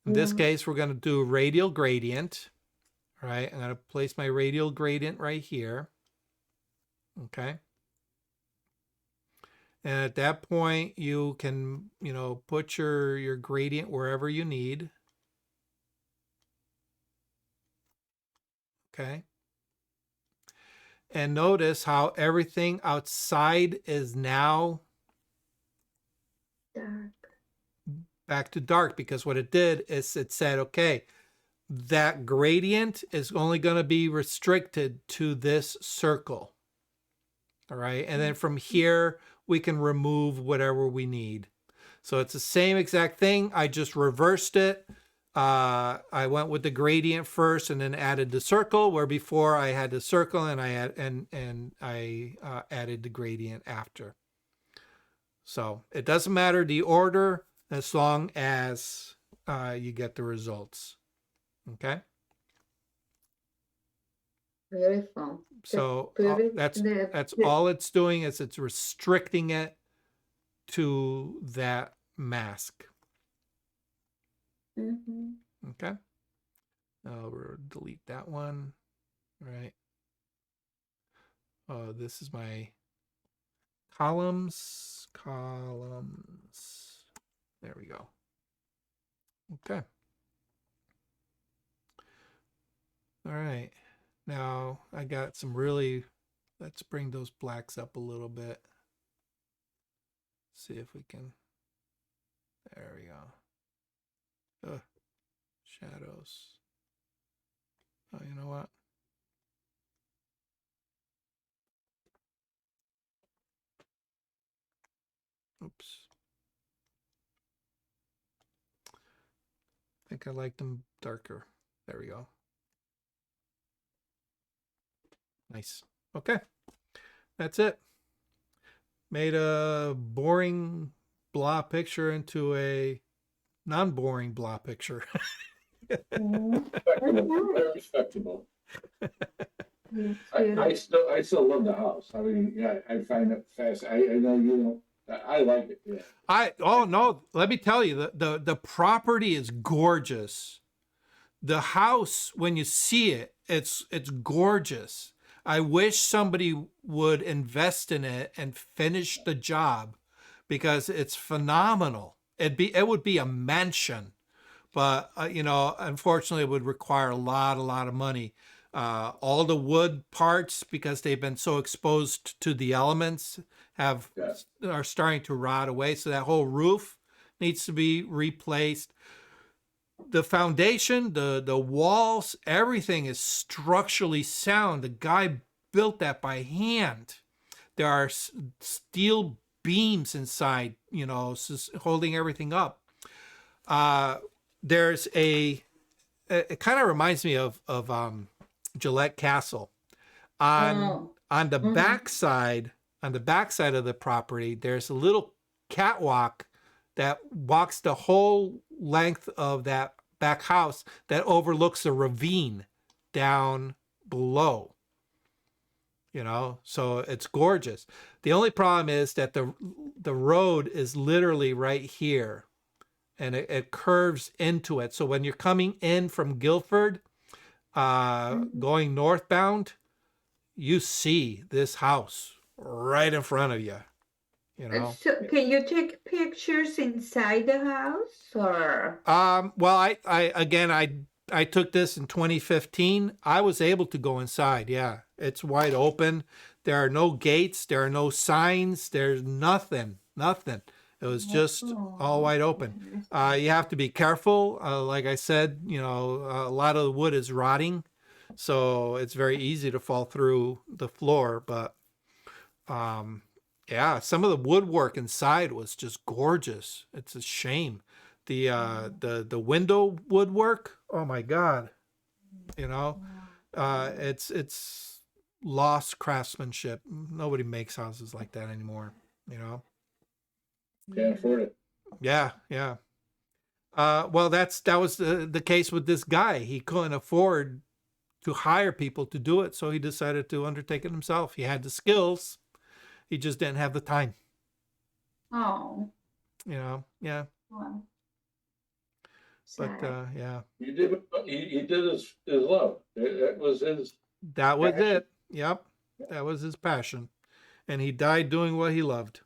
In this case, we're going to do radial gradient. All right. I'm going to place my radial gradient right here. Okay. And at that point, you can, put your gradient wherever you need. Okay. And notice how everything outside is now Dark. back to dark, because what it did is it said, okay, that gradient is only going to be restricted to this circle. All right. And then from here, we can remove whatever we need. So it's the same exact thing. I just reversed it. I went with the gradient first and then added the circle, where before I had the circle and I added the gradient after. So it doesn't matter the order as long as you get the results. Okay. Beautiful. So that's The- all it's doing is it's restricting it to that mask. Mhm. Okay. We'll delete that one. All right. This is my columns. There we go. Okay. All right. Now I got some let's bring those blacks up a little bit. See if we can, there we go. Shadows. Oh, you know what? Oops. I think I like them darker. There we go. Nice. Okay. That's it. Made a boring blah picture into a non-boring blah picture. Mhm. Respectable, very respectable. Yes, I still love the house. I mean, yeah, I find it fascinating. I know you know. I like it. Yeah. No, let me tell you, the property is gorgeous. The house, when you see it, it's gorgeous. I wish somebody would invest in it and finish the job because it's phenomenal. It would be a mansion, but you know, unfortunately, it would require a lot of money. All the wood parts, because they've been so exposed to the elements, Yeah. are starting to rot away. So that whole roof needs to be replaced. The foundation, the walls, everything is structurally sound. The guy built that by hand. There are steel beams inside, you know, holding everything up. There's it kind of reminds me of Gillette Castle. On the backside, on the backside of the property, there's a little catwalk that walks the whole length of that back house that overlooks a ravine down below. You know, so it's gorgeous. The only problem is that the road is literally right here, and it curves into it. So when you're coming in from Guilford, going northbound, you see this house right in front of you. You know. So can you take pictures inside the house or? Well, I took this in 2015. I was able to go inside. Yeah, it's wide open. There are no gates. There are no signs. There's nothing. It was just all wide open. You have to be careful. Like I said, you know, a lot of the wood is rotting, so it's very easy to fall through the floor. But yeah, some of the woodwork inside was just gorgeous. It's a shame. The window woodwork, oh my God. You know, it's lost craftsmanship. Nobody makes houses like that anymore, you know. Can't afford it. Yeah. Well, that was the case with this guy. He couldn't afford to hire people to do it, so he decided to undertake it himself. He had the skills, he just didn't have the time. Oh. You know, yeah. Well, But sad. yeah, He did his love. That was his. that was passion. it. Yep, that was his passion, and he died doing what he loved.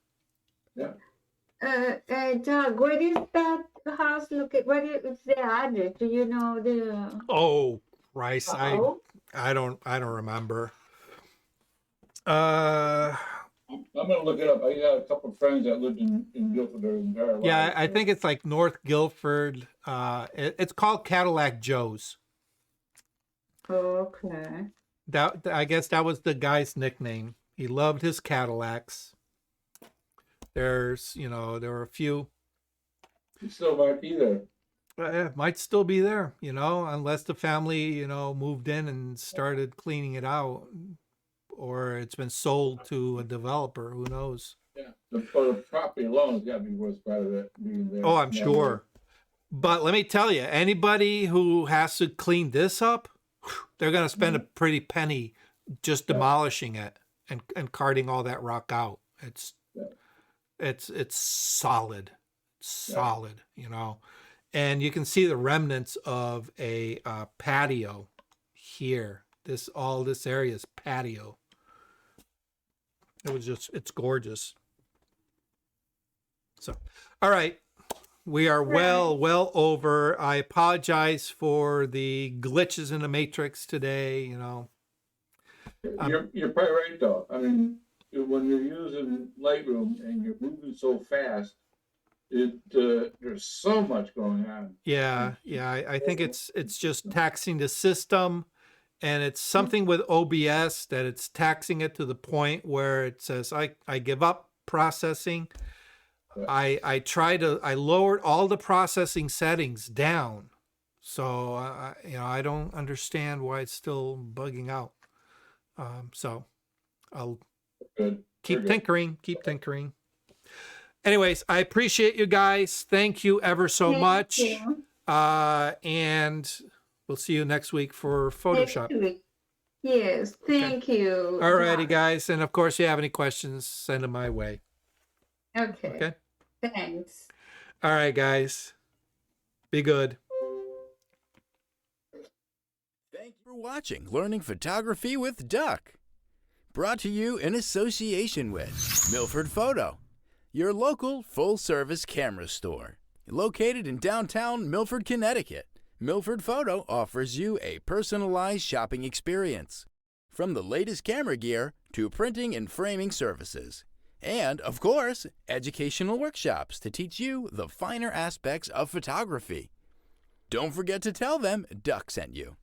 Yeah. Doug, where is that house located? What is the address? Do you know the? Oh, Christ, Oh, I don't remember. I'm gonna look it up. I got a couple of friends that lived in Guilford their entire lives. Yeah, I so- think it's like North Guilford. It's called Cadillac Joe's. okay. That, I guess that was the guy's nickname. He loved his Cadillacs. There's, you know, there were a few. He still might be there. It might still be there, you know, unless the family, you know, moved in and started cleaning it out, or it's been sold to a developer. Who knows? Yeah. The property alone has got to be worth quite a bit being there. Oh, I'm sure. But let me tell you, anybody who has to clean this up, they're going to spend a pretty penny just demolishing it and carting all that rock out. It's solid, you know. And you can see the remnants of a patio here. All this area is patio. It's gorgeous. So, all right. We are well over. I apologize for the glitches in the matrix today, you know. You're probably right though. I mean, when you're using Lightroom and you're moving so fast, there's so much going on. Yeah. I think it's just taxing the system, and it's something with OBS that it's taxing it to the point where it says, I give up processing. I lowered all the processing settings down. So, you know, I don't understand why it's still bugging out. So I'll keep tinkering. Anyways, I appreciate you guys. Thank you ever so much. You. And we'll see you next week for Photoshop. Next week. Yes, thank you. All righty, Doug. guys. And of course, if you have any questions, send them my way. Okay. Thanks. All right, guys. Be good. Thank you. For watching Learning Photography with Duck. Brought to you in association with Milford Photo, your local full-service camera store. Located in downtown Milford, Connecticut, Milford Photo offers you a personalized shopping experience. From the latest camera gear to printing and framing services. And, of course, educational workshops to teach you the finer aspects of photography. Don't forget to tell them Duck sent you.